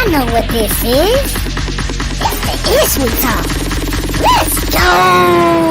I know what this is. It's the Ish We Talk. Let's go!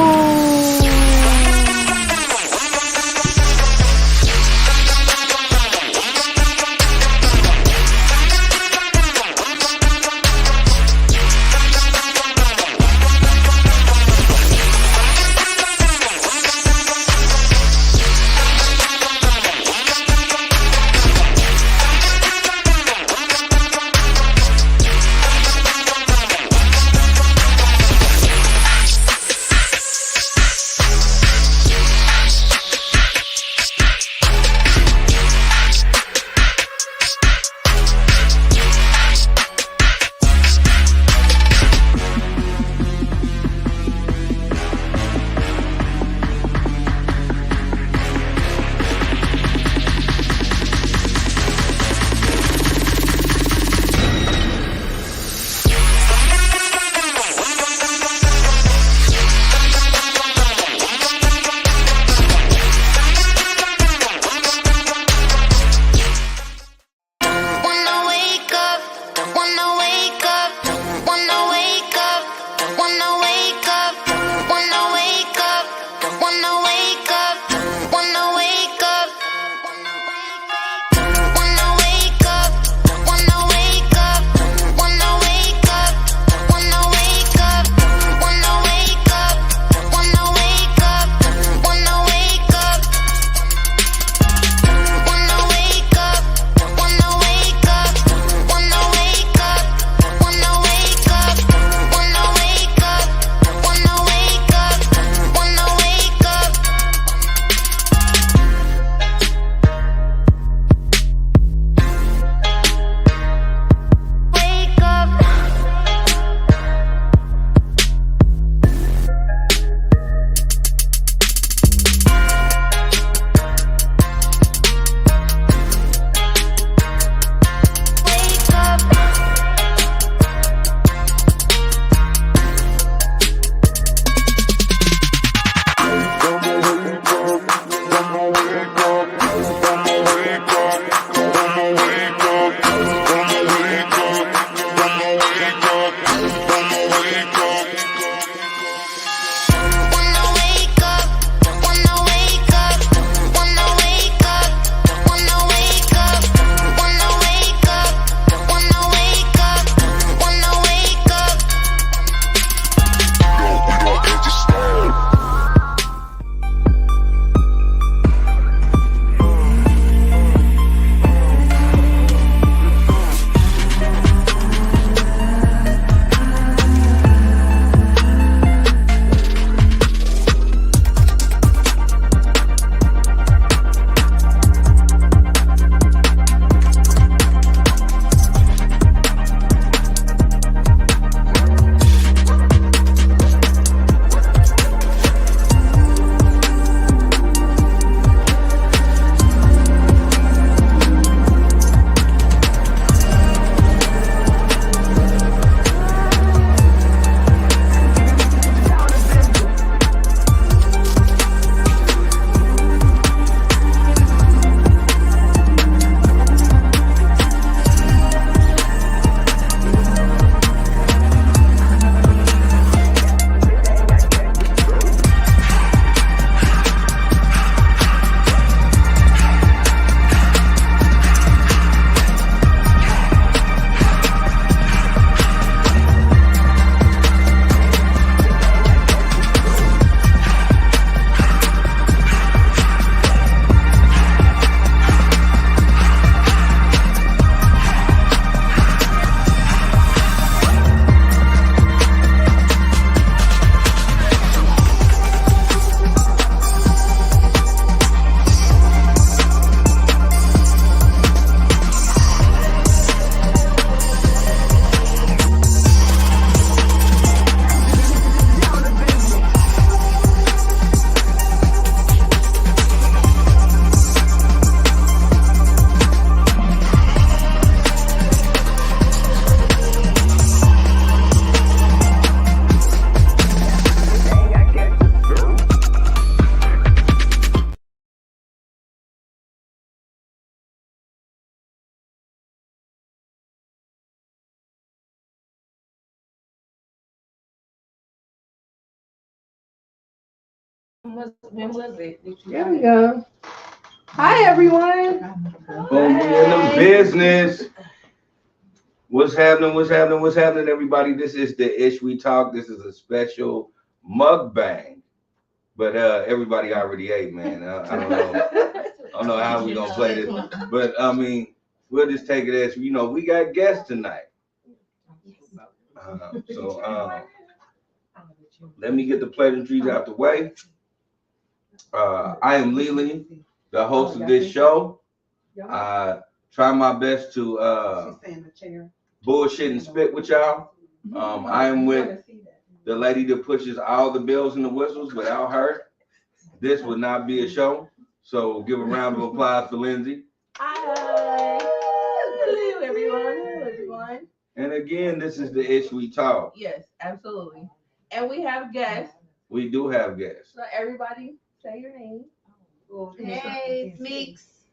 When was it? There we go. Hi, everyone. Boom, we in the business. What's happening? What's happening? What's happening, everybody? This is the Ish We Talk. This is a special mukbang. But everybody already ate, man. I don't know. I don't know how we gonna play this. But I mean, we'll just take it as we got guests tonight. So let me get the pleasantries out the way. I am Lily, the host of this show. I try my best to bullshit and spit with y'all. I am with the lady that pushes all the bells and the whistles. Without her, this would not be a show. So give a round of applause for Lindsay. Hi. Hello, everyone. Hello, everyone. And again, this is the Ish We Talk. Yes, absolutely. And we have guests. We do have guests. So everybody say your name. Hey, it's Meeks.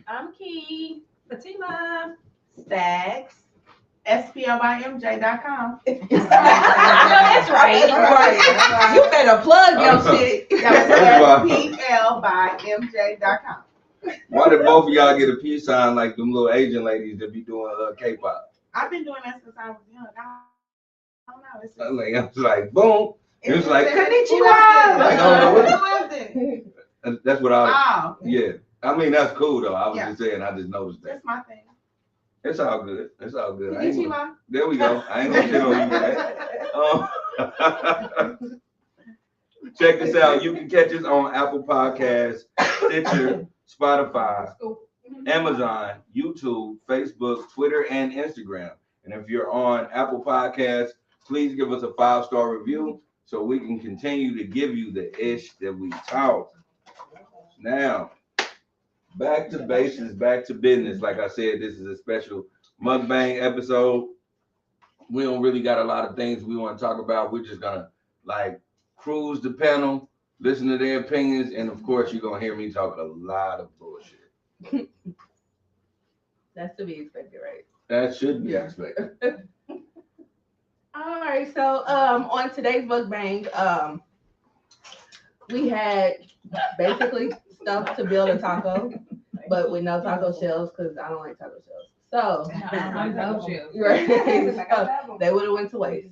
I'm Key. Fatima. Stags. SPLByMJ.com. I know that's right. You better plug your shit. That was SPLByMJ.com. Why did both of y'all get a peace sign like them little Asian ladies that be doing K-pop? I've been doing that since I was young. I don't know. It's I was like, boom. It was like, Konnichiwa. Like, Who is it? that's what I Oh, yeah. I mean, that's cool, though. I was Yeah. just saying, I just noticed that. that's my thing. It's all good. It's all good. I ain't gonna, Konnichiwa. there we go. I ain't gonna shit on you, man. Check this out. You can catch us on Apple Podcasts, Stitcher, Spotify, Amazon, YouTube, Facebook, Twitter, and Instagram. And if you're on Apple Podcasts, please give us a 5-star review so we can continue to give you the ish that we talk. Now, back to basics, back to business. Like I said, this is a special mukbang episode. We don't really got a lot of things we want to talk about. We're just gonna cruise the panel, listen to their opinions, and of course, you're gonna hear me talk a lot of bullshit. That's to be expected, right? That should be expected. All right, so on today's mukbang, we had basically stuff to build a taco, but with no taco shells because I don't like taco shells. So right, so they would have went to waste.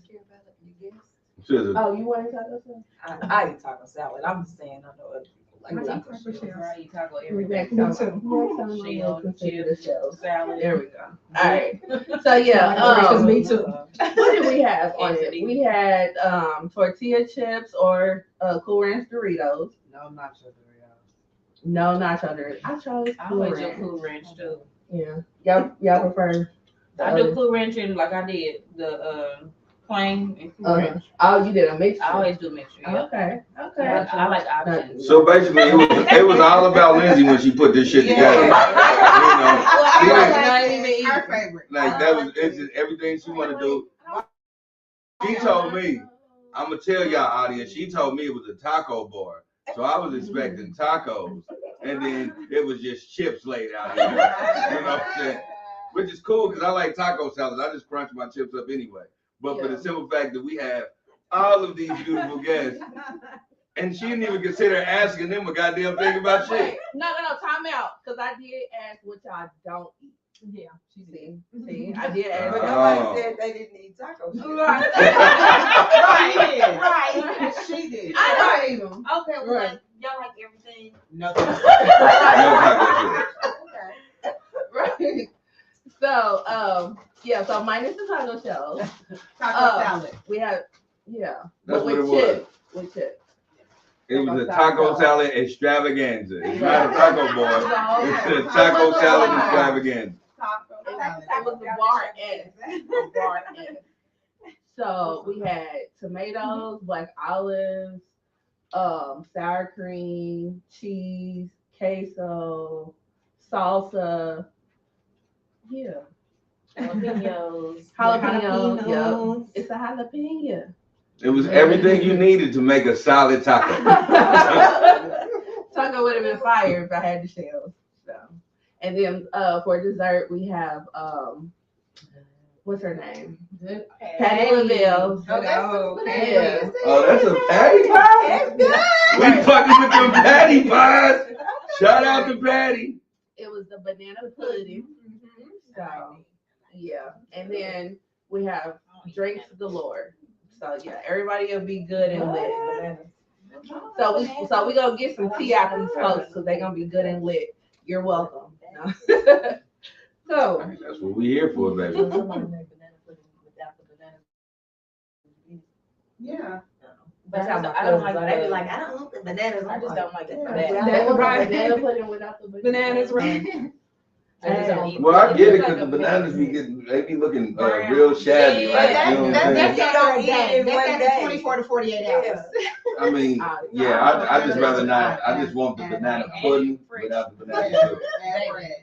Oh, you want taco shells? I eat taco salad. I'm just saying, I know other people like taco shells. I eat taco every day. Next time we'll consider the shells. Salad. There we go. All right. So yeah, me too. what did we have on it? We had tortilla chips or Cool Ranch Doritos. No nacho Doritos. No nacho Doritos. I chose I Cool always do Ranch. Cool Ranch too. Yeah. Y'all prefer? I do Cool Ranch and like I did the plain and Cool Ranch. Oh, you did a mixture. I always do mixture. Yeah. Okay. I like options. So basically, it was all about Lindsay when she put this shit together. Her favorite. Like that was it's just everything she wanted to do. She told me, I'm gonna tell y'all audience, she told me it was a taco bar. So I was expecting tacos. And then it was just chips laid out here. You know what I'm saying? Which is cool because I like taco salads. I just crunch my chips up anyway. But for the simple fact that we have all of these beautiful guests, and she didn't even consider asking them a goddamn thing about shit. No, time out. Because I did ask what y'all don't eat. Yeah. See, I did ask. But nobody said they didn't eat tacos. Right. She did. I don't eat them. Okay, well, Right. y'all like everything? No taco shit. Right. So, so minus the taco shells. Taco salad. We had, That's but what it with was. chips. With chips. It was a taco salad extravaganza. It's not a taco bar. It's a taco salad extravaganza. It was a bar S. So we had tomatoes, black olives, sour cream, cheese, queso, salsa. Yeah. Jalapenos. Jalapeno. It's a jalapeno. It was everything you needed to make a solid taco. Taco would have been fire if I had the shells. So, and then for dessert we have what's her name? Patty. Patty LaBelle. Oh, that's Oh, yeah. Oh, that's a patty pie? It's good. We fucking with them patty pies. Shout out to Patty. It was the banana pudding. So yeah, and then we have drinks galore. So yeah, everybody will be good and lit. So we gonna get some tea out these folks because they gonna be good and lit. You're welcome. No. So That's what we here for, baby. Yeah. But I don't like They be the- like, I don't want the bananas. I just don't like it. banana pudding without the Bananas, right? I just don't eat Well, I it. get it because the bananas they be looking real shabby. Yeah, Like, That's you know what I'm saying? you don't eat it in That's one that day. 24 to 48 hours. I mean, yeah, I just rather not. I just want the banana pudding without the banana sugar.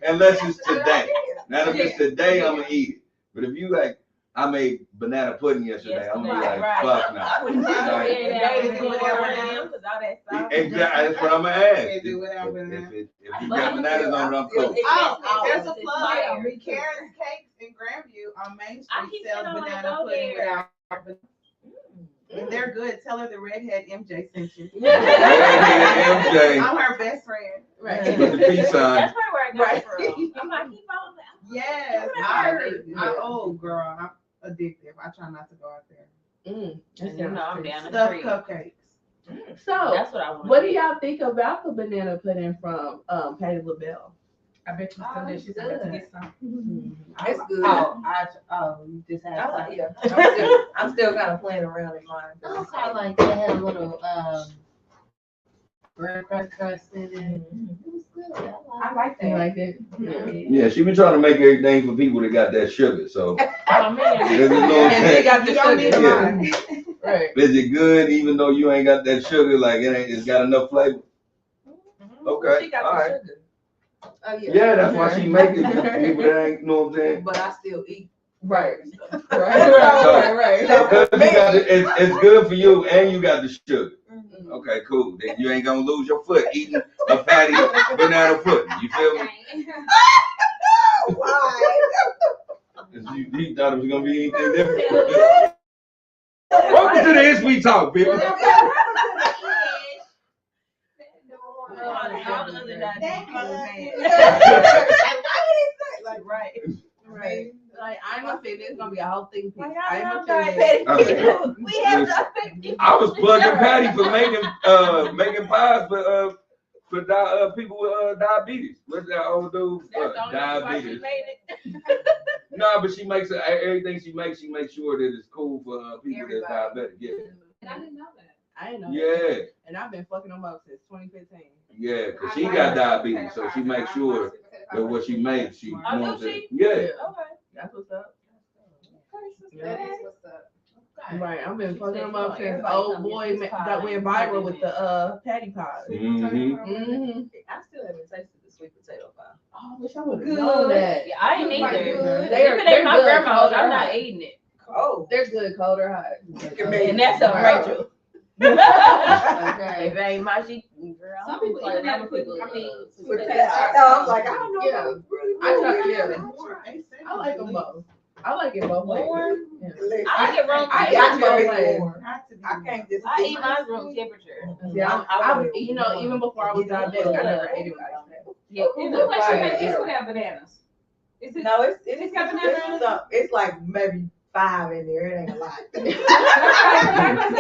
Unless it's today. Now, if it's today, I'm gonna eat it. But if you like, I made banana pudding yesterday, I'm gonna be like, fuck no. I wouldn't do Like, it because all that stuff. exactly, that's what I'm gonna ask. They do without banana. If you got bananas on it, I'm cool. Oh, there's a It's plug. fire. Karen's Cakes in Grandview on Main I Street keep sells saying I wanna banana go pudding there. without. And they're good. Tell her the redhead MJ sent you. MJ I'm her best friend. Right. with the peace sign. That's probably where I got it from. I'm like, keep on that. Yes, oh girl, I'm addictive. I try not to go out there. And you know I'm down the Stuffed street. cupcakes. So That's what I want. what do y'all think about the banana pudding from Patty LaBelle? I bet you still there. She's about to get some. It's good. You just had I like, some. yeah. I'm still kind of playing around in mine. I like they had a little bread crust in it. It was good. I like You that. like it? Yeah, she been trying to make everything for people that got that sugar. So, Oh man. you know what I'm And they saying? got the You don't need sugar. a lot. Right. Is it good even though you ain't got that sugar? Like it's got enough flavor. Okay, She got all the right. sugar. Oh, Yeah, that's why she make it for people that ain't, you know what I'm saying? But I still eat. Right. So- Right. Because you got it's good for you and you got the sugar. Okay, cool. Then you ain't gonna lose your foot eating a patty banana pudding. You feel me? Why? You thought it was gonna be anything different. Welcome to the History Talk, people. Like right. Right. Like I'm offended. It's gonna be a whole thing. Why I'm y'all offended. diabetic? We have diabetic. I was plugging Patty for making pies for people with diabetes. What's that old dude? Diabetes. No, but she makes everything she makes sure that it's cool for people that's diabetic. Yeah. I didn't know that. I didn't know. Yeah. That. And I've been fucking them up since 2015. Yeah, because she got diabetes, so she makes sure that what she makes, she Oh, wants do it. she? Yeah. Okay. That's what's up. That is what's up. Right. I've been fucking them up since Everybody old come get boy this pie that went and viral put with it the patty pies. Mm-hmm. Mm-hmm. I still haven't tasted the sweet potato pie. Oh, I wish I would have known that. Yeah, I ain't either. They're- They're they're my good, grandma's. cold or I'm not hot. eating it. Oh. They're good, cold or hot. And that's up Rachel. Okay. If it ain't my shit, girl. Some people like even have other put, people, I mean, Sweet put potato. that- I was like, I don't know. Yeah. if it's really I try- good. yeah. I like them both. I like it both ways. Warm? Yeah. I like it room I temperature. got I both ways. can't just. I eat mine room temperature. Yeah, you know, even before I was diabetic, I never ate it like that. Yeah, It looks like she made this one have bananas. Is it? No, it's It's got bananas in it? it's like maybe 5 in there. It ain't a lot. It's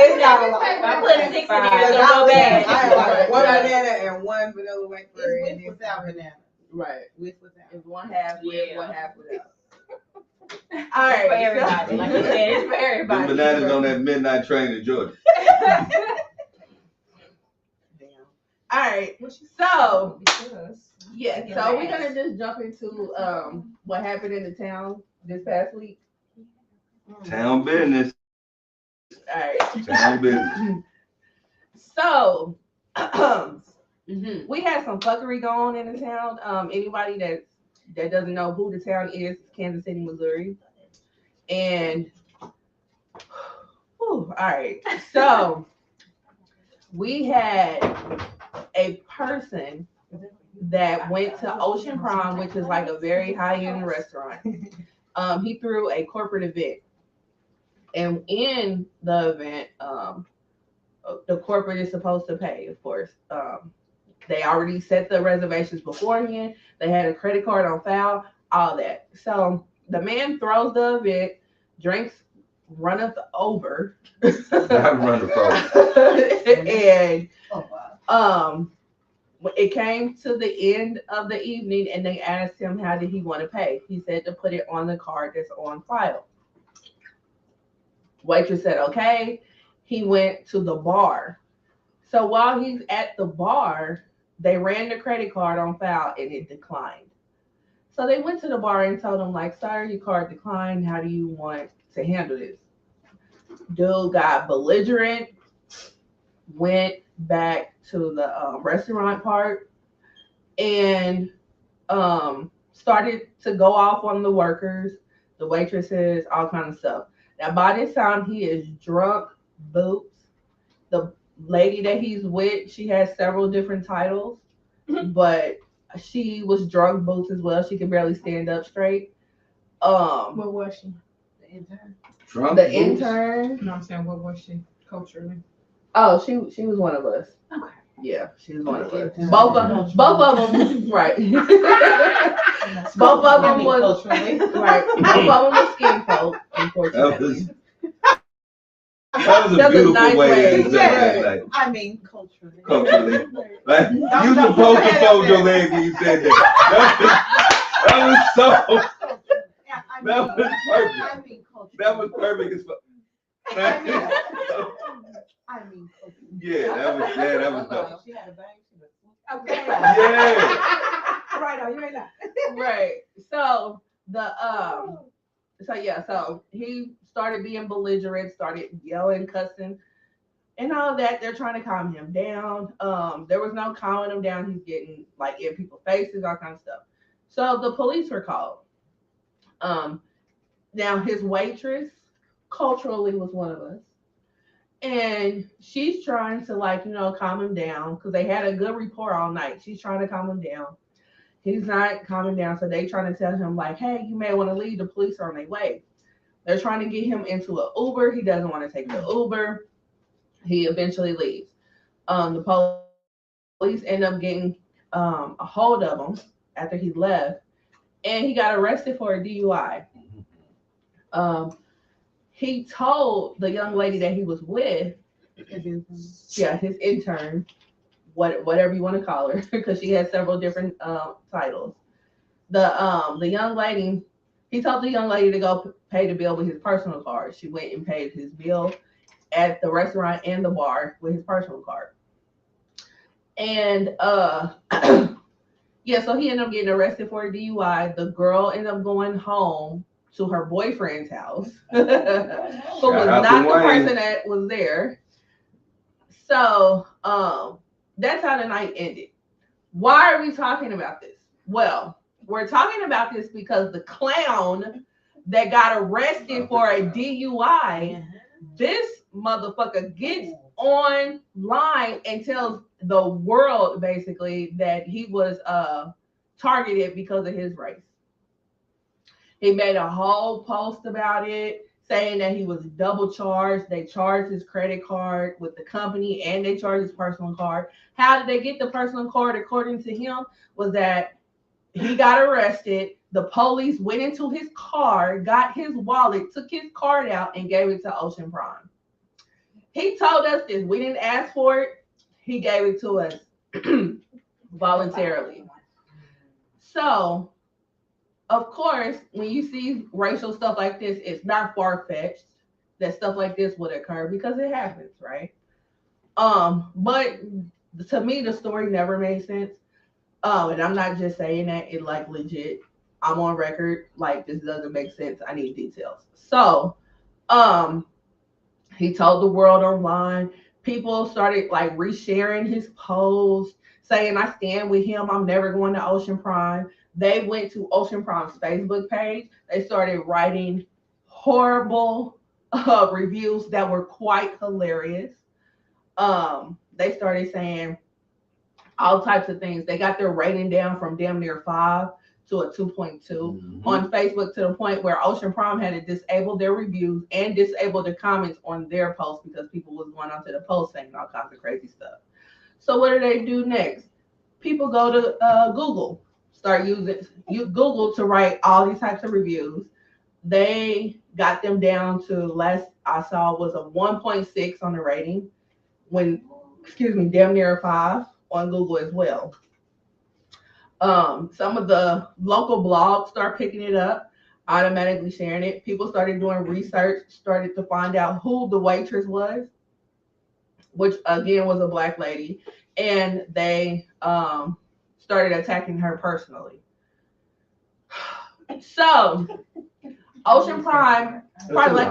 It's not a lot. I put 6 in there, Five. it's gonna go I bad. had like one Right. banana and one vanilla wafer. It's and with then without banana. Right. With without. It's one half with, Yeah. one half without. All It's right. for everybody. Like I said, it's for Them everybody. bananas on that midnight train to Georgia. All right. So, Because. yeah, so we're gonna just jump into what happened in the town this past week. Town business. All right. Town business. So, we had some fuckery going on in the town. Anybody that doesn't know who the town is, Kansas City, Missouri. And, all right. So, we had a person that went to Ocean Prime, which is like a very high-end restaurant. He threw a corporate event, and in the event, the corporate is supposed to pay, of course. They already set the reservations beforehand. They had a credit card on file, all that. So the man throws the event, drinks, runneth over, Not run the phone. and Oh, wow. it came to the end of the evening, and they asked him how did he want to pay. He said to put it on the card that's on file. Waitress said okay. He went to the bar. So while he's at the bar, they ran the credit card on file and it declined. So they went to the bar and told him, like, sir, your card declined. How do you want to handle this? Dude got belligerent, went back to the restaurant part, and started to go off on the workers, the waitresses, all kinds of stuff. Now, by this time, he is drunk boots. The lady that he's with, she has several different titles, but she was drunk boots as well. She could barely stand up straight. What was she? The intern. Drunk The boots? intern. No, I'm saying, what was she culturally? Oh, she was one of us. Okay. Yeah, she was one of us. Yeah. Both of them, right. Both of them was culturally. right. Both of them was skin folk, That unfortunately. was a That's a beautiful nice way way. to say that. Like, I mean, culturally. culturally. Like, you supposed to fold your leg when you said that. That was so. That was perfect. I mean, culturally. That was perfect as fuck. I mean, culturally. Yeah, that was dope. She had a bang. She was. Okay. Yeah. Right on, you ain't lying. Right. So so he started being belligerent, started yelling, cussing, and all that. They're trying to calm him down. There was no calming him down. He's getting like in people's faces, all kinds of stuff. So the police were called. Now his waitress culturally was one of us. And she's trying to calm him down because they had a good rapport all night. She's trying to calm him down. He's not calming down. So they trying to tell him like, hey, you may want to leave. The police are on their way. They're trying to get him into an Uber. He doesn't want to take the Uber. He eventually leaves. The police end up getting a hold of him after he left. And he got arrested for a DUI. He told the young lady that he was with, his intern, whatever you want to call her, because she has several different titles. The young lady, he told the young lady to go pay the bill with his personal card. She went and paid his bill at the restaurant and the bar with his personal card. And so he ended up getting arrested for a DUI. The girl ended up going home to her boyfriend's house, who was not the person that was there. So that's how the night ended. Why are we talking about this? Well, we're talking about this because the clown that got arrested for a DUI, this motherfucker gets online and tells the world basically that he was targeted because of his race. He made a whole post about it, saying that he was double charged. They charged his credit card with the company and they charged his personal card. How did they get the personal card? According to him, was that he got arrested. The police went into his car, got his wallet, took his card out, and gave it to Ocean Prime. He told us this. We didn't ask for it. He gave it to us voluntarily. So, of course, when you see racial stuff like this, it's not far-fetched that stuff like this would occur because it happens, right? But to me, the story never made sense. And I'm not just saying that, it like legit. I'm on record, like this doesn't make sense. I need details. So, he told the world online. People started like resharing his post, saying I stand with him. I'm never going to Ocean Prime. They went to Ocean Prime's Facebook page. They started writing horrible reviews that were quite hilarious. They started saying all types of things. They got their rating down from damn near 5 to a 2.2 on Facebook, to the point where Ocean Prime had to disable their reviews and disable the comments on their posts because people was going onto the post saying all kinds of crazy stuff. So what do next? People go to Google, start using Google to write all these types of reviews. They got them down to, last I saw was a 1.6 on the rating, damn near a 5 on Google as well. Some of the local blogs start picking it up, automatically sharing it. People started doing research, started to find out who the waitress was, which again was a Black lady, and they started attacking her personally. So Ocean Prime, probably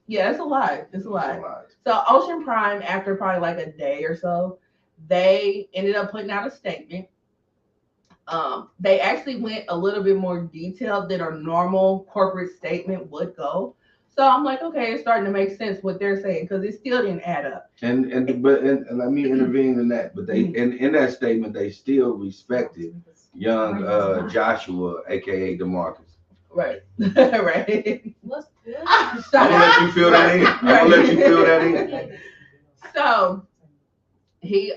it's a lot. It's a lot. So Ocean Prime, after probably like a day or so, they ended up putting out a statement. They actually went a little bit more detailed than a normal corporate statement would go. So I'm like, okay, it's starting to make sense what they're saying, because it still didn't add up. And let me intervene in that. But they in that statement, they still respected young Joshua, aka DeMarcus. Right. Right. What's good? I'm gonna let you feel that in. I'm gonna let you feel that in. So he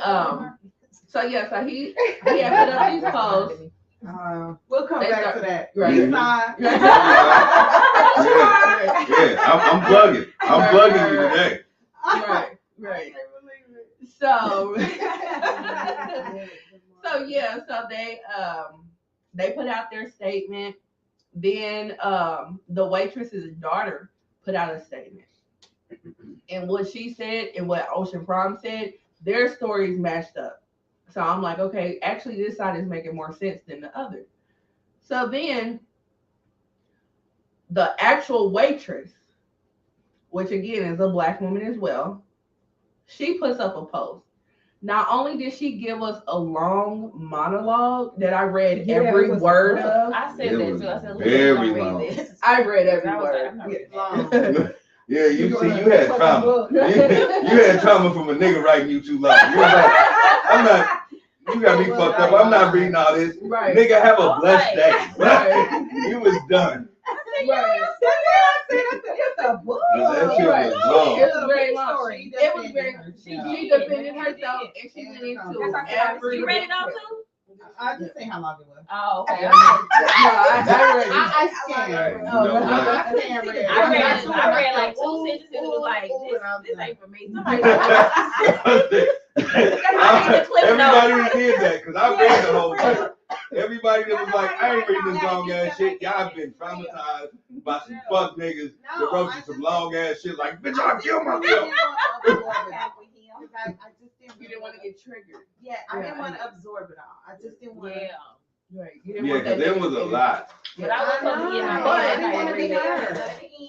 so he had put up these posts. We'll come back to that. Right. I'm plugging. I'm plugging you today. Right. So they put out their statement. Then the waitress's daughter put out a statement. And what she said and what Ocean Prime said, their stories matched up. So I'm like, okay, actually this side is making more sense than the other. So then the actual waitress, which again is a Black woman as well, she puts up a post. Not only did she give us a long monologue that I read every word of. I said that too. I said, very long. I read every word. Yeah, you see, you had trauma. You had trauma from a nigga writing you too long. You was like, I'm not. You got me fucked up. I'm not reading all this. Right. Nigga, have a blessed day. Right. You was done. Right. That shit was long. It was very long. It was very. She defended herself and she went into every. You read it all too? I just say how long it was. Oh, okay. I scanned. I read like 2 sentences. It was like, this ain't for me. Somebody everybody did that because I read the whole thing. Everybody that was like, I ain't reading this long ass shit. Y'all been traumatized by some fuck niggas that wrote you some long ass shit like, bitch, I'll kill myself. You didn't want to get triggered. Yeah, I didn't want to absorb it all. I just didn't want to. Right. Yeah, because there was a lot. But I was supposed to get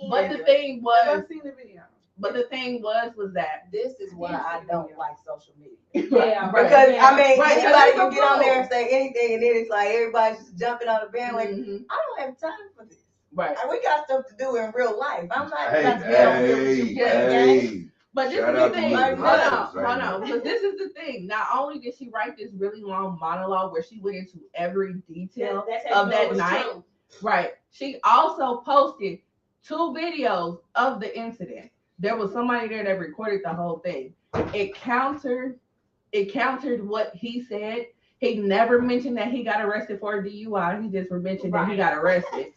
my But the thing was, I've seen the video. but the thing was that This is why I don't like social media. Yeah, Because I mean, Right, anybody that's can get on cool. there and say anything, and then it's like everybody's just jumping on the bandwagon. Mhm. I don't have time for this. Right. We got stuff to do in real life. I'm not Hey, about to be on here with you playing games. hey. But this Shout is out the to thing. you, Hold right on. Because this is the thing. Not only did she write this really long monologue where she went into every detail of that night, right? She also posted 2 videos of the incident. There was somebody there that recorded the whole thing. It countered what he said. He never mentioned that he got arrested for a DUI. He just mentioned that he got arrested.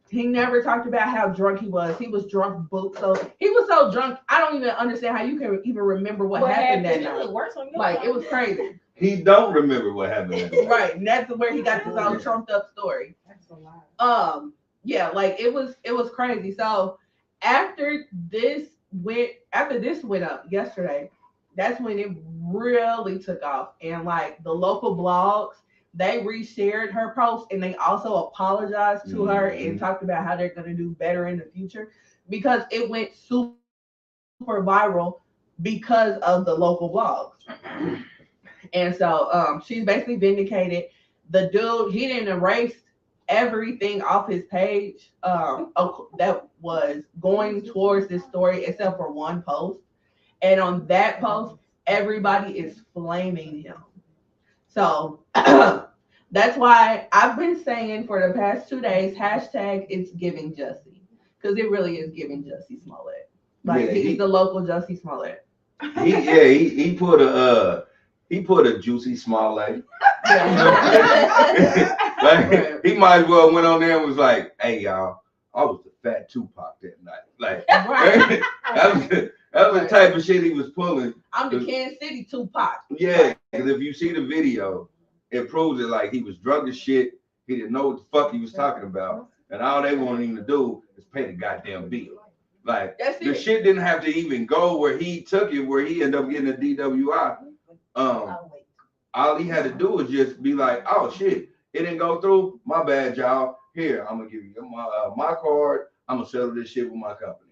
He never talked about how drunk he was. He was drunk book. So he was so drunk, I don't even understand how you can even remember what happened that night. Like, it was crazy. He don't remember what happened that night. Right. And that's where he got this all trumped up story. That's a lot. Yeah, like it was crazy. So after this went up yesterday, that's when it really took off. And like the local blogs, they reshared her post and they also apologized to her and talked about how they're going to do better in the future because it went super viral because of the local blogs. And so she's basically vindicated. The dude, he didn't erase everything off his page that was going towards this story except for one post. And on that post, everybody is flaming him. So That's why I've been saying for the past 2 days, hashtag it's giving Jussie. Because it really is giving Jussie Smollett. Like Yeah, he's the local Jussie Smollett. He put a juicy Smollett. Like, he might as well went on there and was like, "Hey y'all, I was the fat Tupac that night." Like Right. that was the type of shit he was pulling. I'm the Kansas City Tupac. Yeah, because if you see the video, it proves it. Like he was drunk as shit. He didn't know what the fuck he was talking about, and all they wanted him to do is pay the goddamn bill. Like That's the it. shit didn't have to even go where he took it, where he ended up getting a DWI. All he had to do was just be like, "Oh shit, it didn't go through. My bad, y'all. Here, I'm gonna give you my card. I'm gonna settle this shit with my company."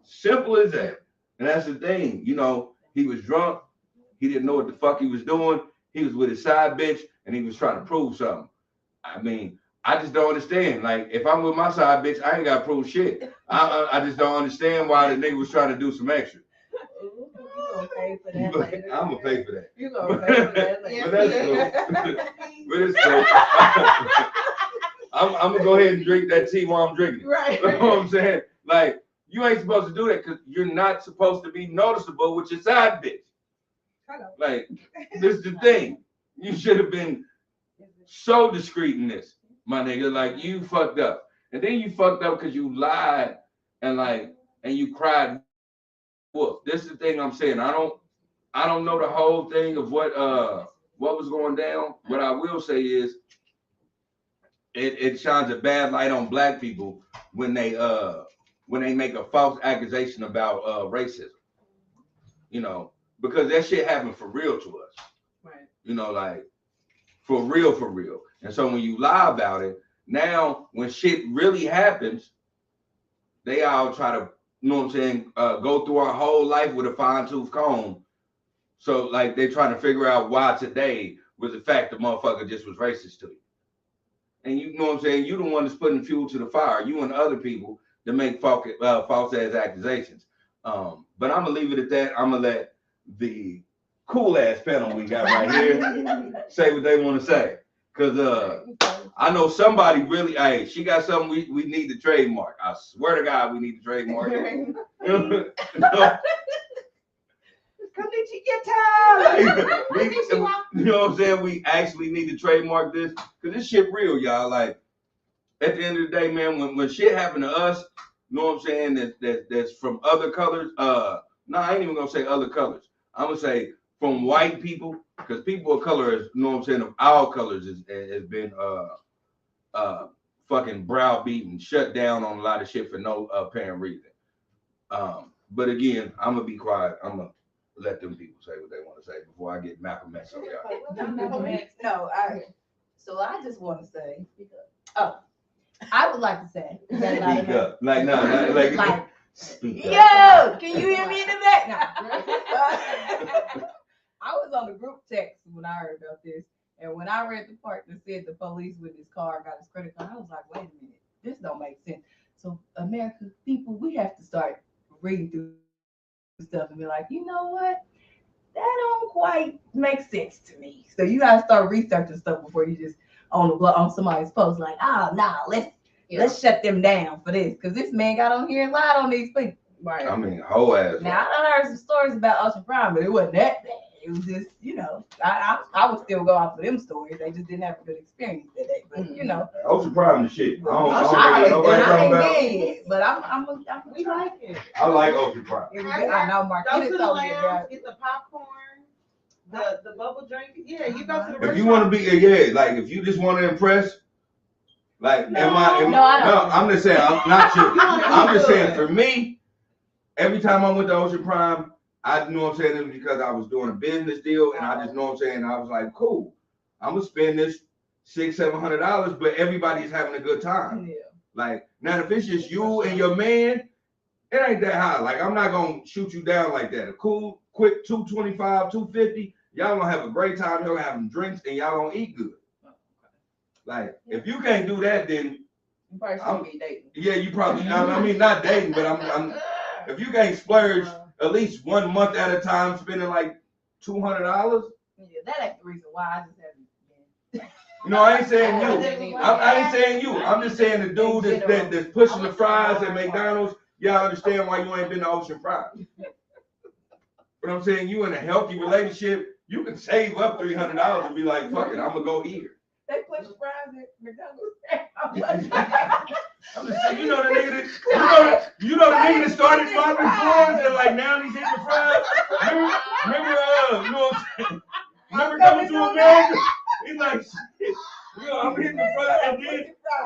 Simple as that. And that's the thing, you know. He was drunk. He didn't know what the fuck he was doing. He was with his side bitch, and he was trying to prove something. I mean, I just don't understand. Like, if I'm with my side bitch, I ain't got to prove shit. I just don't understand why the nigga was trying to do some extra. You gonna pay for that But later. I'm gonna pay for that. You gonna pay for that later. But that's cool. But it's cool. I'm gonna go ahead and drink that tea while I'm drinking it. Right. You know what I'm saying? Like, you ain't supposed to do that because you're not supposed to be noticeable with your side bitch. Like, this is the thing. You should have been so discreet in this, my nigga. Like, you fucked up. And then you fucked up because you lied and you cried wolf. This is the thing I'm saying. I don't know the whole thing of what was going down. What I will say is it shines a bad light on black people when they make a false accusation about racism. You know, because that shit happened for real to us. Right. You know, like for real. And so when you lie about it, now when shit really happens, they all try to, you know what I'm saying, go through our whole life with a fine-tooth comb. So like they're trying to figure out why today was the fact the motherfucker just was racist to you. And you know what I'm saying? You the one that's putting fuel to the fire. You and other people that make false ass accusations. But I'm gonna leave it at that. I'm gonna let the cool ass panel we got right here say what they want to say. Cause I know somebody really, hey, she got something we need to trademark. I swear to God, we need to trademark it. No. Come did you get time? You know what I'm saying? We actually need to trademark this because this shit real, y'all. Like at the end of the day, man, when shit happen to us, you know what I'm saying? That's from other colors. I ain't even gonna say other colors. I'm gonna say from white people, because people of color, is, you know what I'm saying, of all colors has been fucking browbeaten, shut down on a lot of shit for no apparent reason. But again, I'm gonna be quiet. I'm gonna let them people say what they want to say before I get Malcolm X on y'all. So I just want to say, I would like to say, Speak up. Like, speak up. yo, can you hear me in the back? No. I was on the group text when I heard about this, and when I read the part that said the police with his car got his credit card, I was like, wait a minute, this don't make sense. So American people, we have to start reading through stuff and be like, you know what? That don't quite make sense to me. So you gotta start researching stuff before you just on somebody's post like, oh no, let's shut them down for this because this man got on here and lied on these people. Right. I mean, whole ass. Now I done heard some stories about Ocean Prime, but it wasn't that bad. It was just, you know, I would still go off of them stories. They just didn't have a good experience that day. But you know, Ocean Prime the shit. I don't I nobody talking about. ain't but I'm We like it. I like Ocean Prime. I know Go Marquita to the told me about lounge, it. get the popcorn, the bubble drink. Yeah, you go to the If you want to be, like if you just want to impress, like No, I don't. I'm just saying, I'm not sure. I'm just saying for me, every time I went to Ocean Prime, I know what I'm saying, it was because I was doing a business deal, and I just know what I'm saying. I was like, cool, I'm gonna spend this $600-700, but everybody's having a good time. Yeah. Like now, if it's just you and your man, it ain't that high. Like I'm not gonna shoot you down like that. A cool, quick $225, $250. Y'all gonna have a great time. Y'all gonna have some drinks, and y'all gonna eat good. Like if you can't do that, then You probably shouldn't be dating. yeah, you probably. I mean, not dating, but I'm. If you can't splurge at least 1 month at a time, spending like $200. Yeah, that ain't the reason why I just haven't been. No, I ain't saying you. I ain't saying you. I'm just saying the dude that's pushing the fries at McDonald's. Y'all understand why you ain't been to Ocean Fries. But I'm saying you in a healthy relationship, you can save up $300 and be like, fuck it, I'm gonna go eat. They push fries at McDonald's. I'm just saying, you know the nigga the nigga that started swapping fries and like now he's hitting the fries. Remember, you know what I'm saying? Remember coming to America? He's like, shit, I'm hitting the fries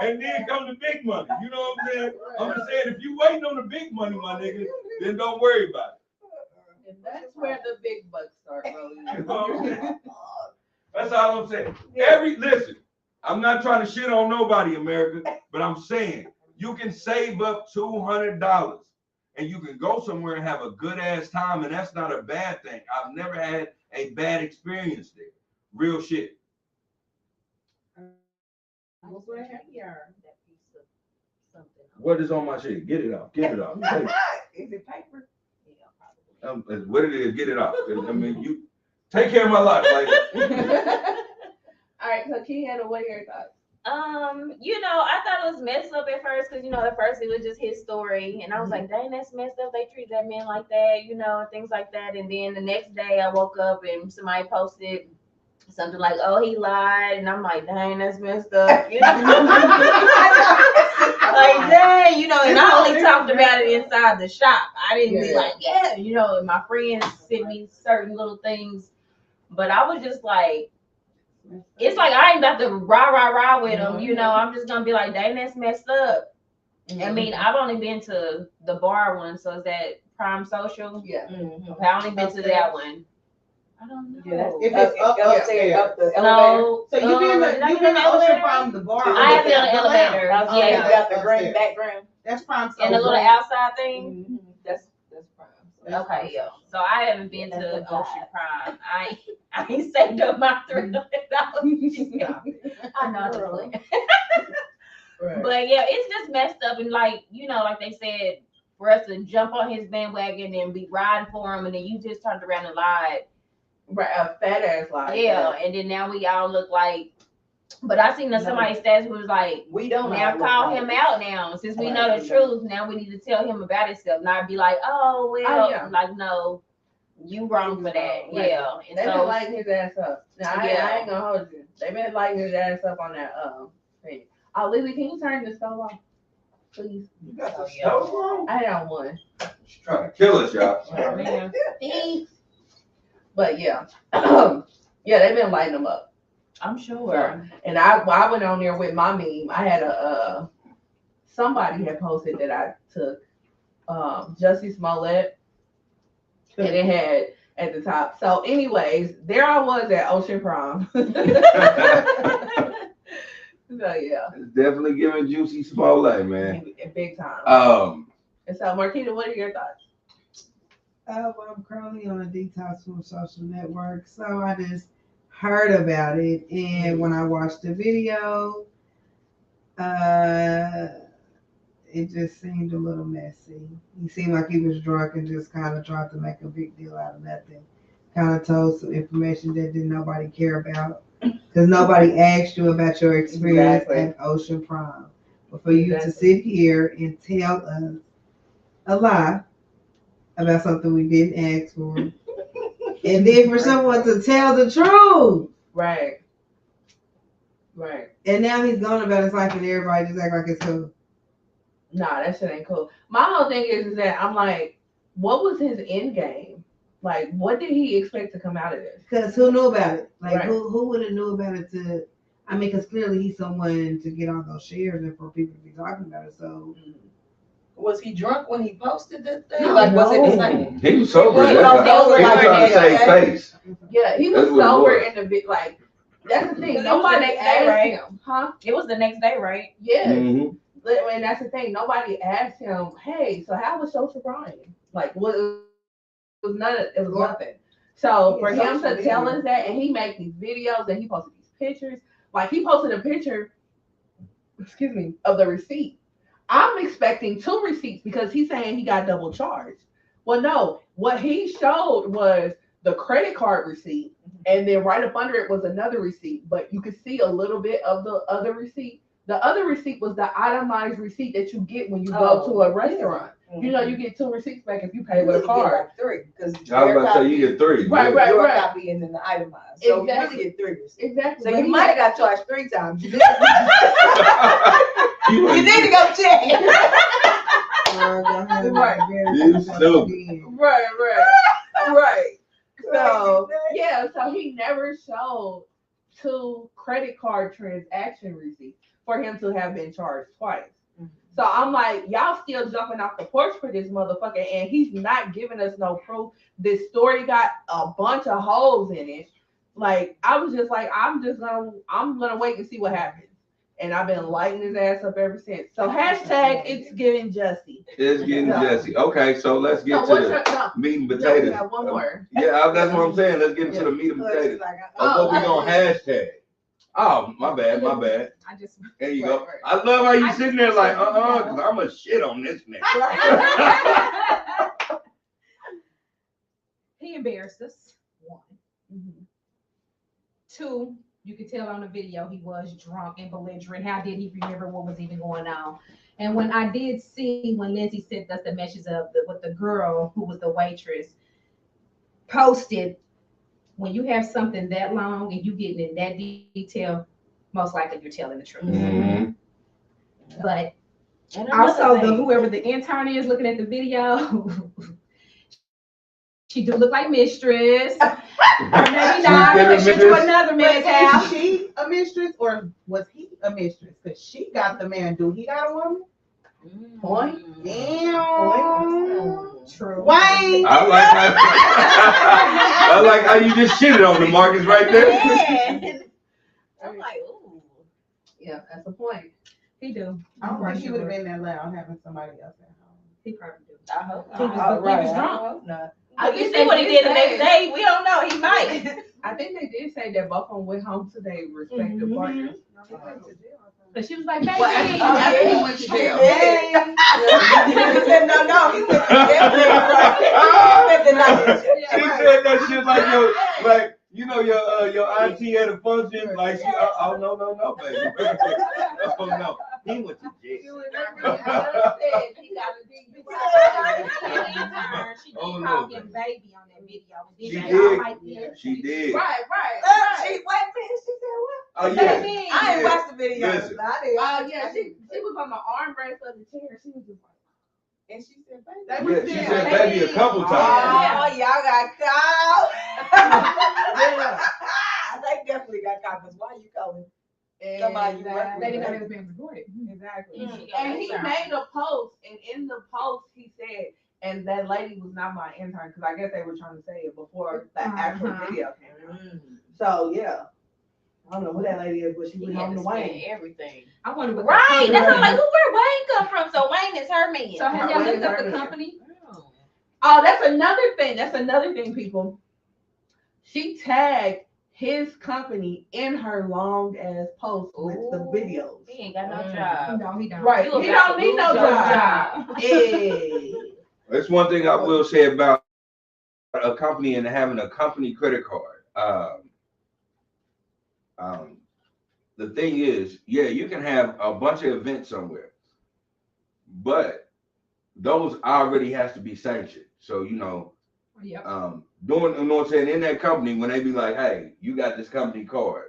and then come the big money. You know what I'm saying? I'm just saying, if you waiting on the big money, my nigga, then don't worry about it. And that's where the big bucks start rolling. You know what I'm saying? That's all I'm saying. Listen, I'm not trying to shit on nobody, America, but I'm saying you can save up $200 and you can go somewhere and have a good ass time, and that's not a bad thing. I've never had a bad experience there. Real shit. What is on my shit? Get it off. Get it off. Is it paper? What it is, get it off. I mean, you take care of my life. Like, All right, so Keanu, what are your thoughts? I thought it was messed up at first because, at first it was just his story. And I was like, dang, that's messed up. They treat that man like that, and things like that. And then the next day I woke up and somebody posted something like, oh, he lied. And I'm like, dang, that's messed up. Like, dang, and I only talked about it inside the shop. I didn't be like, and my friends sent me certain little things. But I was just like, it's like I ain't about to rah with him, I'm just gonna be like, dang, that's messed up. I mean, I've only been to the bar one, so is that Prime Social? Yeah. Okay, I only been to that one. I don't know. Yeah, If it's upstairs. up the elevator. No. So you been in the Ocean from the bar. I have been on the elevator. Yeah, you got the green Upstairs. background. That's Prime. And the little outside thing. Mm-hmm. That's prime. Okay, yeah. So I haven't been That's to the Ocean vibe. Prime. I ain't saved up my $300. I know, I'm just playing. Right. But yeah, it's just messed up, and like they said, for us to jump on his bandwagon and be riding for him, and then you just turned around and lied. Right, a fat ass lie. Yeah, and then now we all look like. But I seen somebody's stats who was like, We don't now call him out now, since we know the truth. Now we need to tell him about himself, not be like, oh well, like no, you wrong for that. Right. Yeah, and They've been so lighting his ass up. Now, I ain't gonna hold you. They've been lighting his ass up on that thing. Oh, Lily, can you turn the stove off, please? you got the stove on? I had one. She's trying to kill us, y'all. oh, man. But yeah, yeah, they've been lighting them up. I'm sure. And I went on there with my meme. I had somebody had posted that I took Jussie Smollett, and it had at the top. So, anyways, there I was at Ocean Prom. So yeah, It's definitely giving Juicy Smollett, man. big time. And so, Marquita, what are your thoughts? Well, I'm currently on a detox from social networks, so I just heard about it, and when I watched the video, it just seemed a little messy. He seemed like he was drunk and just kind of tried to make a big deal out of nothing. Kind of told some information that didn't nobody care about, because nobody asked you about your experience at Ocean Prom. But for you to sit here and tell us a lie about something we didn't ask for, and then for someone to tell the truth. Right. And now he's gone about his life and everybody just act like it's cool. Nah, that shit ain't cool. My whole thing is that I'm like, what was his end game? Like, what did he expect to come out of this? Because who knew about it? Like, Right. who would have knew about it because clearly he's someone to get all those shares and for people to be talking about it. So Was he drunk when he posted this thing? No, Like, was it the no. same? He was sober. He was That's sober. he was trying to save face. Yeah, he That's was what it sober was. in the bit. Like, that's the thing. Because it was the Nobody next day, asked right? him, huh? It was the next day, right? Yeah. Mm-hmm. And that's the thing. Nobody asked him, hey, so how was social Brian? Like, what? It was nothing. So for him to tell us that, and he made these videos, and he posted these pictures. Like, he posted a picture, of the receipt. I'm expecting 2 receipts because he's saying he got double charged. Well, no, what he showed was the credit card receipt, and then right up under it was another receipt, but you could see a little bit of the other receipt. The other receipt was the itemized receipt that you get when you go to a restaurant. You know, you get 2 receipts back if you pay with a card. Like 3, because I was about to say you get 3. Right, yeah. right. your copy and then the itemized. So Exactly. you really get 3 receipts. Exactly. So But you he might had- have got charged 3 times. You You ain't- need to go check. You stupid. Right. So yeah, so he never showed 2 credit card transaction receipts for him to have been charged twice. So I'm like, y'all still jumping off the porch for this motherfucker, and he's not giving us no proof. This story got a bunch of holes in it. Like, I was just like, I'm gonna wait and see what happens. And I've been lighting his ass up ever since. So hashtag it's giving Jussie. It's getting No. Jesse. Okay, so let's get So to the no, meat and no, we potatoes. got one more. Yeah, that's what I'm saying. Let's get into the meat and potatoes. Of what we gonna hashtag. Oh, my bad. I just There you go. I love how you sitting there like, because I'm a shit on this nigga. he embarrassed us. 1. 2, you could tell on the video he was drunk and belligerent. How did he remember what was even going on? And when I did see when Lindsay sent us the message of what the girl who was the waitress posted, when you have something that long and you getting in that detail, most likely you're telling the truth. Mhm. But And also, another thing, whoever the intern is looking at the video, she do look like mistress. Or maybe not. been a Maybe she to mistress. another But man's house. is she a mistress or was he a mistress? Because she got the man. Do he got a woman? Point. Damn. True. Wayne. I like how you just shitted on the Marcus right there. Yeah. I'm like, ooh. Yeah, that's the point. He do. I don't think he would have been that loud having somebody else at home. He probably do. I hope He was- not. he was drunk. I hope not. I But you think see they what he did did the say- next day? We don't know. He might. I think they did say that both of them went home to their respective partners. But she was like, baby. Well, after he went to jail. He said, no, he went to jail. She said that shit like you know your auntie at a function, like she, oh no, baby. Oh no, he went to jail. She Oh, did no, call baby. him baby on that video. She Then did. y'all like this. She did. Right. She wait a minute. She said what? Oh yeah. Baby. I ain't watched the video. Listen. So I didn't. Yeah, she was on the armrest of the chair. She was just like, And she said, baby. Yeah, she said baby a couple times. Oh, y'all got caught. yeah. They definitely got caught. Because why you calling somebody you work They didn't know with? it was being recorded. Exactly. Mm. And he made a post, and in the post he said, and that lady was not my intern, because I guess they were trying to say it before the actual video came out. So yeah, I don't know who that lady is, but she went home to Wayne. Everything. I wonder what. Right. That's what I'm like, where Wayne come from? So Wayne is her man. So have y'all looked up the company? Oh, that's another thing. People. She tagged his company in her long ass post with the videos. He ain't got no job. No, he don't. Right. You He about don't to need no lose your job. Hey. That's one thing I will say about a company and having a company credit card. The thing is, yeah, you can have a bunch of events somewhere, but those already has to be sanctioned. So, Yep. doing, you know what I'm saying, in that company, when they be like, hey, you got this company card,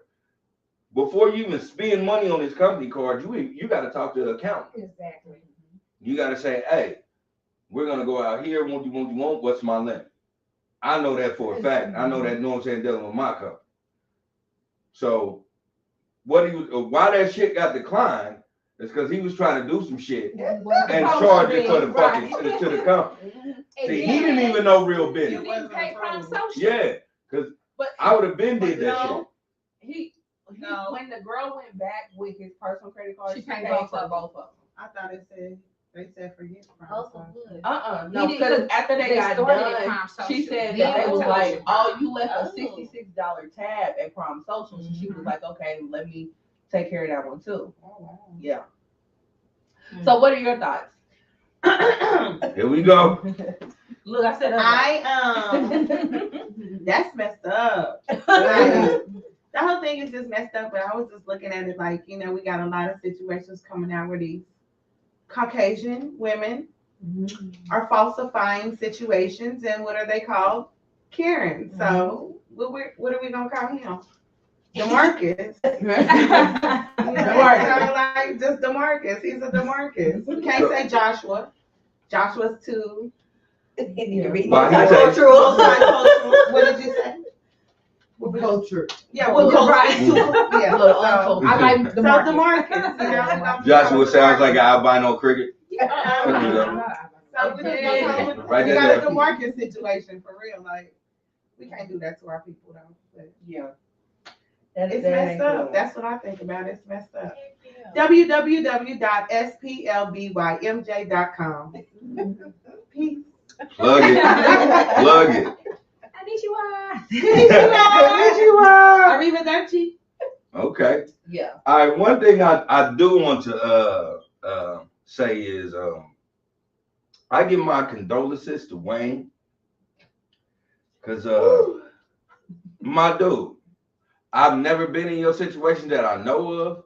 before you even spend money on this company card, you got to talk to the accountant. Exactly. You got to say, hey, we're going to go out here. What you want? What's my limit? I know that for a fact. I know that, you know what I'm saying, dealing with my company. So why that shit got declined is because he was trying to do some shit and charge it for the fucking, to the company. See, he didn't even know real You business. didn't pay Prime Social. Yeah, because But I would have been did that no, he No. when the girl went back with his personal credit card, She she paid paid both for of them. both of them. I thought they said forget Prime Both Social. of them. No, He did, because after they got started at done, Prime Social. she said Then that they was told like, you. "Oh, you left a Oh. $66 tab at Prom Social." So she was like, "Okay, let me take care of that one too." Oh, wow. Yeah. Mm. So, what are your thoughts? Here we go. Look, I said, That's messed up. Like, the whole thing is just messed up, but I was just looking at it like, you know, we got a lot of situations coming out where these Caucasian women are falsifying situations, and what are they called? Karen. So what are we gonna call him? DeMarcus. Like just DeMarcus. He's a DeMarcus. We can't say Joshua. Joshua's too. Cultural. What did you say? Culture. Yeah, well, Right. yeah. So, I like the DeMarcus. You know, Joshua sounds like an albino cricket. So we Right got there. a DeMarcus situation for real. Like, we can't do that to our people though. But Yeah. it's messed up. That's what I think about. It's messed up. www.splbymj.com. Peace. Plug it. Plug it. Arrivederci. Okay. Yeah. All right. One thing I do want to say is I give my condolences to Wayne, because my dude, I've never been in your situation that I know of,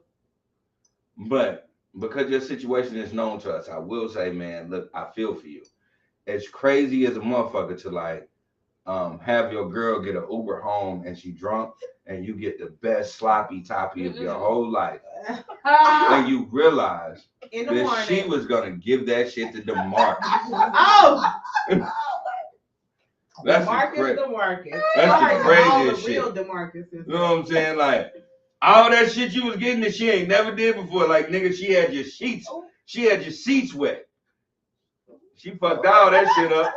but because your situation is known to us, I will say, man, look, I feel for you. It's crazy as a motherfucker to like have your girl get an Uber home and she drunk and you get the best sloppy toppy of your whole life. And you realize In the that morning. she was gonna give that shit to DeMarcus. Oh! That's DeMarcus, DeMarcus. That's the craziest shit. Real DeMarcus. You know what I'm saying? Like all that shit you was getting that she ain't never did before. Like nigga, she had your sheets seats wet. She fucked all that shit up.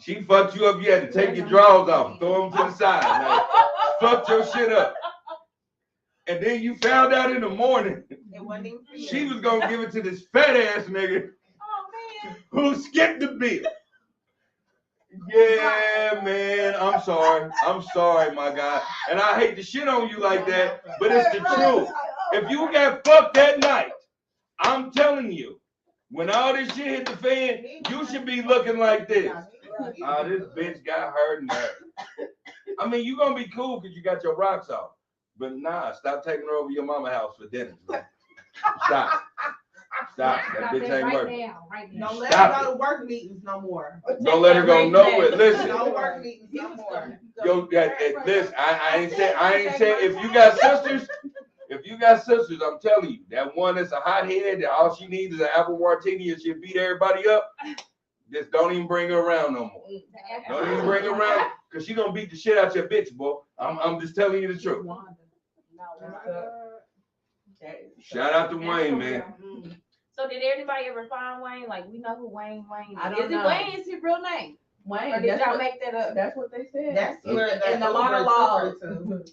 She fucked you up. You had to take your drawers off, throw them to the side. Like, fucked your shit up. And then you found out in the morning she was gonna give it to this fat ass nigga who skipped the bill. Yeah, man, I'm sorry, my guy. And I hate to shit on you like that, but it's the truth. If you got fucked that night, I'm telling you, when all this shit hit the fan, you should be looking like this. This bitch got her nerve. I mean, you gonna be cool because you got your rocks off. But nah, stop taking her over your mama house for dinner. Stop. That bitch ain't working. Don't let her go to work meetings no more. Don't let her go nowhere. Listen. No work meetings no more. Yo, listen, I ain't saying if you got sisters, I'm telling you, that one that's a hothead, that all she needs is an apple martini and she'll beat everybody up. Just don't even bring her around no more. Don't even bring her around, because she gonna beat the shit out your bitch, boy. I'm just telling you the truth. Shout out to Wayne, man. So did anybody ever find Wayne? Like, we know who Wayne is. I don't know. Wayne is his real name? Wayne, Or did that's y'all what- make that up? That's what they said. That's where In the monologue.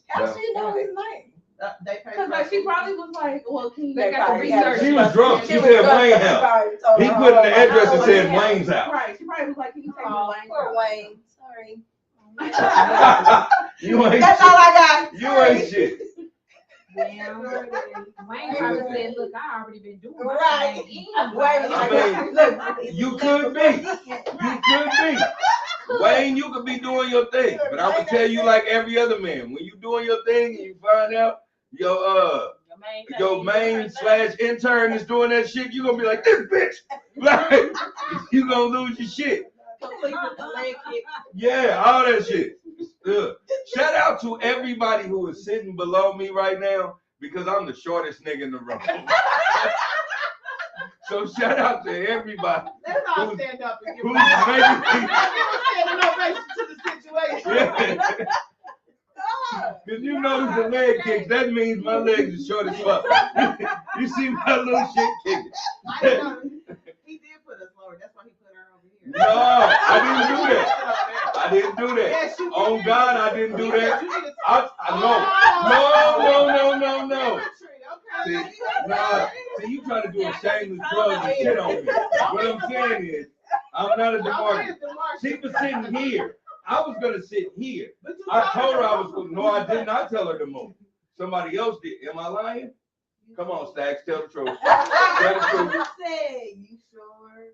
How she know his name? Because like she probably was like, well, can you They got the probably research? She was drunk. She said Wayne house. He put in the address and said Wayne's house. Right. She probably was like, can you take me to Wayne's Poor house? Wayne. Sorry. You ain't That's shit. all I got. You ain't shit. Damn. Wayne probably said, look, I already been doing my Right. thing. I mean, you could be. Wayne, you could be doing your thing. But I'm gonna tell you like every other man, when you doing your thing and you find out your main / intern is doing that shit, you gonna be like, this bitch. Like, you gonna lose your shit. Yeah, all that shit. Shout out to everybody who is sitting below me right now, because I'm the shortest nigga in the room. So shout out to everybody. Let's all stand up and give Who's an making ovation to the situation. Because you notice the leg kicks, that means my legs are short as fuck. You see my little shit kicking. I didn't know. He did put us lower. That's why he put her over here. No, I didn't do that. Yes, you On did. God, I didn't do that. You need to- No. See, you trying to do a shameless plug and shit on me. What I'm saying is, I'm not a DeMarcus. She was sitting here. I was gonna sit here. I told her I was going. No, I did not tell her to move. Somebody else did. Am I lying? Come on, Stacks, tell the truth. Tell the truth. Say, you sure?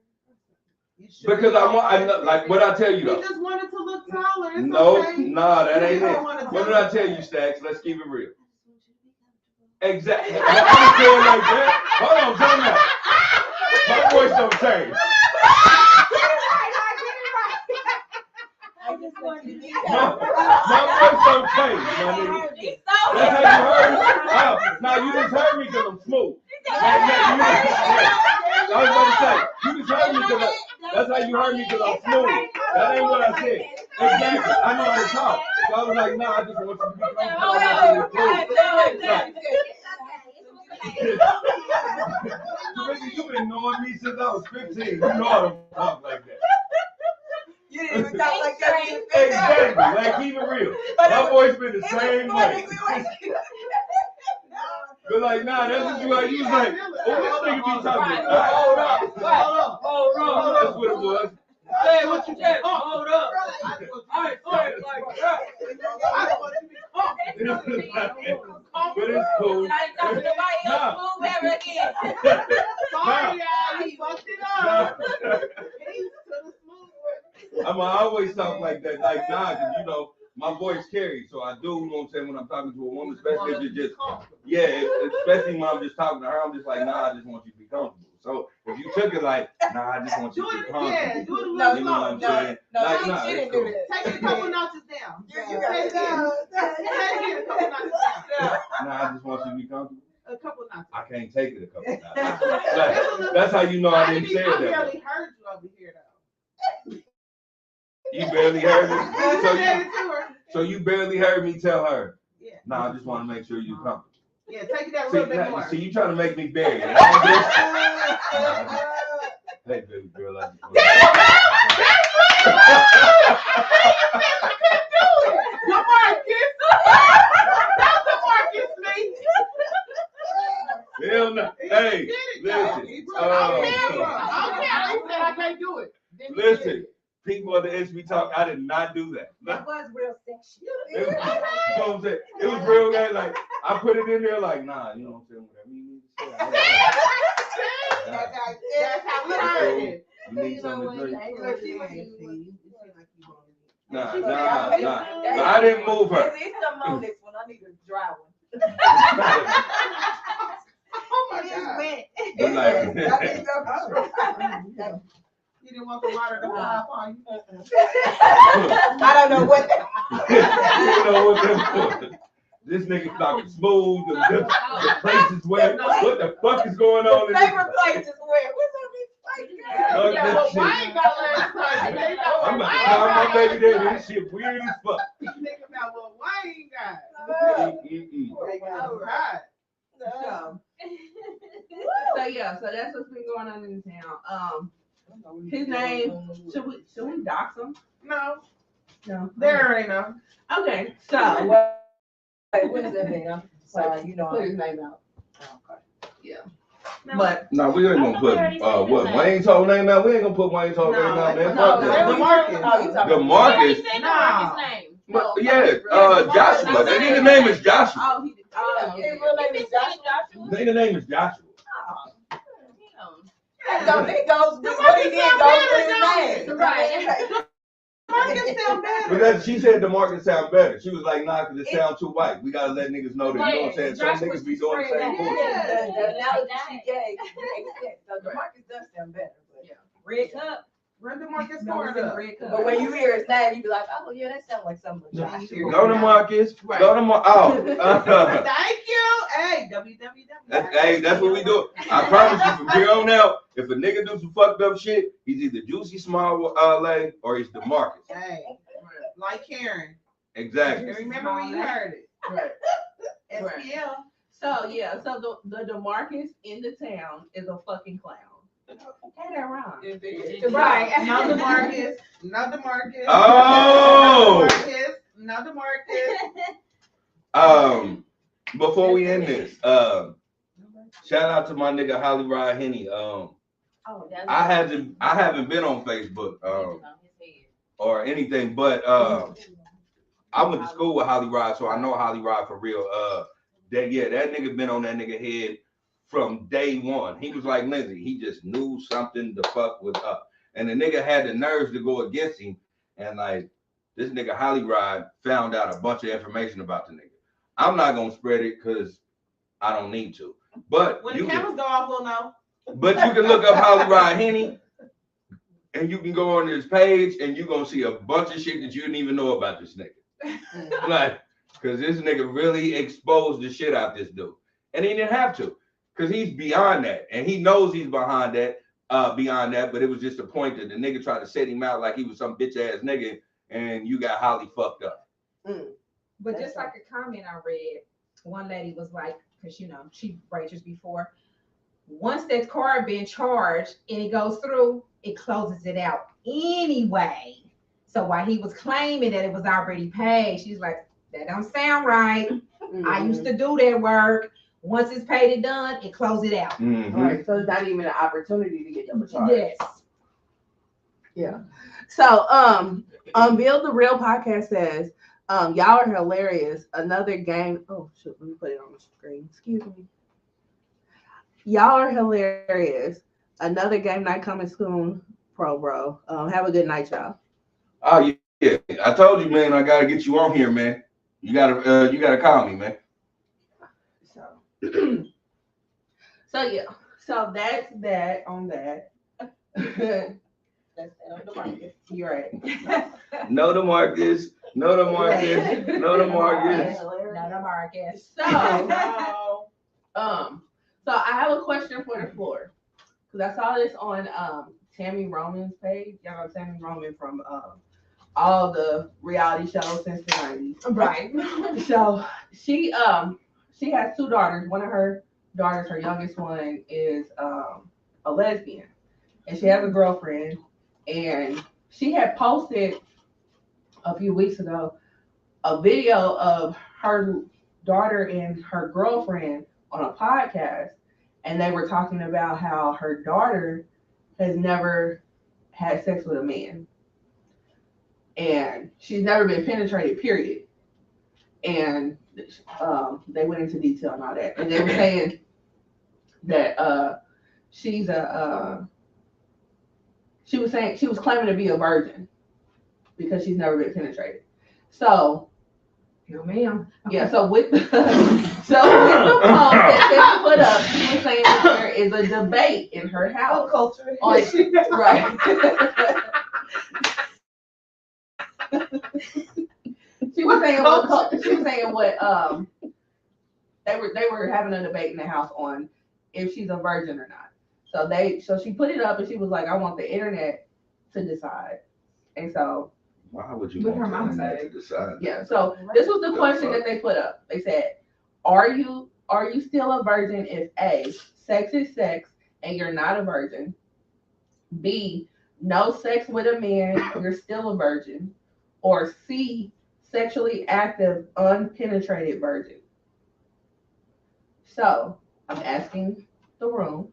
Because I know, like what I tell you He though. just wanted to look taller. It's No, okay. nah, that ain't You it. don't wanna What did tell I tell me. you, Stacks? Let's keep it real. Exactly. I didn't say it like that. Hold on, time out. My voice don't change. No, my voice don't change, my nigga. That's how you heard me. Oh, now you just heard me because I'm smooth. I was about to say, you just heard me because that's how you heard me because I'm smooth. That ain't what I said. Exactly. I know how to talk. So I was like, nah, I just want you to be comfortable. You've been knowing me since I was 15. You know I don't talk like that. You didn't even talk like that. Exactly. Like, keep it real. My voice been the same way. But like, nah, that's what you like. You was like, oh, this nigga be talking. Hold up. That's what it was. Hey, what you said? Hold up. But it's cool. And I ain't talking to nobody else Nah. smooth ever again. Sorry, y'all. He fucked it up. He's to the smooth one. I always talk like that, like nah, cause you know my voice carries, so I do. You know what I'm saying when I'm talking to a woman, especially if you're just especially when I'm just talking to her, I'm just like nah, I just want you to be comfortable. So if you took it like nah, I just want you to be comfortable. Yeah, do it a You little know what I'm saying? Like nah, she it's didn't cool. do that. Take it a couple notches down. You Say got it again. Say it again, a couple notches down. Nah, I just want you to be comfortable. A couple notches. I can't take it a couple times. That's how you know I didn't say it I that way. barely heard you over here though. You barely heard me. Said it to her. So you barely heard me tell her. Yeah. Nah, I just want to make sure you're comfortable. Yeah, take it that a See, little bit more. you trying to make me bury it. Hey, baby girl, I just want Hell no. Hey, listen. I can't do it. Listen, people of the HB Talk, I did not do that. That was real sexy. You know what I'm saying? It was real guy. Like I put it in there, like nah, you know what I'm saying? Whatever you need to say. That's how we heard it. You need something to drink? Nah. Hey, I didn't move her. There's some moments when I need a dry one. Oh my God. But like, You didn't want the water to fly upon you. I don't know what. you know what that was. This nigga talking smooth. The place is wet. What the fuck is going on in this? Favorite place is where? What's up with Fuck Yeah, that but shit. why ain't got last time? I'm about to call my baby daddy. This shit weird as fuck. You think about what wine got. Mm-mm. All right. So yeah, so that's what's been going on in the town. His name, should we dox him? No, No. there ain't no. Okay, so Wait, what does that mean? I'm sorry, you know. put his name out. Okay. But No, we ain't gonna put what Wayne's whole name out. We ain't gonna put Wayne's whole name out there. Fuck that. DeMarcus. Oh, you talking The Marcus. Say No. Marcus' name. But, yeah, Joshua. That nigga name is Joshua. oh, he did. Oh, His real name is Joshua. Nigga name is Joshua. He goes with what he did goes with his name. Right. Marcus sound better. Because she said the market sound better. She was like, nah, because it sound too white. We gotta let niggas know that, you know what I'm saying? Some niggas be doing the same bullshit. The analogy she gave makes sense. So the Marcus does sound better. But Red Cup. Run DeMarcus No, Ford it's a up. red cup. But when you hear his name, you be like, oh yeah, that sounds like something. Joshua. Go to Marcus. Right. Go to Marcus. Thank you. Hey, www. Hey, that's what we do. I promise you, from here on out, if a nigga do some fucked up shit, he's either Juicy Small leg or he's DeMarcus. Hey, like Karen. Exactly. And remember when you heard it. Right. SPL. So yeah, so the DeMarcus in the town is a fucking clown. Okay, that wrong. Right. No DeMarcus. No DeMarcus. Oh! No DeMarcus. Before we end this, shout out to my nigga Holly Rod Henny. I haven't been on Facebook or anything, but I went to school with Holly Rod, so I know Holly Rod for real. That nigga been on that nigga head from day one. He was like Lindsay, he just knew something the fuck was up. And the nigga had the nerves to go against him. And like, this nigga Hollyrod found out a bunch of information about the nigga. I'm not gonna spread it because I don't need to. But When the cameras go off, we'll know. but you can look up Hollyrod Henny, and you can go on his page, and you're gonna see a bunch of shit that you didn't even know about this nigga. Like, because this nigga really exposed the shit out this dude. And he didn't have to, because he's beyond that. And he knows he's beyond that, but it was just a point that the nigga tried to set him out like he was some bitch ass nigga, and you got Holly fucked up. But just like a comment I read, one lady was like, because you know, she waitress before, once that card been charged and it goes through, it closes it out anyway. So while he was claiming that it was already paid, she's like, that don't sound right. I used to do that work. Once it's paid and done, it closes it out. All right, so it's not even an opportunity to get double charged. Yes. Yeah. So, Bill the Real podcast says, y'all are hilarious. Another game. Oh shit, let me put it on the screen. Excuse me. Y'all are hilarious. Another game night coming soon, bro. Have a good night, y'all. Oh yeah, I told you, man. I gotta get you on here, man. You gotta call me, man. So yeah. So that's that on that. That's the market. You're right. No to Marcus. No to Marcus. No to Marcus. Not a Marcus. So I have a question for the floor, because I saw this on Tammy Roman's page. Y'all know Tammy Roman from all the reality shows since the 90s. Right. So she has two daughters. One of her daughters, her youngest one, is a lesbian, and she has a girlfriend. And she had posted a few weeks ago a video of her daughter and her girlfriend on a podcast, and they were talking about how her daughter has never had sex with a man, and she's never been penetrated, period. And they went into detail on all that, and they were saying that she was claiming to be a virgin because she's never been penetrated. So, No, ma'am. yeah. So with the post that she put up, she was saying that there is a debate in her house. Culture. Right. She was saying what they were having a debate in the house on if she's a virgin or not. So she put it up and she was like, I want the internet to decide. And so Why would you What want her mama to said. decide? yeah, so this was the question that they put up. They said, are you still a virgin if A, sex is sex and you're not a virgin? B, no sex with a man, you're still a virgin. Or C, sexually active, unpenetrated virgin. So I'm asking the room.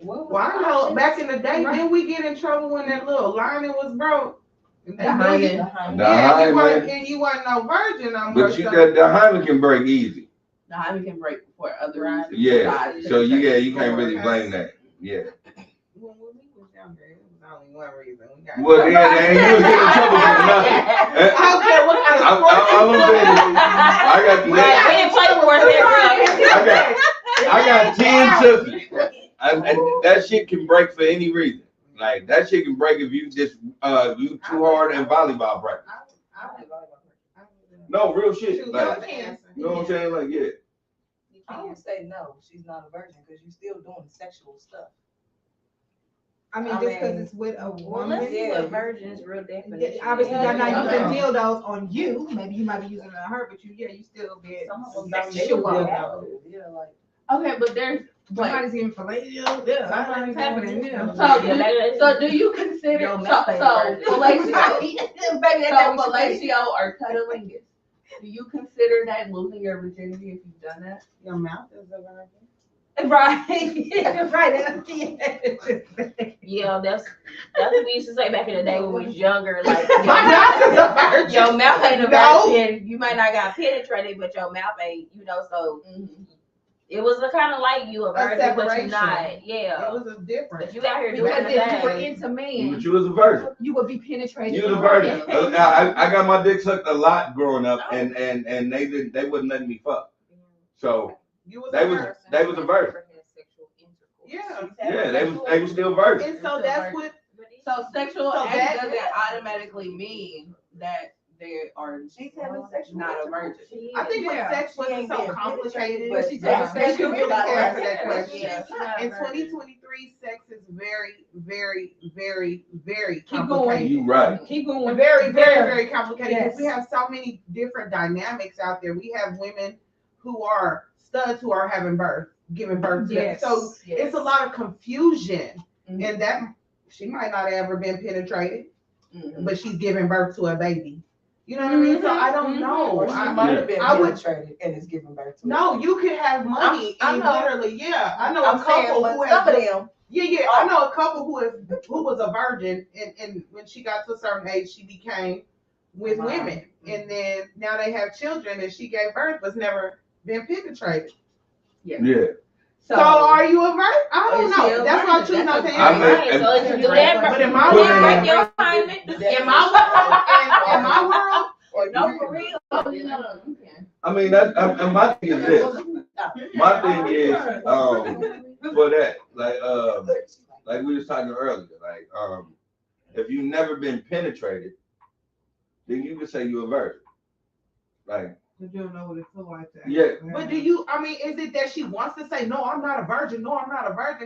Well, I know back in the day, didn't we get in trouble when that little lining was broke? The hymen. Yeah, hymen. you weren't no virgin no more. But the hymen can break easy. The hymen can break for other reasons. Yeah. besides So you penetration. can't really blame that. Yeah. When we was younger, it was only one reason. Well, yeah, and you was getting in trouble for nothing. I don't care what kind of sport. I got We didn't play for it. I got 10 sisters. And that shit can break for any reason. Like that shit can break if you just you too hard in volleyball practice. No, real shit. Like, you know what I'm saying? Like, yeah. I don't say no, she's not a virgin because you're still doing sexual stuff. I mean, just because it's with a Well, woman. let's see what virgin is real definition. Obviously, you're not using Okay. dildos on you. Maybe you might be using it on her, but you still get Some of them don't sexual. Yeah, like Okay, but there's Somebody's getting fellatio. Yeah, something's happening. Yeah. so do you consider Yo, mouth ain't burning. fellatio or cunnilingus? Do you consider that losing your virginity if you've done that? Your mouth is a virgin. Right. Right. Yeah, that's what we used to say back in the day when we was younger. Like My mouth is a virgin. your mouth ain't a No. virgin. You might not got penetrated, but your mouth ain't. So It was a kind of like you a virgin, but you separation. not. Yeah. It was a difference. But you out here doing Because the if you were thing. into men, But you was a virgin. you would be penetrated. You was a virgin. I got my dick sucked a lot growing up, and they wouldn't let me fuck. So they was a virgin. Yeah. They was still virgin. And so that's what. So sexual So act that- doesn't automatically mean that they are not a virgin. I think when Yeah. sex wasn't so complicated, but she that takes sex you to really be like answer that. that question. Yeah. In 2023, sex is very, very, very, very Keep going. complicated. You right. Keep going. Very, very, very complicated. Yes. Because we have so many different dynamics out there. We have women who are studs who are giving birth to them. Yes. So Yes. it's a lot of confusion. Mhm. And that she might not have ever been penetrated, Mhm. but she's giving birth to a baby. You know what I mean? So I don't know. Or she I might have been I would- penetrated and is giving birth to No, you could have money I and know. literally, yeah. I know I'm a saying, couple but who some of has them, yeah, I know a couple who was a virgin and when she got to a certain age she became with Wow. women. And then now they have children and she gave birth but never been penetrated. Yeah. So are you a virgin? I don't Is she know. a That's why I virgin? choose not to That's a- answer. Right, so if you do that, But in my Put it world, break your assignment. in my world, or no, for real. I mean and my thing is this. My thing is for that, like we was talking earlier, if you never been penetrated, then you can say you're a virgin. Like, You don't know what it feels like. to Yeah. actually but have do it. you, I mean, is it that she wants to say, no, I'm not a virgin,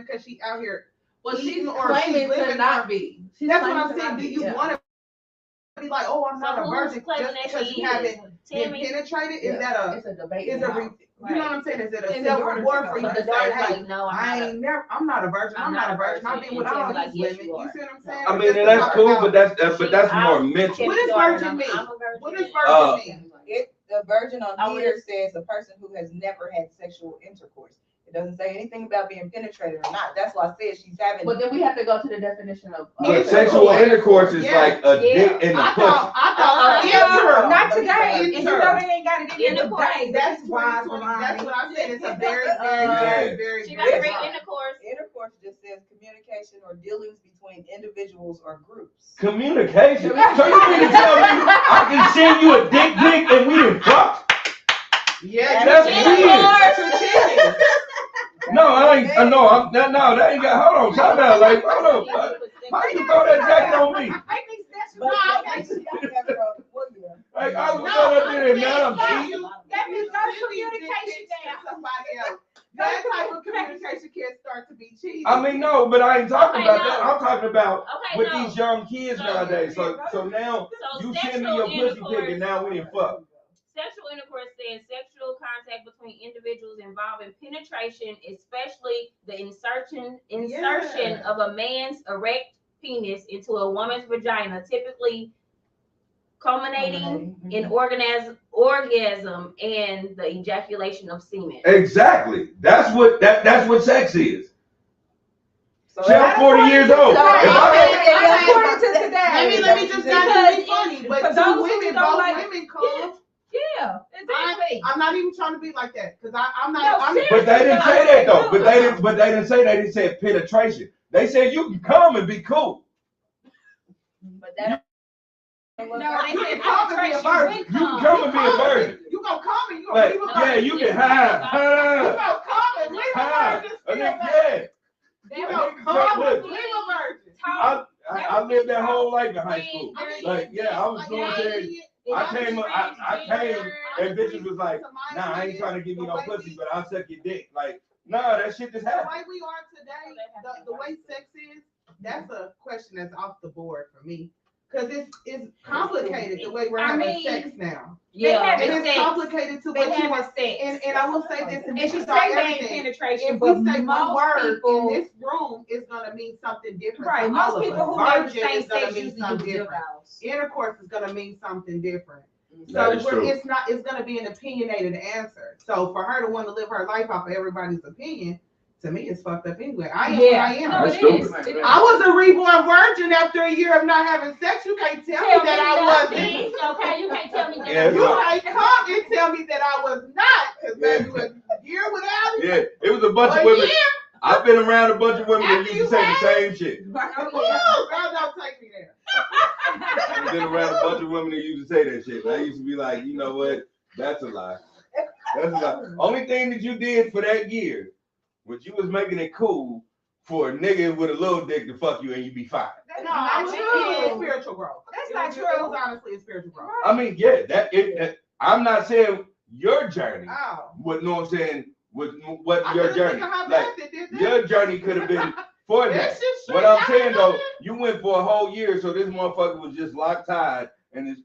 because she out here Well, she's eating or she's claiming to living not be. She's That's what claiming I'm to saying. not Do be, you yeah. want to be like, oh, I'm not So a who's virgin claiming just that because she you haven't been Tammy? penetrated? Yeah. Is that It's a debate. is a now. you know what I'm saying? Is it a In the self-reward for you But to the say, daughter's hey, like, no, I'm not a virgin. I'm not a virgin. I've been And with Tammy's all like, these yes, women. you You are. see what I'm saying? I Or mean, just and that's talk cool, about- but that's more mental. What is virgin mean? I'm a virgin. What does virgin mean? The virgin on I here would- says a person who has never had sexual intercourse. It doesn't say anything about being penetrated or not. That's why I said she's having. But then we have to go to the definition of. But sexual intercourse is Yeah. like a dick in the I pussy. thought enter. Not today. And you Enter. know they ain't got it in the day. That's why 2020. That's what I said. It's a very, Yeah. very, very, She very, got very great intercourse. Intercourse just says communication or dealings between individuals or groups. Communication. So you mean to tell me I can send you a dick pic and we didn't fuck? Yeah, That's you're weird. cheating. No, I ain't. No, that ain't got. Hold on, time out. Like, hold on. How you throw that jacket on me? But Like, I was going up there and now I'm cheating. That means no communication there. Somebody else. That type of communication can start to be cheating. I mean, no, but I ain't talking Okay, about no. that. I'm talking about Okay, with no. these young kids nowadays. So now So you send me your pussy pic and now we didn't fuck. Sexual intercourse says sexual contact between individuals involving penetration, especially the insertion of a man's erect penis into a woman's vagina, typically culminating in orgasm and the ejaculation of semen. Exactly. That's what sex is. So See, I'm 40 years old. If I According to today. Let me just not be funny, For but those two who women, don't both like- women come. Yeah, exactly. I'm not even trying to be like that because I'm No, not. I'm, seriously. But they didn't say that though. But they didn't say that. They said penetration. They said you can come and be cool. But that. No, they You said can come and be a virgin. You can come and be a virgin. You gonna come and you gonna Like, leave a yeah, virgin. you can You ha. gonna come and leave a Ha. virgin. And then, Still yeah. You I gonna think- come look, and leave a virgin. I lived that whole life in high school. Like, yeah, I was going there. I came and bitches was like, nah, I ain't trying to give you no pussy, but I'll suck your dick. Like, nah, that shit just The happened. way we are today, the way sex is, that's a question that's off the board for me. Cause it's complicated the way we're having sex now. Yeah, And it's complicated to what you want. And I will say this, and And this she is said all they ain't everything. penetration, If we but say one most word people, in this room, it's gonna mean something different. right, to most all of people us. who have the Virgin same is gonna sex mean usually something do different. dildos. Intercourse is gonna mean something different. That So is true. it's gonna be an opinionated answer. So for her to want to live her life off of everybody's opinion, to me, it's fucked up anyway. I am what I am. No, That's it is. stupid. It is. I was a reborn virgin after a year of not having sex. You can't tell me that I wasn't. Okay, you can't tell me that. Yeah, You can't come and tell me that I was not, because baby, year without it? Yeah, it was a bunch of A women. year? I've been around a bunch of women that After used to you say the same shit. Ooh, God, don't take me there. I've been around a bunch of women that used to say that shit. And I used to be like, you know what? That's a lie. That's a lie. Only thing that you did for that year was you was making it cool for a nigga with a little dick to fuck you and you be fine. No, I was true. spiritual growth. That's It not was- true. It was honestly a spiritual growth. I mean, yeah, I'm not saying your journey. Oh. What know what I'm saying? What I your couldn't journey? think of how Like fast it did that. your journey could have been for that. That shit straight What I'm out saying of though, there. you went for a whole year, so this motherfucker was just locked tied, and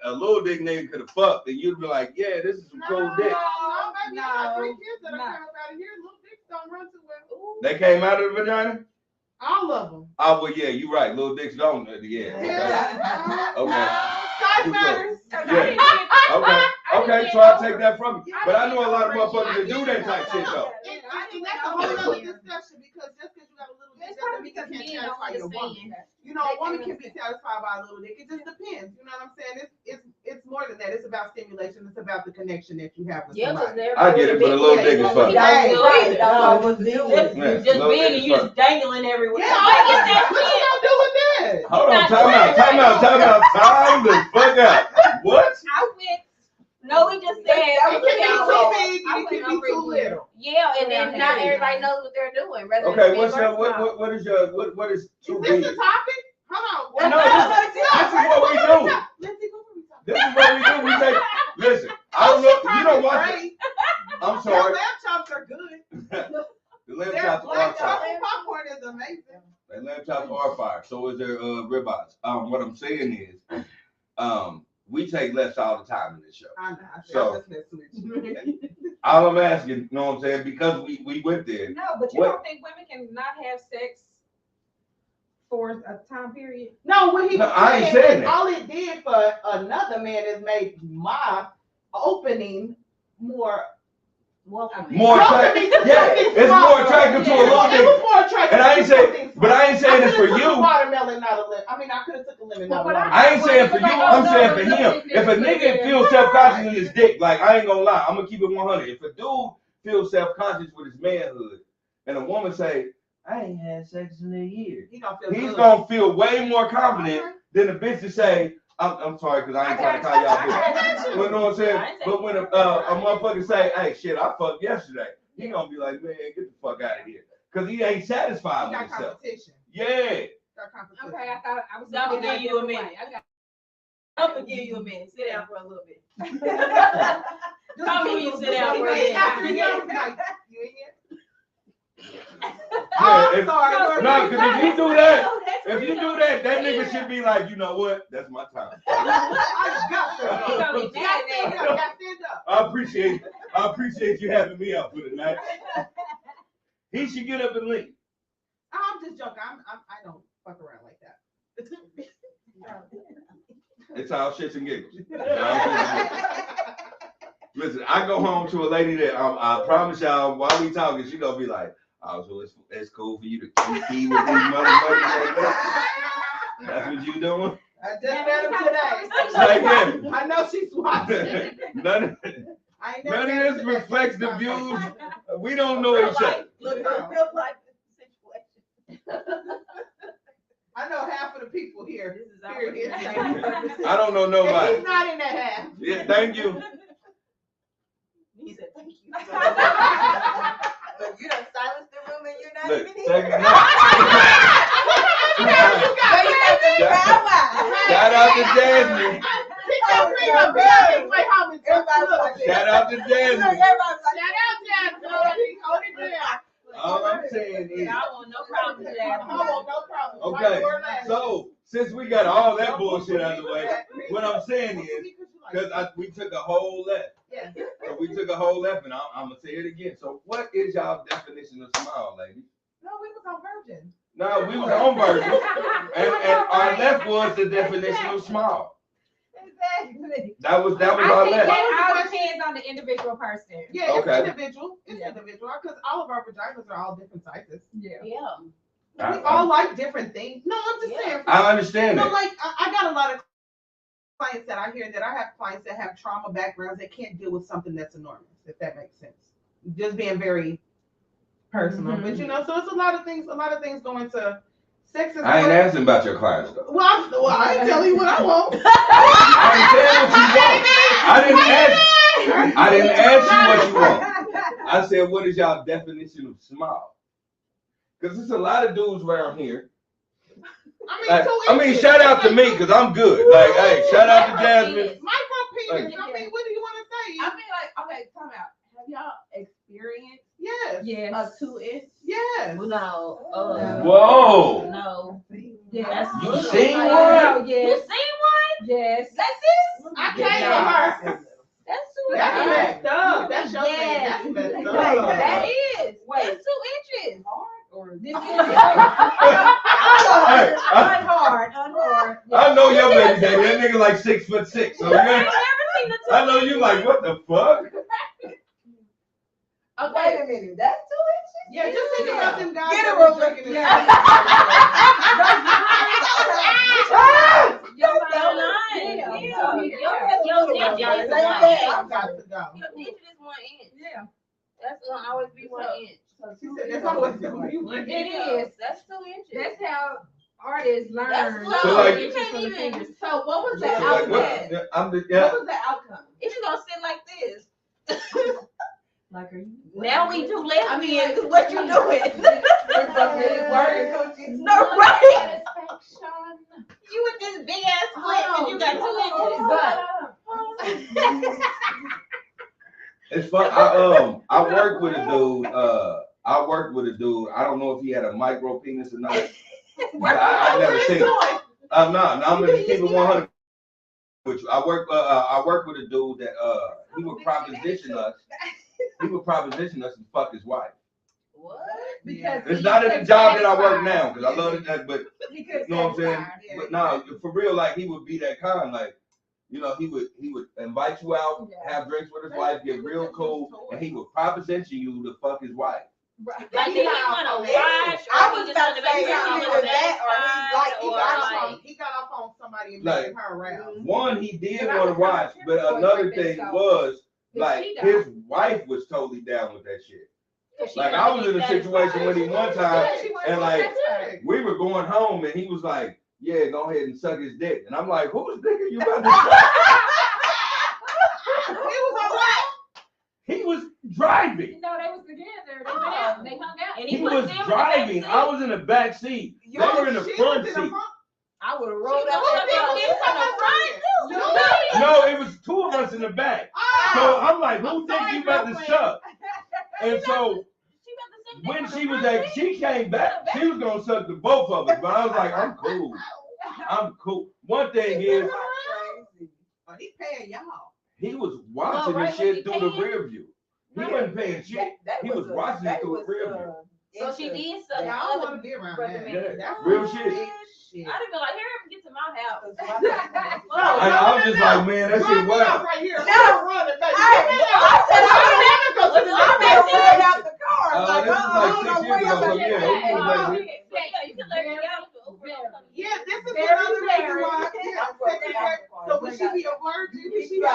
a little dick nigga could have fucked, and you'd be like, yeah, this is some cool dick. No, baby, I got 3 kids that No. are coming out of here. Little dicks don't run too well. They came out of the vagina. All of them. Oh well, yeah, you're right. Little dicks don't. Yeah. Okay. Size matters. Okay, so I'll take that from you. But I know a lot of motherfuckers that do that type shit though. And that's a whole other discussion because just because you got a little dick It's doesn't probably mean because you men can't don't satisfy your woman. understand. You know, a woman can be satisfied by a little dick. It just depends. You know what I'm saying? It's more than that. It's about stimulation. It's about the connection that you have with Yeah, because somebody. I get it, but a little dick is fucking. Hey, Yeah, Just little big dick and is you just dangling everywhere. Yeah, Like, get that what you shit. gonna do with that? Hold on, time the fuck out. What? I went. No, we just said. It can be too big I and it went can be too over little. Yeah, and then not everybody knows what they're doing. Whether Okay, it's what's big your or small. what is your what is too Is this big? the topic? Hold on. No, this is what we do. Let's see what we talking. This is what we do. We say, listen, I don't know, you don't watch it. Great. I'm Their sorry. lamb chops are good. The lamb Their chops are black fire. truffle popcorn is amazing. The lamb chops are fire. So is their ribeyes. What I'm saying is, we take less all the time in this show. I know. So- I just messed with you. All I'm asking, you know what I'm saying? Because we went there. No, but you What- don't think women can not have sex for a time period? No, what he No, was I ain't saying, saying that. all it did for another man is make my opening more Welcome. More attractive. Yeah, it's more attractive to a little It dick. was more attractive. And I ain't to saying, something but I ain't saying I it's for could've took a you. watermelon, not a lemon. I mean, I could have took a lemon, not a But watermelon. I ain't saying for you. I'm saying for him. If a nigga feels self-conscious in his dick, like I ain't gonna lie, I'm gonna keep it 100. If a dude feels self-conscious with his manhood, and a woman say, "I ain't had sex in a year," He gonna feel he's good. gonna feel way more confident than a bitch to say, "I'm sorry, because I ain't trying to call y'all bitch." You know what I'm saying? But when a motherfucker say, "Hey, shit, I fucked yesterday," he gonna be like, "Man, get the fuck out of here," because he ain't He satisfied with got himself. competition. Yeah. Got competition. Okay, I thought I was. I'll looking at give it you a different minute. way. I got- I'm gonna give you a minute. Sit down for a little bit. Just Tell me when you sit down for a minute. After you know, like, you in here? Yeah, Oh, I'm if- sorry. No, because if you do that, that nigga should be like, you know what? That's my time. I got to He go. gonna be You mad got at to stand that. up. You got to stand up. I appreciate you having me out for the night. He should get up and leave. I'm just joking. I don't fuck around like that. It's all shits and giggles. It's all shits and giggles. Listen, I go home to a lady that I promise y'all, while we talking, she gonna be like, "Oh, so it's cool for you to keep with these motherfuckers like that? That's what you doing?" I just met him today. Like that. I know she's watching. None I ain't never of met this her today. reflects the views. We don't know each other. Look, real life situation. I know half of the people here. This is our Period. I don't know And nobody. he's not in that half. Yeah, thank you. He said, "Thank you." But you done silenced the room and you're not Look, even check here. it out. But you got to bow wow. Shout out to Jasmine. Pick your finger, baby. Wait, how many times? Everybody watching. Shout out to Look, Jasmine. everybody's like, Shout out, Jasmine. Hold it down. All I'm saying is, I want no problem with that. I want no problem. okay, Right or left. so since we got all that bullshit out of the way, what I'm saying is, because we took a whole left. Yes. So we took a whole left, and I'm gonna say it again. So what is y'all definition of smile, ladies? No, we was on Virgin. No, we was on Virgin, and our left was the definition of smile. Exactly. That was I our think left. that all depends on the individual person. Yeah, it's Okay. individual. It's individual because all of our vaginas are all different sizes. Yeah. Yeah. We all like different things. No, I'm just saying. I understand No, that. like I got a lot of clients that I hear that I have clients that have trauma backgrounds that can't deal with something that's enormous, if that makes sense. just being very personal. Mhm. But you know, so it's a lot of things go into sex. Is I ain't asking about your clients though. Well, I ain't telling you what I want. I ain't saying what you want. I didn't ask you what you want. I said, what is y'all definition of small? Because there's a lot of dudes around here. I mean, shout out to me because I'm good. Like, hey, shout out to Jasmine. Micro penis. I mean, what do you want to say? I mean, like, okay, time out. Have y'all experienced Yes. Yes. a 2-inch? Yes. No. Whoa. No. Yes. You That's seen good. one? You Yes. seen one? Yes. That's it? I came with her. That's too That's inches. messed up. That's your thing. Yes. That's messed Wait, up. That is. That's 2 inches. This is Hey, Unhard. I know your baby daddy. That nigga like 6'6". So I ain't yeah, never seen the 2 I know you like, what the fuck? Okay. Wait a minute, that's 2 inches? Yeah, just think about them guys Get that a were ruler. drinking this. Your line. Your digit is 1 I inch. got to go. Your digit is 1 inch. Yeah. That's gonna always be 1 inch. She said that's always gonna be one. It is. That's 2 inches. That's how artists learn. That's the So, like- inches from the fingers. So what was the So, like, outcome? what? I'm the, What yeah. was the outcome? It's just gonna sit like this. Like, are you? Now we two lesbians. Cause what you doing? Working. No, right? You with this big ass split and you got 2 inches. But It's fun. I worked with a dude. I don't know if he had a micro penis or not. But I never seen it. No, I'm gonna keep it 100 with you. I worked with a dude that he would proposition us. He would proposition us and fuck his wife. what? Because It's not at the job that I work now because I love it, but you you know what I'm saying. But no, for real, like he would be that kind, like. You know, he would invite you out, have drinks with his wife, get real cool, and he would proposition you to fuck his wife. Like did he want to watch? I was about to say either that or He got off on somebody and Like, made her around. One, he did want to watch, but another thing was like his wife was totally down with that shit. Like I was in a situation with him one time, and like we were going home, and he was like, "Yeah, go ahead and suck his dick," and I'm like, "Whose dick are you about to suck?" He was driving. No, they was together. They went out. They hung out. And He put was them in the driving. back I seat. was in the back seat. They were in the front seat. I would have She rolled was out up that there door. from the front too. No, it was two of us in the back. So I'm like, who think you about to suck? And so when she was at, she came back. She was gonna suck the both of us, but I was like, I'm cool. I'm cool. One thing is, Oh, he paying y'all. he was watching right, the shit was through he the paying? rear view. He wasn't paying shit. He was watching it through the rear view. So she did suck Yeah, the I don't other want to be around brother that. man. Yeah, real shit. I didn't be like, here, get to my house. And I was just like, man, that shit wild. Right here. No. Run it back. I said, I go to the ran out the car. This is like 6 years ago, so yeah, we was like, You can let me out. Yeah, this is another reason why. So would she be a virgin? Would she be a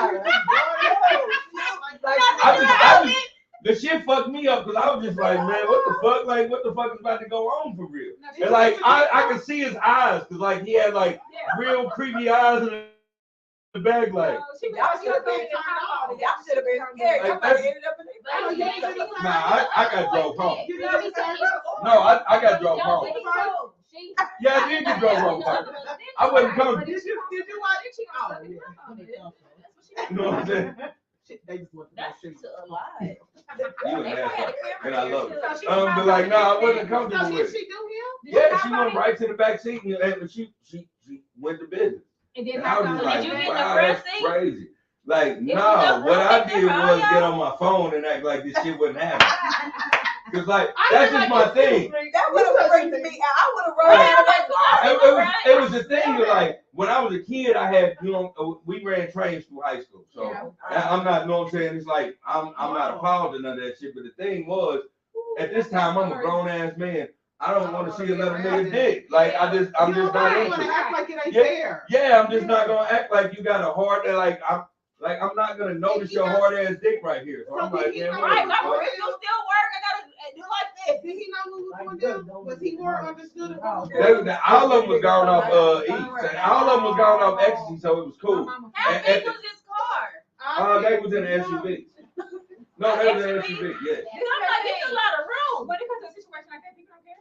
I just, the shit fucked me up because I was just like, man, what the fuck? Like, what the fuck is about to go on for real? And like, I could see his eyes because like he had like real creepy eyes in the back, like. Y'all should have been turned on. Y'all should have been scared. Like, Y'all might have ended up in the Nah, I got drove home. No, I got drove home. Yeah, I did get drove home. I wasn't coming. Did you watch it? You know what I'm saying? They just want to That's see. a lie. You an asshole, and I love it. But like, no, I wasn't comfortable So with did it. she do him? Yeah, she went right to the back seat and she went to business. And then And I was just like, Did you get in the wow, front that's seat? crazy. Like, was no, the what I front did seat was for get y'all? on my phone and act like this shit wasn't happening. Cause like, that's just my thing. That would have freaked me out. I would have rolled out of that car. It was the thing that like, when I was a kid, I had, you know, we ran trains through high school. So I'm not, you know what I'm saying? It's like, I'm not appalled to none of that shit. But the thing was, at this time, I'm a grown ass man. I don't want to see another nigga dick. Like, I'm just not Nobody into want to it. act like it ain't Yeah. there. Yeah, I'm just not gonna act like you got a heart that like Like, I'm not gonna notice your hard ass dick right here. So I'm like, yeah, Right, my wrist still work. I gotta do like this. Did he know what was going down? Was he more understood of what was all of them was gone off E. All of them was gone off ecstasy, so it was cool. How big was this car? They was in the SUV. No, they was in the SUV. Yeah. I'm like, it's a lot of room. When it comes to a situation like that, people don't care.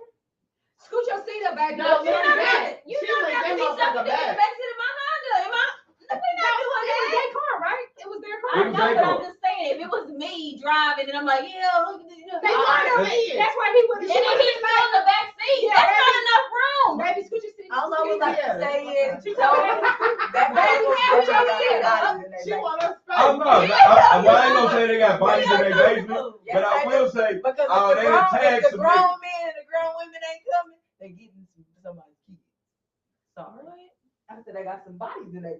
Scoot your seat up, baby. No, you know that. You know that. Be something in the backseat of my Honda. Am I? We not doing It was that. their car, right? It was their It car. I was know, their but car. I'm just saying, if it was me driving and I'm like, yeah, look at this. They wanted it. That's why he wouldn't. And then he's still in the back seat. That's not enough room. Baby, scoot your seat. All I was like to say is, She told me. that Baby, have your seat. She want us Oh no, I ain't gonna say they got bodies in their basement, but I will say, because oh, they done tagged if the some grown niggas. men and the grown women ain't coming, they getting somebody's kids. Sorry. I said they got some bodies in their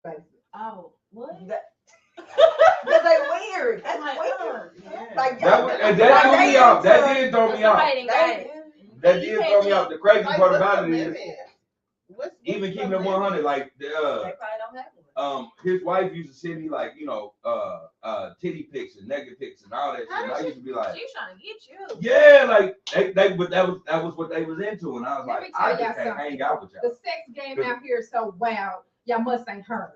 basement. Oh, what? Because they weird. That's Like, weird. Yeah. Like, And that threw me off. That did throw me off. Somebody done got it. That did throw me off. The crazy Like, part what's about the it is, limit? What's even the keeping it limit? 100, like they probably don't have one. his wife used to send me like, titty pics and naked pics and all that shit. And I used to be like, She's trying to get you. yeah, like but that was what they was into, and I was Let like, me tell I y'all just can't something. hang out with The y'all. sex game out here is so wild. Y'all must ain't heard.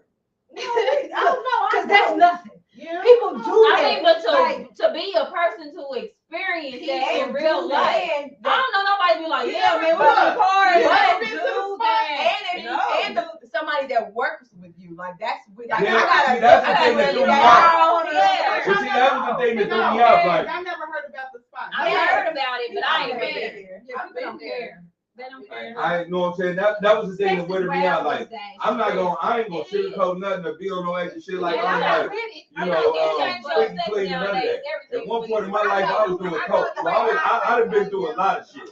I don't know. Because that's nothing. Yeah. People do that. I mean, but Like, to be a person to experience Yeah, that in and real do life, that. I don't know nobody be like, Yeah, yeah, man, we look, on the party. you But never been to the do spot. that. And somebody that works with you, like that's with. Like, Yeah, I gotta, see, that's I the thing gotta that threw really me got off. on Yeah. But see, that was the thing that threw me No, off. Like, I never heard about the spot. I heard about it, but I ain't been. Yeah, people don't care. They don't care. I know what I'm saying. That was the thing that weirded me out. Like, I ain't gonna sugarcoat nothing or be on no extra shit like I'm like, freaky clean and none of that. At one point in my life, I was doing coke. So I done been through a lot of shit.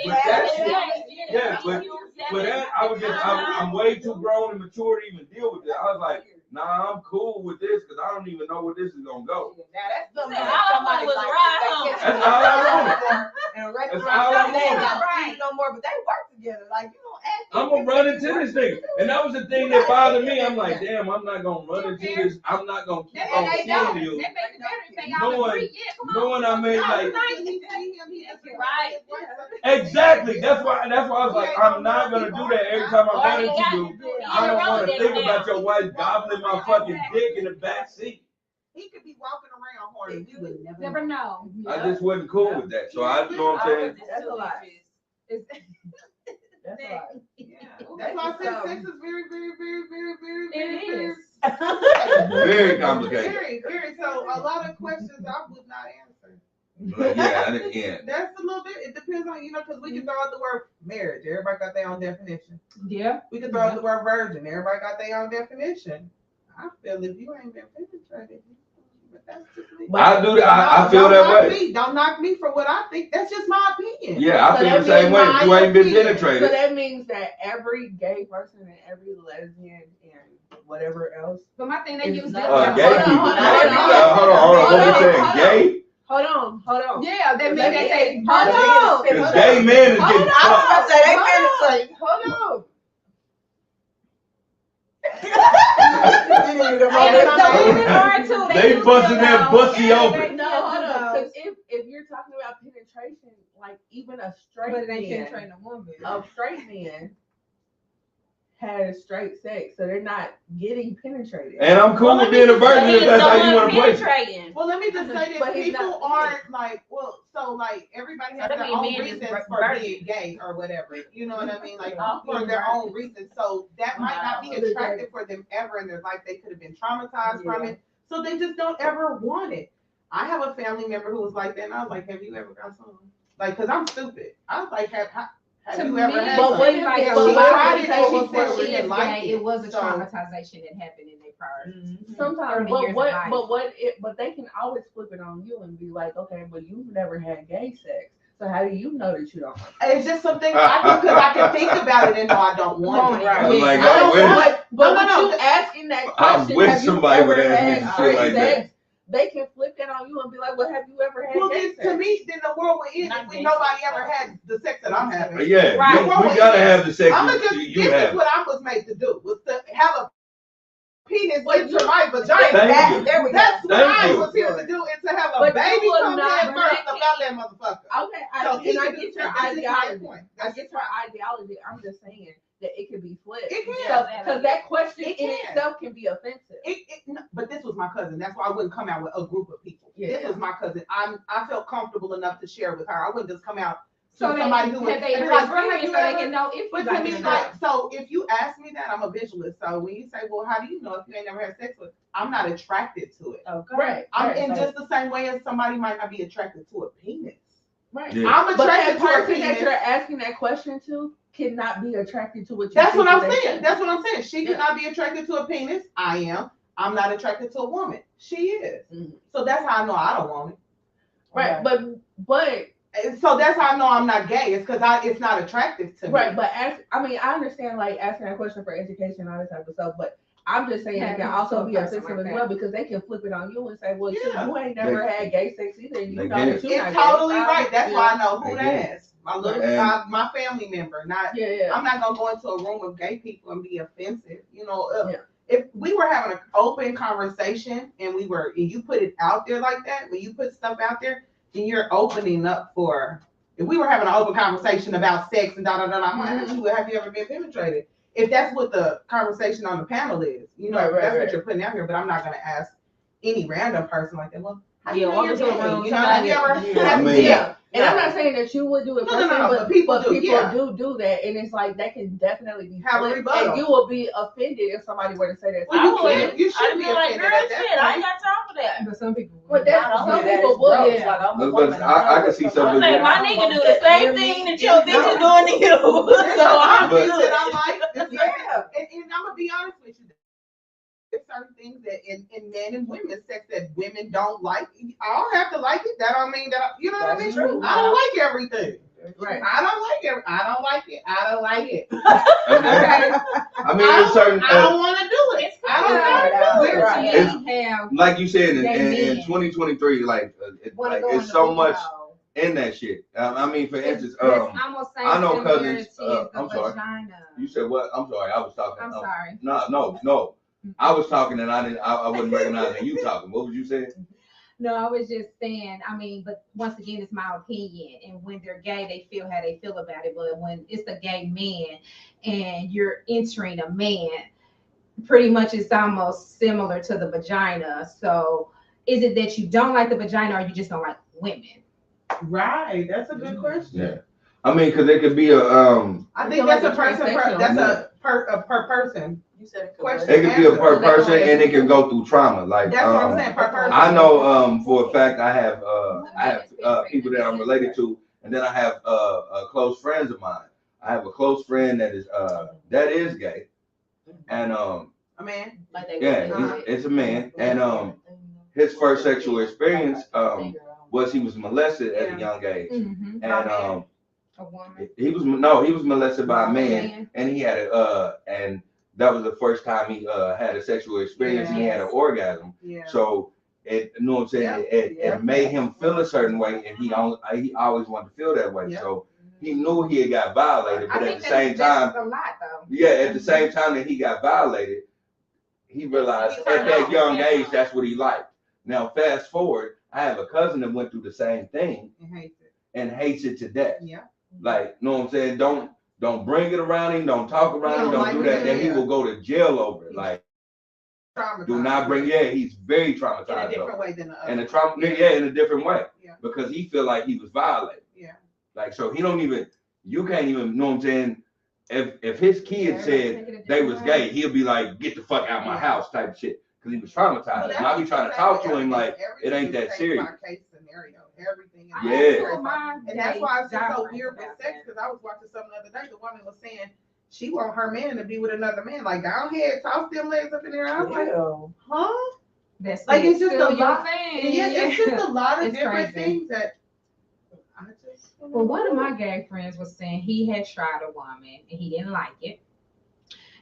But that shit, yeah, but that I was just, I'm way too grown and mature to even deal with it. I was like, nah, I'm cool with this because I don't even know where this is gonna go. Now that's something All that I somebody wanted was like ride they home. catch That's all I wanted. in a That's restaurant. all I They ain't wanted. got friends no more, but they work together. Like you don't ask. I'm gonna run into this thing, and that was the thing that bothered me. I'm like, damn, I'm not gonna run into this. I'm not gonna keep on They don't. seeing you, That makes it better if they all Knowing- agree. Yeah, come on. knowing I mean like. Right. Exactly. That's why I was like, I'm not gonna do that every time I run into you. I don't want to think about your wife gobbling my fucking dick in the back seat. He could be walking around horny. You would never. Never know. I just wasn't cool with that. So I you know what I'm saying. That's a lot. It's- That's a lot. Yeah. That's why I said sex is very, very, very, very, very, very, It very, is. Very complicated. very, very. So a lot of questions I would not answer. But yeah, at the end. That's a little bit. It depends on because we can throw out the word marriage. Everybody got their own definition. Yeah. We can throw out the word virgin. Everybody got their own definition. I feel if you ain't been penetrated, but that's just me. I do that. I feel that knock way. Me. Don't knock me for what I think. That's just my opinion. Yeah, I So feel that the same means way. If you ain't been opinion. So penetrated. that means that every gay person and every lesbian and whatever else. But my thing, they It's use not- that. Gay Hold on, people. hold on, Hold on. What you saying? Gay? Hold on. Yeah, that means they say, Hold hold on. Because gay men is getting I was fucked. about to say they penetrate. Hold on. They busting that bussy open. No, hold on. Because if you're talking about penetration, like even a straight But it ain't man, penetrating a woman. a straight man has straight sex, so they're not getting penetrated. And I'm cool with being a virgin if that's how you want to play it. penetrating. Well, let me just say this: But he's people not- aren't like, like everybody has So that their mean own men is reasons for virgin. being gay or whatever. You know what I mean? Like Oh, for their virgin. own reasons. So that might not be Wow. attractive for them ever in their life. They could have been traumatized from it, so they just don't ever want it. I have a family member who was like that, and I was like, "Have you ever got some?" Like, cause I'm stupid. I was like, "Have To you me, ever had But some?" what if like, it's she a tried lot it of and people she said she she is didn't like gay. it. It was a So- traumatization that happened in their prior. Sometimes, 30 years of life. but they can always flip it on you and be like, okay, but you've never had gay sex, so how do you know that you don't? It's just something I can, because I can think about it and know I don't want it. Right. I'm like, I don't I wish- want- but No. with you asking that I question, wish have you somebody ever would ask me had some shit straight like that. sex? They can flip that on you and be like, well, have you ever had Well, gay then, sex? to me, then the world would end Not if gay nobody sex. ever had the sex that I'm having. Yeah, Right. we gotta have the sex I'm gonna just, you this have. is what I was made to do, was to have a penis But into you- my vagina. Thank you. There we go. That's what Thank I you. was here to do, is to have a But baby you will come not in first make about that motherfucker. Okay, So and I keep get it- your that's just my ideology. point. I get your ideology. I'm just saying that it can be flipped. It can. Because that question It in can. itself can be offensive. No, but this was my cousin. That's why I wouldn't come out with a group of people. Yeah. This was my cousin. I felt comfortable enough to share with her. I wouldn't just come out to So somebody who was have they and be like, "Girl, have experienced you so they ever-" can know if you But to like me, it or like, not. so if you ask me that, I'm a visualist. So when you say, well, how do you know if you ain't never had sex with? I'm not attracted to it. Okay. Right. I'm right, in so- just the same way as somebody might not be attracted to a penis. Right. Yeah. I'm But that attracted to a person that you're penis. asking that question to cannot be attracted to what you That's think what I'm that they saying. think. That's what I'm saying. She Yeah. cannot be attracted to a penis. I am. I'm not attracted to a woman. She is. Mhm. So that's how I know I don't want it. Right. But And so that's how I know I'm not gay. It's because it's not attractive to me. right, but I understand like asking that question for education and all that type of stuff, but I'm just saying it can also be offensive as well because they can flip it on you and say, well, shit, Yeah. you ain't never had gay sex either. And you They know can. that you're not It's gay. totally right. That's why I know who They that can. is. My little, And- my family member. Not. Yeah. I'm not gonna go into a room of gay people and be offensive. You know, Yeah. if we were having an open conversation and you put it out there like that, when you put stuff out there, then you're opening up for. If we were having an open conversation about sex and da da da da, I'm like, Mhm. "Shoot, have you ever been penetrated?" If that's what the conversation on the panel is, you know, Right, right, that's what right. you're putting out here. But I'm not gonna ask any random person like that. Well, how do you Yeah, know walk you're into a gay? room, You know, have you ever? somebody- I mean- Yeah. And I'm No. not saying that you would do it No, no, personally, no, but but people people do, yeah. do that, and it's like that can definitely be Have a flipped, rebuttal. and you will be offended if somebody were to say that. Well, I you would. can't. You should I'd be be like, offended girl, at that shit, I ain't point. got time for that. But some people. But that's I don't some do that. people would. It's Yeah. like, I'm a But woman. I can see some I'm saying people. my nigga do the same thing that your bitch is doing to you. So I'm But- Things good. that I like. It's Yeah. and I'm gonna be honest with you. There's certain things that in men and women's sex that women don't like. I don't have to like it. That don't mean that you know what I mean. That's true. I don't like everything. Right. I don't like it. I don't like it. I don't like it. Okay. I mean, there's certain, I don't want to do it. I don't want to do it. Right. We have like you said, in Gay men. 2023, wanna go in it's the so booty much hole. in that shit. I mean, for instance, It's almost same I know similarity cousins, as the I'm sorry. vagina. you said what? I'm sorry, I was talking. I'm sorry. No. I was talking and I wasn't recognizing you talking. What was you saying? No, I was just saying, I mean, but once again, it's my opinion. And when they're gay, they feel how they feel about it. But when it's a gay man and you're entering a man, pretty much it's almost similar to the vagina. So is it that you don't like the vagina or you just don't like women? Right. That's a good question. Yeah. I mean, because it could be a I I think feel that's like a person. transsexual. That's a per person. You said it Question. it could be a per Answer. person and it can go through trauma. Like That's what I'm saying. Per person. I know for a fact I have people that I'm related to, and then I have close friends of mine. I have a close friend that is gay, and A man. Like they yeah, it's a man, and his first sexual experience was he was molested at a young age, Mm-hmm. and A woman. he was molested by a man, and he had and that was the first time he had a sexual experience. And he had an orgasm. Yeah. So it, you know what I'm saying? Yeah. It made him feel a certain way, and he always wanted to feel that way. Yeah. So he knew he had got violated, but I at think the same time, that's a lot though. yeah, at the same time that he got violated, he realized at that young age that's what he liked. Now fast forward, I have a cousin that went through the same thing He hates it. and hates it to death. Yeah. Like, you know what I'm saying? Don't bring it around him. Don't talk around him. No, Don't like do that. Then he yeah. will go to jail over it. Like, do not bring. Yeah, he's very in a traumatized different over way it. than the And other. the trauma, yeah, in a different way. Yeah. Because he feel like he was violated. Yeah. Like, so he don't even. You can't even. You know what I'm saying? If his kid said they was gay, he'll be like, "Get the fuck out my house," type of shit. Because he was traumatized. And I be trying to talk to him like it ain't that serious. Case scenario. Everything. is Yeah. case Oh, by- my And that's why it's just so days weird with about sex. that. Because I was watching something the other day. The woman was saying she want her man to be with another man. Like, go ahead, toss them legs up in there. I was like, huh? That's Like, it's just still a your lot. thing. Yeah, it's just a lot of It's different crazy. things that I just. Well, one of my gay friends was saying he had tried a woman and he didn't like it.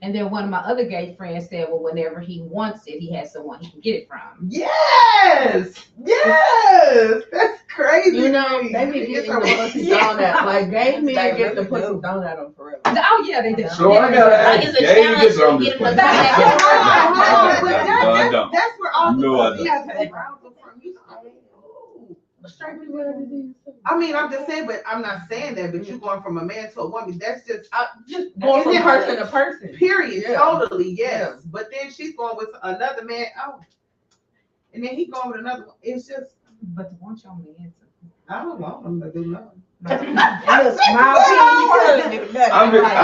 And then one of my other gay friends said, well, whenever he wants it, he has someone he can get it from. Yes, that's crazy. You know, to me. they be getting the pussy thrown at. Like, gay men get the pussy thrown at them forever. Oh yeah, they do. So I gotta ask, It's a gay niggas on challenge this to place. get No, I don't. That's where all the No, I pussy don't. has to come from. You know, I mean, I'm just saying, but I'm not saying that. But you going from a man to a woman, that's just Just going from person to person. period. Yeah. Totally, yes. Yeah. But then she's going with another man. Oh, and then he going with another one. It's just But to want your man to. I don't want them to do nothing. I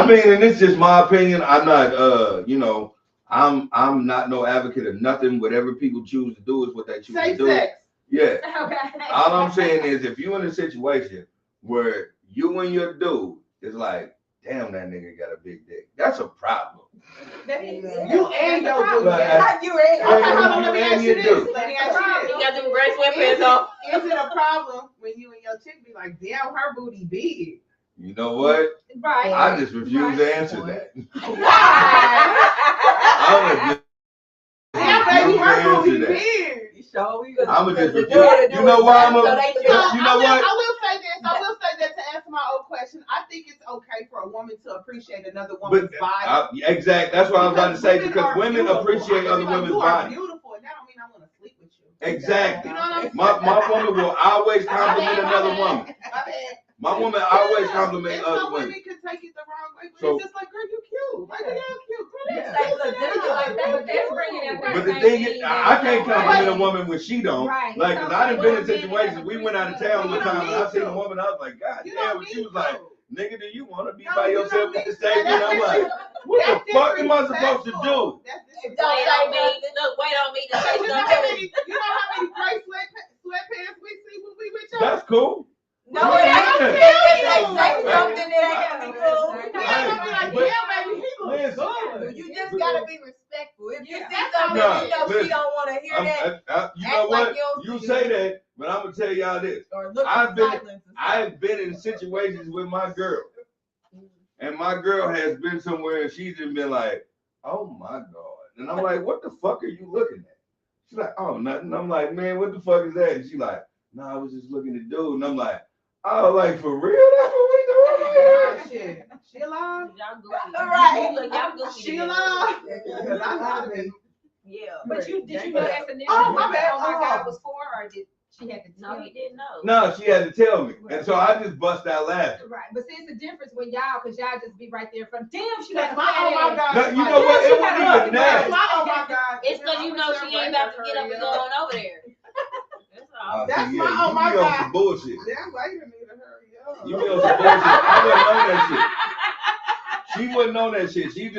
mean, and it's just my opinion. I'm not, you know, I'm not no advocate of nothing. Whatever people choose to do is what they choose to Safe do. sex. Yeah. Okay. All I'm saying is, if you're in a situation where you and your dude is like, damn, that nigga got a big dick, that's a problem. You and your dude. But, You ain't. Okay, hold on, let me you ask and you your this. dude. Let me ask you You this. got them gray sweatpants on. Is it a problem when you and your chick be like, damn, her booty big? You know what? Right. I just refuse to answer that. Damn, baby, her booty big. I'ma just refuse. You know why I'm a, you know what? I will say this. I will say that to answer my old question. I think it's okay for a woman to appreciate another woman's But body. exactly, that's what I was about to say, because women beautiful. appreciate I other can be like, women's you are body. beautiful, and that don't mean I want to sleep with you. Exactly. You know what I'm saying? My woman will always compliment another woman. My bad. My woman always Yeah, compliment and other some women. women can take it the wrong way, but So- it's just like, girl, you cute. Like, yeah, cute. Yeah. But that's bringing up But the thing is, I can't compliment a woman when she don't. Right. Like, cause I done been in situations, we went out of town one time and I seen a woman, I was like, God You damn, don't she need was like, to. nigga, do you want to be No, by you yourself don't at the need to. station? And I'm like, what the That's fuck am I supposed to do? disrespectful. That's Wait disrespectful. on me. Look, wait on me to say You know how something. many gray sweatpants we see when we with y'all? That's cool. No, it ain't. Yeah. Say something that ain't gonna be cool. We ain't gonna be like, yeah, baby, he looks Listen. good. You just gotta be respectful. If you see That's something, all. you know Listen, she don't want to hear that. You know Act like what? you don't You see say it. that, but I'm gonna tell y'all this. Or look I've in been- silence. I've been in situations with my girl, and my girl has been somewhere and she's just been like, oh my God. And I'm like, what the fuck are you looking at? She's like, oh, nothing. I'm like, man, what the fuck is that? And she's like, no, I was just looking at dude. And I'm like, oh, like, for real? That's what we doing here? Shit. She alive? Y'all goofy. Right. Look, y'all goofy She together. alive? Because I love it. Yeah. But did you know that's initially Oh, my what bad. Oh My Oh. God was for, or did she had to No, tell he you? didn't know. No, she had to tell me. And so I just bust out laughing. Right, but see, it's the difference when y'all, cause y'all just be right there in front. Damn, she got That's a my, oh my fat ass. God. No, you know what? It wasn't even That's that. my, oh my God. It's because you know she ain't about to get up and go on over there. That's all. That's See, my- yeah, oh my you be on God. some bullshit. Damn, why you need to hurry up? You be on some bullshit. I wasn't on that shit. She wasn't on that shit. She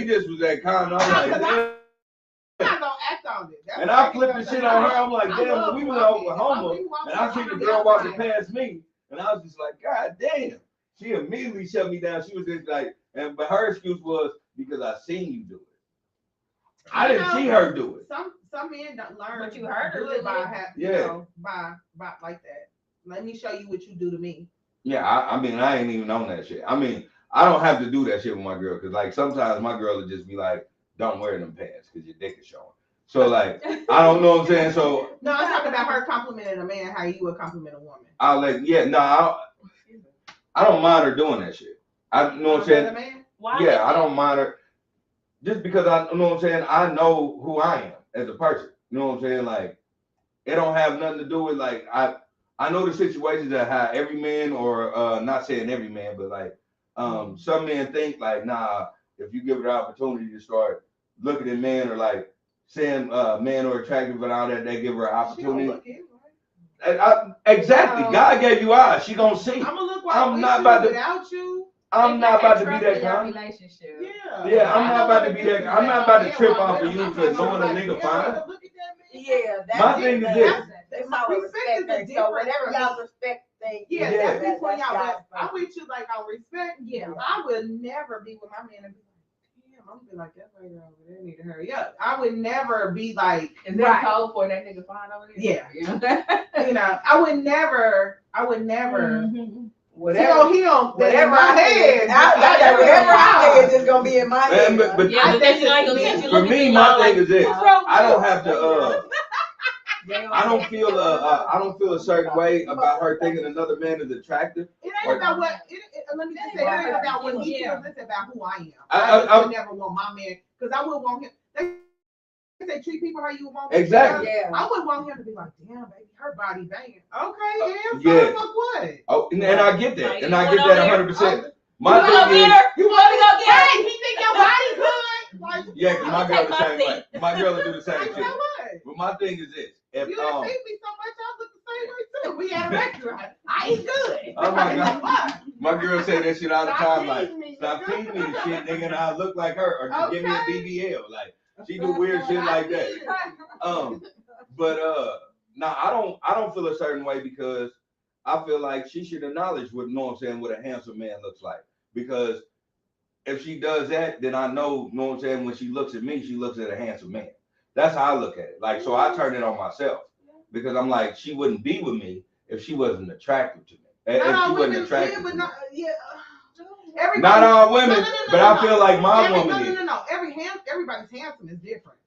just was that kind. I'm like, damn. I'm not gonna act on it. That's And why I get flipped the up shit and on her. hurry. I'm like, I damn, love we went walking. to Oklahoma, If I'm and I seen the girl walking past me, and I was just like, God damn. She immediately shut me down. She was just like, but her excuse was because I seen you do it. I didn't see her do it. Some men don't learn. But you heard her do it do by, it. you Yeah. know, by like that. Let me show you what you do to me. Yeah, I mean, I ain't even on that shit. I mean, I don't have to do that shit with my girl, because like sometimes my girl will just be like, don't wear them pants because your dick is showing. So like, I don't know what I'm saying. So No, I'm talking about her complimenting a man how you would compliment a woman. I'll let, yeah, no, I don't mind her doing that shit. I know what I'm saying. Man? Why Yeah, is I it- don't mind her. Just because I you know what I'm saying, I know who I am as a person. You know what I'm saying? Like, it don't have nothing to do with like I know the situations that how every man, or not saying every man, but like some men think like, nah, if you give her the opportunity to start looking at men, or like saying men are attractive and all that, they give her an She gonna opportunity. look it, right? Exactly. God gave you eyes. She gonna see. I'm gonna look I'm with not you, about to- without you. I'm not about to be that kind. kind. Relationship. Yeah. Yeah, I'm I not know about what to it be is. that. I'm not about to trip I'm off of not you gonna for knowing a like, nigga yeah, fine. look at that man. Yeah, that's My it, thing is man. this. That's how a Respect respect is a thing. So different whatever thing. y'all respect thing. Yeah, Yeah. that's between That's y'all. y'all But I'm with you like on respect. Yeah. I would never be with my man and be like, damn, I'm gonna be like, that lady over there need to hurry up. I would never be like, Is that code for that nigga fine over there? Yeah. you know, I would never. Whatever. He on Whatever my I head. head, whatever I head is gonna be be in my Man, head. but Yeah, but that's like you for me, my thing is this: what's wrong with I don't you? have to. I don't feel a certain way about her thinking another man is attractive. It ain't about what. Let me just say, it ain't about what he feels. It's about who I am. I I would never want my man because I would want him. They treat people how you would want them. Exactly. Yeah. I wouldn't want him to be like, damn, baby, her body banging. Okay, Yeah. so fuck what? Oh, and I get that, Like, and you I get want that over 100%. You My wanna go thing get is, her? You want to go get her? Hey, he think your body good? Like, yeah, 'cause my girl Take the my same seat. way. My girl will do the same like, shit. so what? But my thing is this: if You done seen me so much, I look the same way too. We at a restaurant. I eat good. Oh my God. What? my girl say that shit all the Stop time, like, teasing me, stop nigga. teasing me and shit, nigga, and I look like her, or just give me a Okay. BBL, like she do weird shit like that. But now I don't feel a certain way because I feel like she should acknowledge what a handsome man looks like. Because if she does that, then I know what I'm saying, when she looks at me, she looks at a handsome man. That's how I look at it. Like, so I turn it on myself because I'm like, she wouldn't be with me if she wasn't attractive to me. If she wasn't attractive to me. Not all women, but I feel like my woman is. No. Everybody's handsome is different.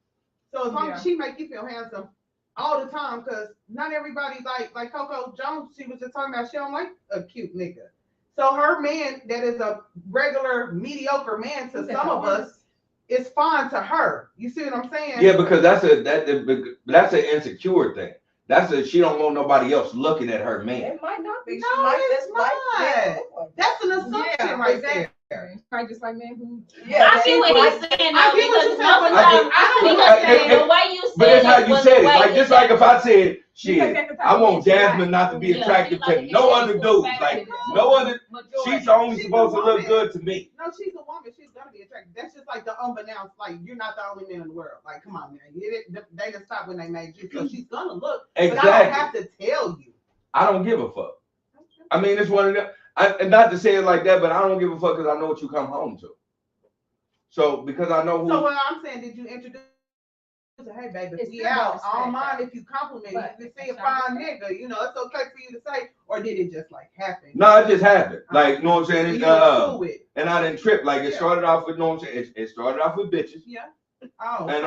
So as long as she make you feel handsome all the time, because not everybody like Coco Jones, she was just talking about she don't like a cute nigga. So her man that is a regular mediocre man to some of us is fine to her. You see what I'm saying? Yeah, because that's an insecure thing. She don't want nobody else looking at her man. It might not be. No, She might it's just like not. That's an assumption right there. Probably just like men who. Yeah, I see what he's saying I though, get what because you're saying, but the way you But said that's how it you was said the it. way Like, that just like if I said, You take shit, that to I want take it Jasmine not to be Yeah, attractive she like to it, no it's other dudes. Like, no other. She's only She's supposed a to look woman. good to me. No, she's a woman. She's gonna be attractive. That's just like the unbeknownst. Like, you're not the only man in the world. Like, come on, man. They just stopped when they made you. So she's gonna look. But I don't have to tell you. I don't give a fuck. I mean, it's one of them. And not to say it like that, but I don't give a fuck because I know what you come home to. So because I know who. So what I'm saying, did you introduce? Hey, baby, It's we still out. respect, I don't mind if you compliment me. but If you say a fine nigga, you know, it's okay for you to say. Or did it just like happen? No, it just happened. Like, you know what I'm saying? You were cool with. And I didn't trip. Like, it Yeah. started off with, you know what I'm saying? It started off with bitches. Yeah. Oh. And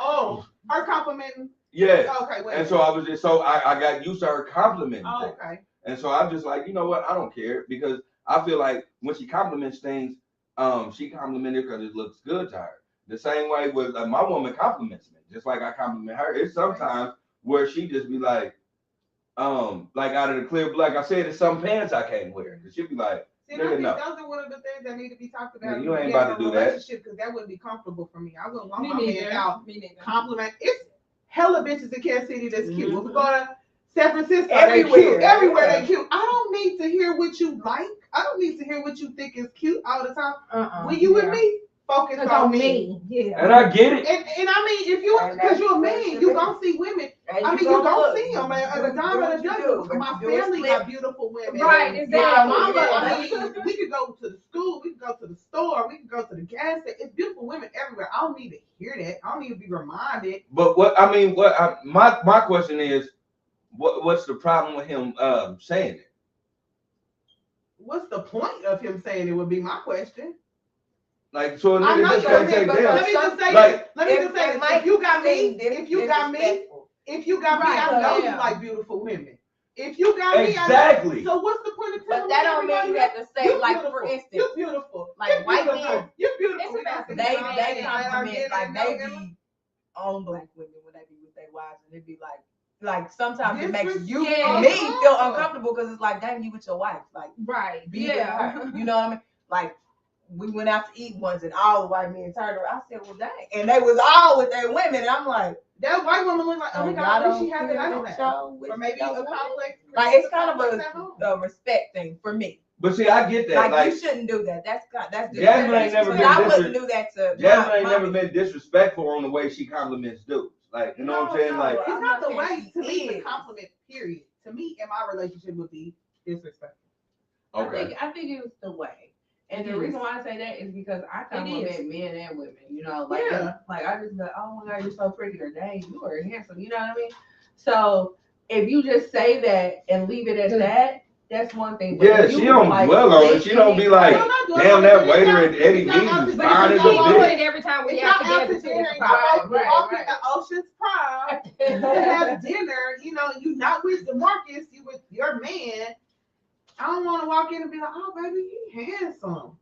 oh, her complimenting. yeah. Okay, wait. And so I was just I got used to her complimenting Oh, things. okay. And so I'm just like, you know what? I don't care because I feel like when she compliments things, she complimented because it looks good to her. The same way with my woman compliments me, just like I compliment her. It's sometimes where she just be like out of the clear blue, like I said, it's some pants I can't wear. She'll be like, See, I nigga, think no. those are one of the things that need to be talked about. Yeah, in you ain't the about to do that. relationship because that wouldn't be comfortable for me. I wouldn't want my Me man out neither. compliment. It's hella bitches in Kansas City that's cute. When we go to San Francisco, Everywhere. they cute. Everywhere Yeah. they cute. I don't need to hear what you like. I don't need to hear what you think is cute all the time. When you with me, focus on me. Yeah. And I get it. And I mean, if you, And because that's you're a what man, it you is. gonna see women. And I mean, you gonna don't look. see them at a Do dime what and a you do, dozen. but My you do it family split. got beautiful women. Right, Yeah, exactly. mama. Yeah. I mean, we could go to the school, we could go to the store, we could go to the gas station. It's beautiful women everywhere. I don't need to hear that. I don't need to be reminded. But my question is, what's the problem with him saying it? What's the point of him saying it would be my question. Like, so a I'm nigga not just sure, can't take but them. let me just say Like, this. Let me just say this. If you got me, if you got me, I know you like beautiful women. If you got me, exactly. I know. So what's the point of telling But that don't mean everybody you have to say, you're like, beautiful. for instance, You're beautiful. like You're white beautiful. men, You're beautiful. It's about You they know, compliment, like they know, be on black women when they be with their wives, and it be like sometimes it makes you Yeah. me feel uncomfortable because it's like, dang, you with your wife, like Right. be with Yeah. her. You know what I mean? Like we went out to eat once and all the white men turned around. I said, well, dang, and they was all with their women, and I'm like, that white woman was like, oh my y'all God, don't she have it. I don't feel have. y'all with Or maybe y'all a women? complex. Like it's kind complex at home. of a respect thing for me. But see, I get that. Like you shouldn't do that. That's Jasmine ain't never been I wouldn't do that to Jasmine ain't my never been disrespectful on the way she compliments dudes. Like, you know what I'm saying? Like, it's I'm not not the way saying to she me. The is. compliment, period. To me, in my relationship would be disrespectful. okay. I think it was the way. And It the is. reason why I say that is because I compliment men and women, you know, like, Yeah. like I just go, oh my God, you're so pretty, or dang, you are handsome, you know what I mean? So if you just say that and leave it at that, that's one thing. But Yeah, if you, she don't like, dwell on it. She don't be like, I'm not Damn, that waiter at Eddie V's is fine as a bitch. Every time we It's have not out together to dinner, to you walk in the Ocean's Prime, to have dinner, you know, you not with DeMarcus, you with your man. I don't want to walk in and be like, oh, baby, he handsome.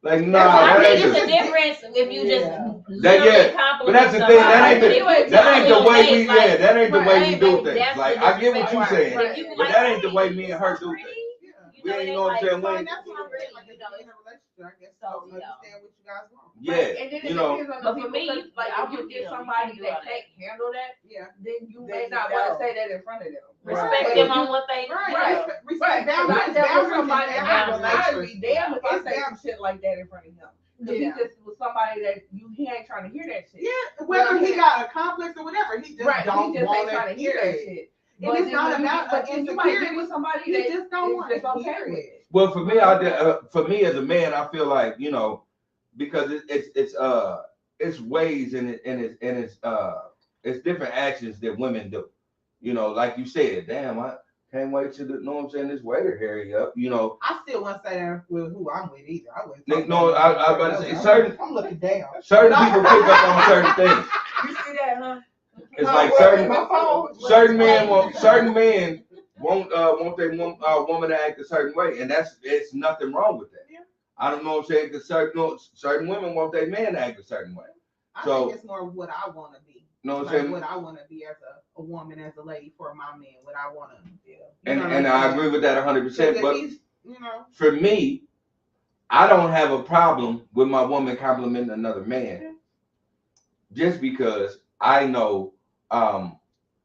Like, nah, I that think ain't it's a the, difference if you just That- literally yeah, compliment but that's the thing, that ain't somebody. the, that ain't the way we, Like, yeah, that ain't the way we right, do baby, things. that's Like, the I get what you disrespect saying, part. If you can but like, that ain't the hey, way me and her so do pretty, things. you We know, ain't, it you know what I'm ain't saying, like, we ain't, That's what I'm saying. Like, you if know, you're in a relationship, I guess, So, so you know. understand what you guys want. yeah, And then it you know. depends on the But for people. me, 'Cause, like, I if you would get feel somebody you that do can't handle that, Yeah. then you Then may you not want know. to say that in front of them. respect But them if on you- what they, Right. you know. Respect Cause I boundaries. dealt with Boundaries somebody in that every I'd be relationship. damn if I It's say down- some shit like that in front of him. Cause he just was somebody that he ain't trying to hear that shit. Yeah, whether he got a complex or whatever, he just Right, don't he just want ain't trying to hear that shit. And it's then not when you about get- but then you might get insecurity. with somebody He that just don't is want just to okay hear with it. it. Well, for me as a man, I feel like, you know, because it's ways and it's different actions that women do. You know, like you said, damn, I can't wait to know what I'm saying, this waiter hurry up, you know. I still wouldn't say that with who I'm with either. I wouldn't. They- talk no, about I about to say, I'm- certain- I'm looking down. Certain people pick up on certain things. You see that, huh? It's like certain My phone. men want their woman to act a certain way, and it's nothing wrong with that. Yeah. I don't know what I'm saying, because certain women want their man to act a certain way. I So- think it's more what I want to be. You know what I'm Like saying? what I want to be as a woman, as a lady for my man. What I want to be. And I agree with that 100%. But he's, you know, for me, I don't have a problem with my woman complimenting another man, just because I know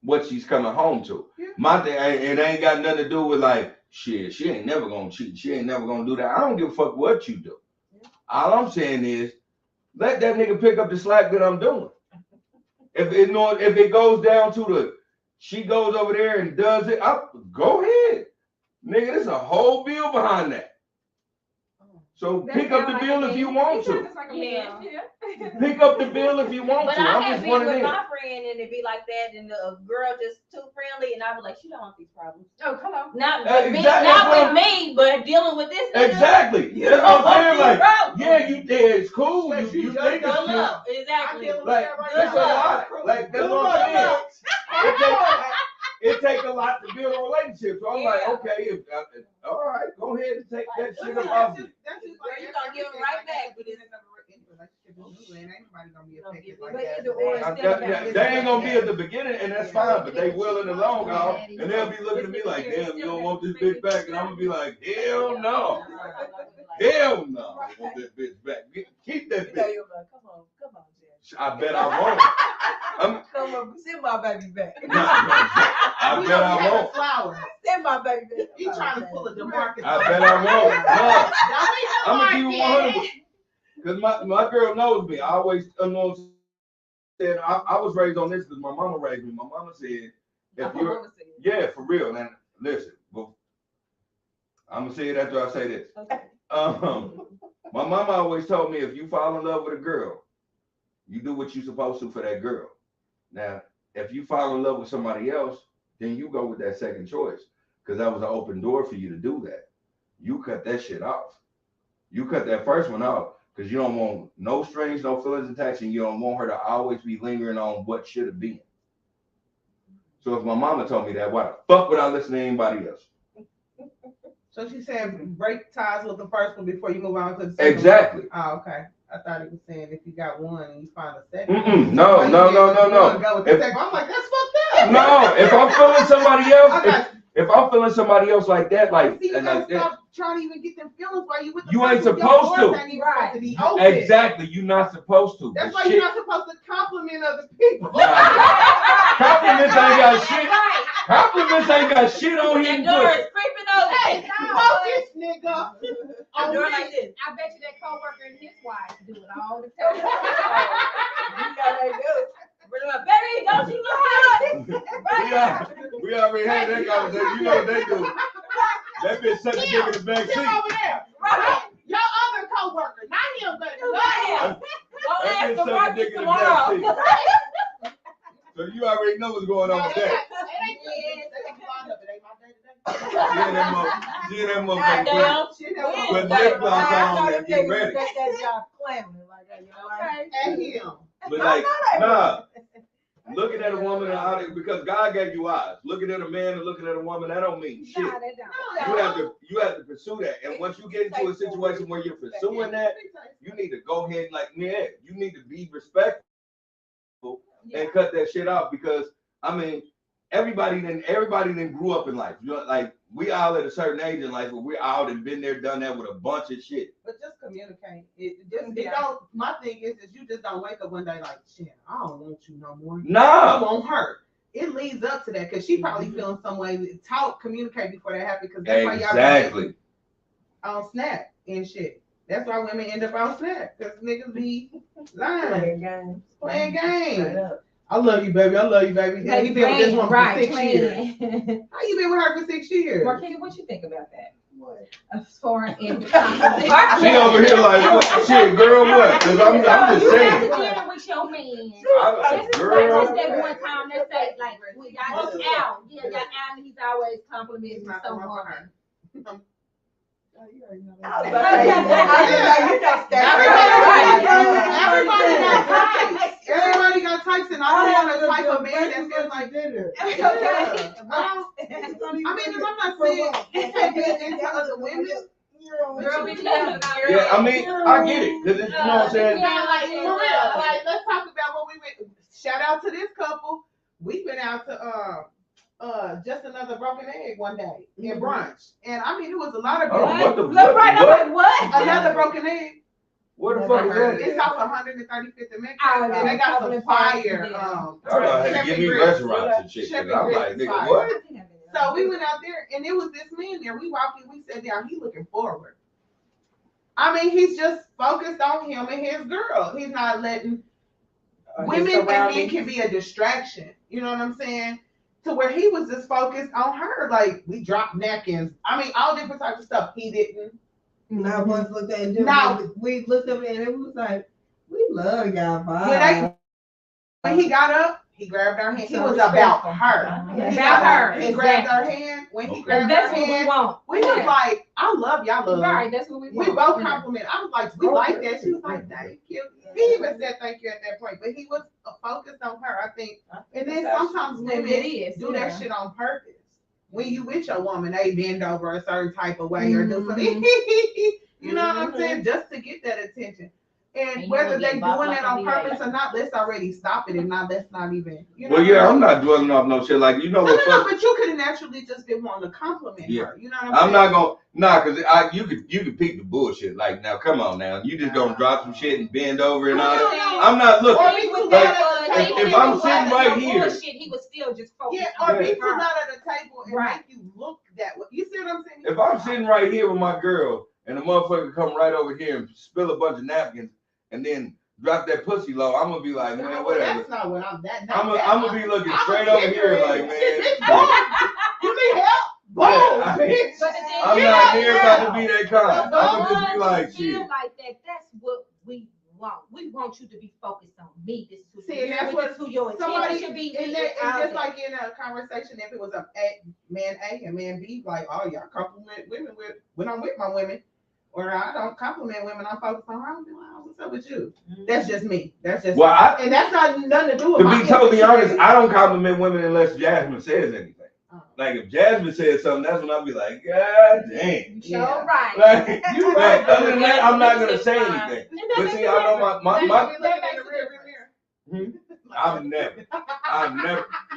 what she's coming home to. Yeah. My thing, it ain't got nothing to do with like, shit, she ain't never gonna cheat. She ain't never gonna do that. I don't give a fuck what you do. Yeah. All I'm saying is, let that nigga pick up the slack that I'm doing. If it goes down to she goes over there and does it, go ahead. Nigga, there's a whole bill behind that. So pick up the bill if you want to. Yeah. Pick up the bill if you want But to. I I'm have just been one of with them. my friend and it be like that, and a girl just too friendly, and I be like, she don't want these problems. Oh, come on. Not Exactly. with me, not with me, but dealing with this. nigga. Exactly. You That's don't what I'm saying. want these Like, problems. yeah, it's cool. But You you think just it's Good cool. luck. Exactly. Like, that's a lot. Like, that's what I'm saying. It take a lot to build a relationship. So I'm like, Yeah. okay, all right, go ahead and take that shit up off me. Girl, you gonna give it right back with this. Ain't nobody gonna be Don't affected give like But that. either or, They ain't gonna be at the beginning, and that's fine, but they will in the long haul, and they'll be looking at me like, damn, you don't want this bitch back, and I'm gonna be like, hell no, hell no, I want that bitch back. Keep that You know, bitch. you're like, come on, Jen. I bet I won't. Come on, send my baby back. I bet I won't. Flowers. Send my baby back. You trying to pull a DeMarcus. I bet I won't. No, I'm gonna Don't keep it 100. Because my girl knows me. I always know. Said I was raised on this because my mama raised me. My mama said, if you're, yeah, for real. And listen, well, I'm gonna say it after I say this. Okay. My mama always told me, if you fall in love with a girl, you do what you're supposed to for that girl. Now, if you fall in love with somebody else, then you go with that second choice, because that was an open door for you to do that. You cut that shit off. You cut that first one off because you don't want no strings, no feelings attached, and you don't want her to always be lingering on what should have been. So if my mama told me that, why the fuck would I listen to anybody else? So she said break ties with the first one before you move on to the second Exactly. one. Oh, okay. I thought it was saying if you got one and you find a second. No. Go with the second one. I'm like, that's fucked up. No, if I'm feeling somebody else, Okay. if I'm feeling somebody else like that, like, See, you and gotta like that, stop trying to even get them feelings while you with the You ain't person. Your supposed doors to. ain't even supposed to be open. exactly, you're not supposed to. That's But why shit, you're not supposed to compliment other people. compliments ain't got shit. Compliments ain't got shit on That him. door is creeping over. Hey, focus, nigga. A door like this. I bet you that coworker and his wife do it all the time. You know they do. Baby, don't you look good? We already had that conversation. You know what they do. That bitch suck a dick in the back Him seat. over there. Right. Your other coworker, not him, but Right. Go That ask bitch the suck a market dick in the back tomorrow. seat. So you already know what's going on with that. It ain't my day today. Seeing that motherfucker with lip gloss on and get ready. That job clamming like that, you know, like, And him. But like, nah. Looking at a woman because God gave you eyes. Looking at a man and looking at a woman, that don't mean shit. Nah, they don't. You have to pursue that. And once you get into a situation where you're pursuing that, you need to go ahead and you need to be respectful and cut that shit out because I mean everybody then grew up in life. You know, like we all at a certain age in life, but we're out and been there, done that with a bunch of shit. But just communicate. My thing is you just don't wake up one day like, shit, I don't want you no more. Nah. I want her. It leads up to that because she probably feeling some way. Communicate before that happens because that's why y'all be on Snap and shit. That's why women end up on Snap because niggas be lying. Playing games. I love you, baby. I love you, baby. Yeah, you been with this woman for 6 years. How you been with her for 6 years? Marquita, what you think about that? What? As far as She over here like, what, shit, girl, what? Because I'm just saying. You have to deal with your man. I'm like, girl. Just that one time they say, like, when y'all just out. Yeah, y'all out and he's always complimenting someone. Everybody got types, and I don't want a type of man that feels like dinner. I mean, because I'm not saying you can't get into other women. Yeah, I mean, I get it. Because you know what I'm saying? Yeah, like, for real. Like, let's talk about what we went. Shout out to this couple. We went out to just another broken egg one day in brunch, and I mean it was a lot of good. What? Another broken egg. What the fuck is that? It's off 135th and Metro, and they got some fire. I had to give me restaurants and shit. I'm like, nigga, what? So we went out there, and it was this man there. We walked in, we sat down. He looking forward. I mean, he's just focused on him and his girl. He's not letting women and men can be a distraction. You know what I'm saying? To where he was just focused on her. Like, we dropped napkins. I mean, all different types of stuff. He didn't. Not once looked at it. We looked up and it was like, we love y'all vibe. When he got up, he grabbed her hand. He was about her. He grabbed her hand. When he grabbed her hand, we was like, I love y'all. Love. Right, that's what we want. We both complimented. I was like, we like that. She was like, thank you. He even said thank you at that point, but he was focused on her, I think. And then sometimes women do that shit on purpose. When you with your woman, they bend over a certain type of way or do something. You know what I'm saying? Just to get that attention. And whether they doing that on purpose or not, let's already stop it and let's not even. You know well, yeah, I'm not dwelling off no shit like you know. No, but you could have naturally just been wanting to compliment her. You know what I'm not gonna because you could peep the bullshit. Like now, come on now, you just gonna drop some shit and bend over and all. I'm not looking. If I'm sitting right here, he was still just focused. Yeah, or be pulled out of the table and make you look that way. You see what I'm saying? If I'm sitting right here with my girl and the motherfucker come right over here and spill a bunch of napkins. And then drop that pussy low, I'm gonna be like, man, whatever. That's not what I'm. I'm gonna be looking straight over here, like, man. You need help? Boom, bitch. I'm not here about to be that kind. I'm gonna just be like, shit. Like that. That's what we want. We want you to be focused on me. This is see, and that's what your somebody should be. And just like in a conversation, if it was a man A and man B, like, oh, y'all compliment women when I'm with my women. Or I don't compliment women, I'm focused on her. I'm like, oh, what's up with you? That's just me. That's just and that's not nothing to do with to be totally honest, I don't compliment women unless Jasmine says anything. Like if Jasmine says something, that's when I'll be like, God damn. You're right. Like, other than that, I'm not gonna say anything. But see, I know my I'm never.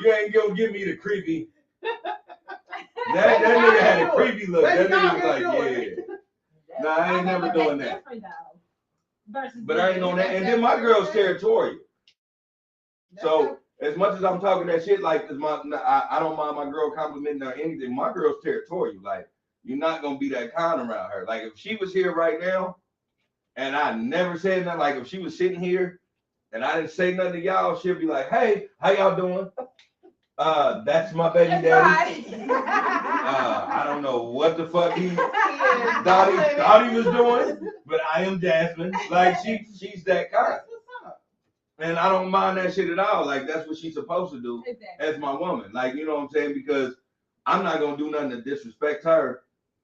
You ain't gonna give me the creepy. That nigga had a creepy look. That nigga was like, yeah. Nah, I ain't never doing that. But I ain't on that. And then my girl's territorial. So as much as I'm talking that shit, like I don't mind my girl complimenting or anything. My girl's territorial. Like you're not gonna be that kind around her. Like if she was here right now, and I never said nothing. Like if she was sitting here, and I didn't say nothing to y'all, she'll be like, "Hey, how y'all doing? That's my baby daddy. I don't know what the fuck thought he was doing, but I am Jasmine. Like she's that kind. And I don't mind that shit at all. Like that's what she's supposed to do as my woman. Like, you know what I'm saying? Because I'm not gonna do nothing to disrespect her,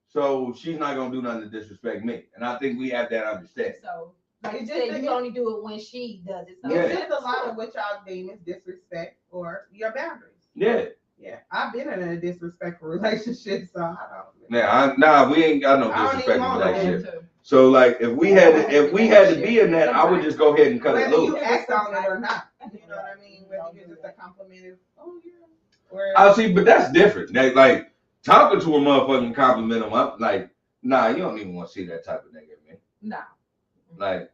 so she's not gonna do nothing to disrespect me. And I think we have that understanding. So, like you It's said, just- you only do it when she does it. So Yeah. It's just a lot of what y'all deem is disrespect or your boundaries. Yeah. Yeah, I've been in a disrespectful relationship, so I don't. Nah, we ain't got no I don't even disrespectful want it. relationship. So like, if we had to be in that, I would just go ahead and cut it Whether you loose. act on it or not, you know what I mean? Whether you're just a compliment, oh yeah. Or, I see, but that's different. Like talking to a motherfucking compliment him, I'm like, nah, you don't even want to see that type of nigga, man. no. Like,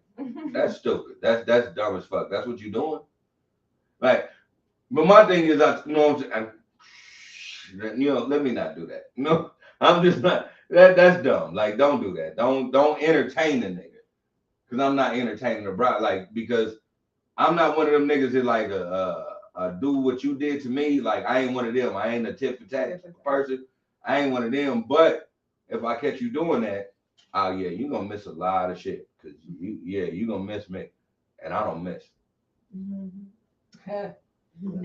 that's stupid. That's dumb as fuck. That's what you doing. Like, but my thing is, let me not do that. No, I'm just not. That's dumb. Like, don't do that. Don't entertain the nigga, because I'm not entertaining the bride. Like, because I'm not one of them niggas that like do what you did to me. Like, I ain't one of them. I ain't a tit for tat person. I ain't one of them. But if I catch you doing that, oh yeah, you gonna miss a lot of shit. Cause you gonna miss me, and I don't miss.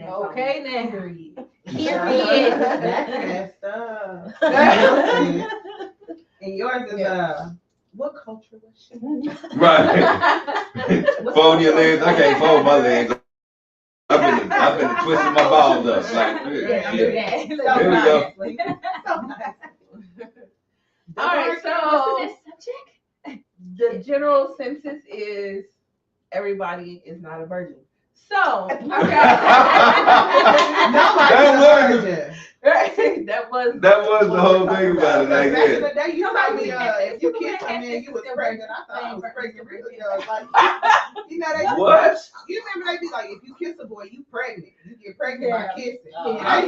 Okay, then. Period. That's messed up. And yours is what culture was she? Right. Fold your legs. I can't fold my legs. I've been twisting my balls up. Like, yeah. Here we go. All right, so the general census is everybody is not a virgin. So That was That was the whole thing about it. Like, back in yeah. the day, you told me if you kissed a man, you was pregnant. I thought I was pregnant really young. Like, you know, What? You remember they be like, if you kiss a boy, you pregnant. You get pregnant by kissing. I'm not.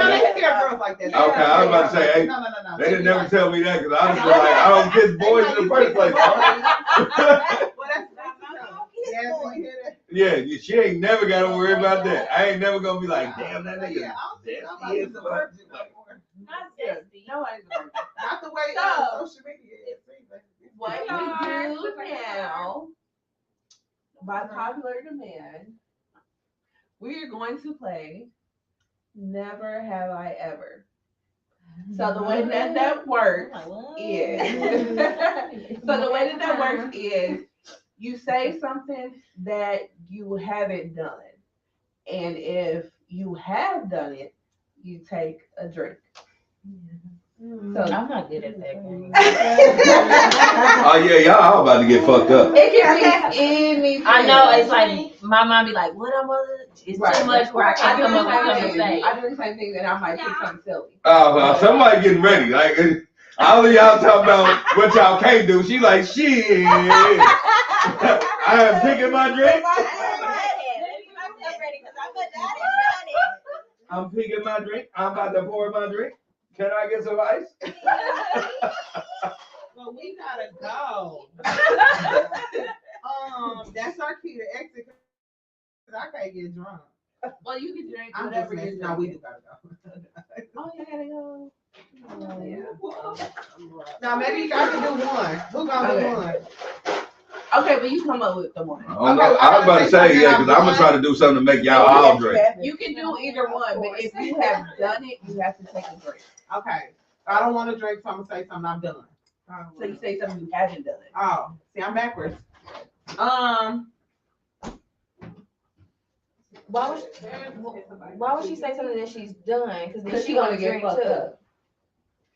They used to have girls like that. Okay, I was about to say, hey, No. They didn't never tell me that because I was just like, I don't kiss boys in the first place. Well, that's yeah, so you hear that? Yeah, she ain't never got to worry about that. I ain't never gonna be like, damn, that nigga. Yeah, I'm a virgin anymore. nobody's a virgin. Not the way So, social media is. What you do now, by popular demand, we are going to play Never Have I Ever. So the way that works is, so the way that works is, you say something that you haven't done, and if you have done it, you take a drink. So I'm not good at that game. Oh yeah, y'all all about to get fucked up. it can be anything. I know, it's like, my mom be like, what I was, it's too much where I can't come up with something to say. I do the same thing, and I might pick something silly. Oh, well, somebody getting ready. Like, all of y'all talking about what y'all can't do. She like, shit. I am picking my drink. I'm picking my drink. I'm about to pour my drink. Can I get some ice? Well, we gotta go. That's our key to exit. 'Cause I can't get drunk. Well, you can drink I'm just whatever messing. you No, we do gotta go. Oh, you gotta go. Oh, yeah. Now maybe you guys can do one. Who gonna do one? Okay, but you come up with the one. I don't know. I was about to say, yeah, because I'm going to try to do something to make y'all all drink. You can do either one, but if you have done it, you have to take a drink. Okay. I don't want to drink, so I'm gonna say something I've done. So you say something you haven't done. Oh, see, I'm backwards. Why would she say something that she's done? Because then Because she she gonna gonna get drink fucked too. up.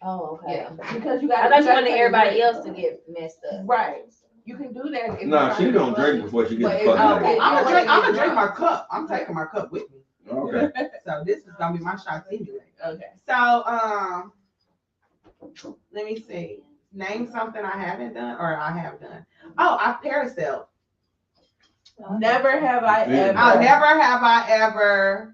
Oh, okay. Yeah, because you got. I thought you wanted everybody else to get messed up. Right. You can do that. if No, you're she trying don't to drink be before she But gets if- fucked okay. up. I'm gonna drink my cup. I'm taking my cup with me. Okay. So this is gonna be my shot anyway. Okay. So let me see. Name something I haven't done or I have done. Oh, I parasailed. Never have I ever. Oh, never have I ever.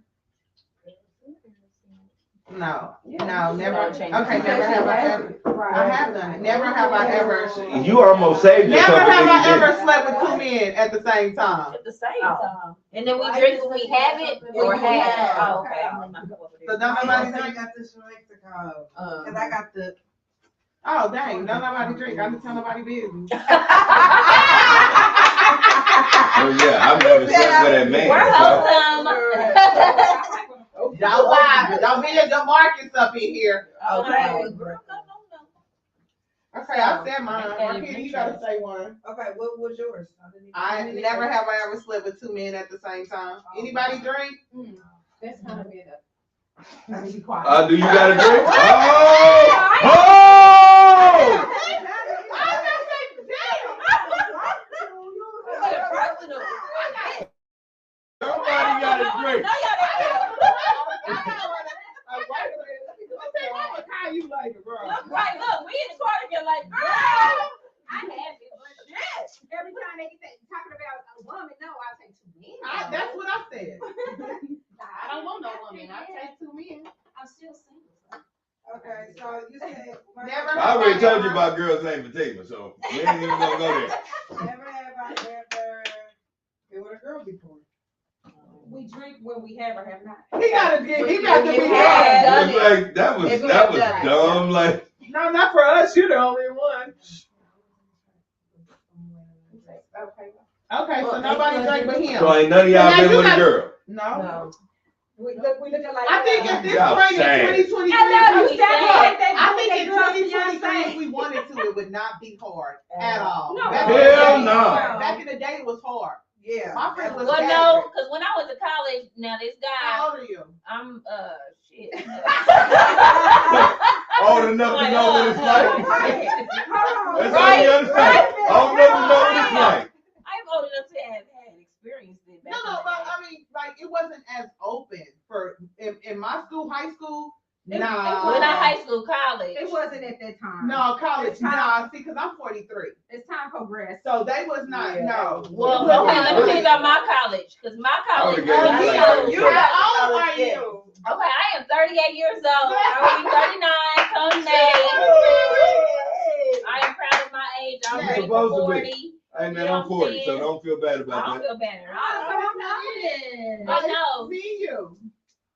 No, never. Okay, never have I ever. I have done it. Never have I ever. You almost saved Never yourself. have I and ever slept with two men at the same time. At the same time. And then we drink when we have it or have. Oh, okay. So don't nobody I drink. got this from Mexico. Um, Cause I got the. Oh dang, don't nobody drink. I didn't tell nobody business. Oh yeah, I've never slept with that man. We're wholesome. Y'all lie. Don't be a DeMarcus up in here. Okay. Okay, I said mine. Marquita, you gotta say one. Okay, what was yours? I never have I ever slept with two men at the same time. Anybody drink? That's kind of weird. I mean, be quiet. Do you got a drink? Oh! Somebody got a drink. How you like it, bro? Right, look, we in the corner get like, girl, I have it, but shit. Every time they get talking about a woman, no, I take two men. That's what I said. I don't want no woman. I take two men. I'm still single. Okay, so you said Never. I already told you about girls named Fatima, so we ain't even gonna go there. never have I ever been with a girl before. We drink when we have or have not. He got to be. He got to be. Yeah. It's like that was dumb. Like No, not for us. You're the only one. Okay, so nobody drank but him. so ain't none of y'all been with a girl. No. We look like. I think at this Y'all point in sad. 2023, I love you, I think in 2023, if we wanted to, it would not be hard at all. No. Back in the Hell day- no. Back in the day, it was hard. Yeah. My friend was Well, bad. no, because when I went to college, now this How guy, old are you? I'm, shit. Old enough to know what it's like. That's all Right, you understand. Old enough to know what it's like. I'm old enough to have had experienced it. back in No, the but day. I mean, like, it wasn't as open for in my school, high school. It- Nah. Well, not high school, college. It wasn't at that time. No, college. It's time. Nah, see, because I'm 43. As time progressed. So they was not, Yeah. no. Well, okay, let me tell you about my college, because my college. I would've gave you like How old are you? Okay, I am 38 years old. I will be 39 come May. I am proud of my age. I'm You're ready for supposed to be. 40. Hey man, I'm 40, so don't feel bad I about don't that. feel better. Oh, But no, Me, you.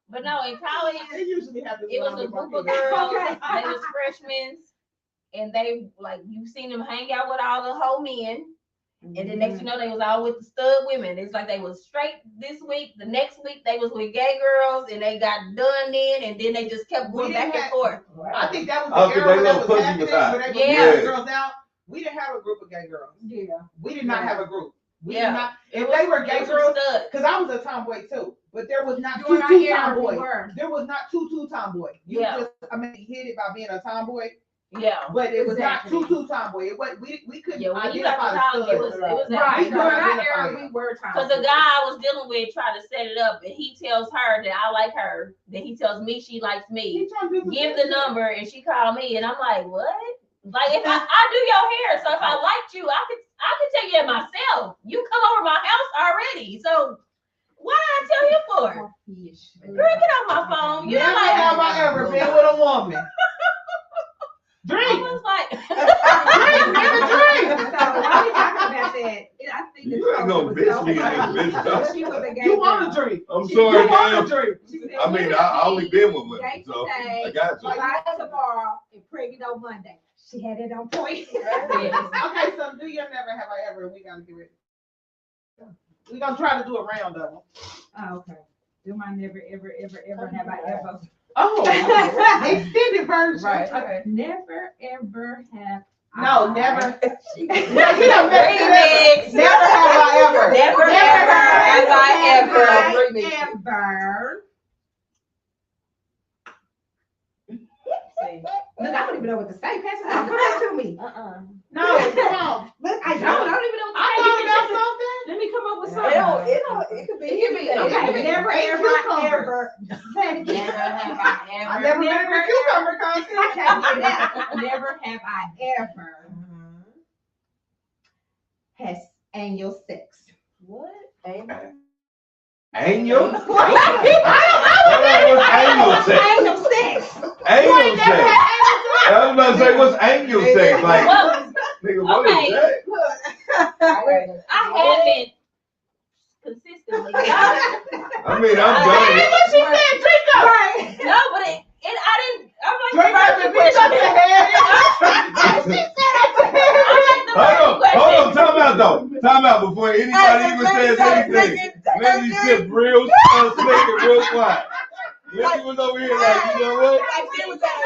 but no, in college, They usually have this it was a around group the of bucket. girls. They was freshmen, and they like you seen them hang out with all the whole men. And then next you know they was all with the stud women. It's like they was straight this week. The next week they was with gay girls, and they got done then, and then they just kept going We back didn't and have- forth. I think that was Oh, the 'cause era they when that little was pussy happening, was hot. where they was Yeah. getting girls out. We didn't have a group of gay girls. Yeah. We did not have a group. We did Yeah. not. It If was- they were it gay was girls, stud. because I was a tomboy too, but there was not During our two era, we tomboys. were. There was not two tomboy. You Yeah. just, I mean, hit it by being a tomboy, Yeah. but it was Exactly. not two tomboy. It was, we couldn't Yeah, when you got identify to the college, it was studs. that. Right. We During couldn't our identify era, them. we were time. Because the guy I was dealing with tried to set it up, and he tells her that I like her. Then he tells me she likes me. He trying to do some Give the shit. number, and she called me, and I'm like, what? Like if I do your hair, so if I liked you, I could tell you that myself. You come over my house already, so why did I tell you for? Girl, get off my phone. You know, Never like have I ever been with a woman. I Drink. was like, Drink, nigga, drink. So while we talking about that, I think You ain't gonna bitch me in this bitch. She was a gay You want girl. to drink. I'm You sorry, want man. to drink. She said, I mean, "You I will only be been with women, gay so today, I got to. fly tomorrow, and pregnant on Monday." She had it on point. Okay, so do your never have I ever. We gotta get ready. We're gonna try to do a round of them. Oh, okay. Do my never, ever, ever, ever have I ever. Oh, the extended version. Okay. Never, ever have No, I. never. No, you don't remix. Never have I ever. Never have I ever. Ever. Look, I don't even know what to say. Pass it on. Come back to me. No, come on. Look, I don't even know what to I say. thought about something. Let me come up with It something. could be anything. Okay, never, Eight ever, cucumbers. ever. Say it again. Never have I ever. I never been in a cucumber I contest. can't get that. Never have I ever has anal sex. What? Annual? I What's annual sex? Anal sex. Annual sex. I was about to say, what's annual sex? Like, Well, nigga, what is okay. that? I haven't consistently. I mean, I'm done. What she said, drink up. Right. No, but I didn't. I'm like Drink up the and first bitch up the question. head. She said up the head. I'm like the first Hold question. on, time out though. Time out before anybody even says anything. Lindsay sits real slick and real quiet. Lizzie was over here like, you know what? Like she was at a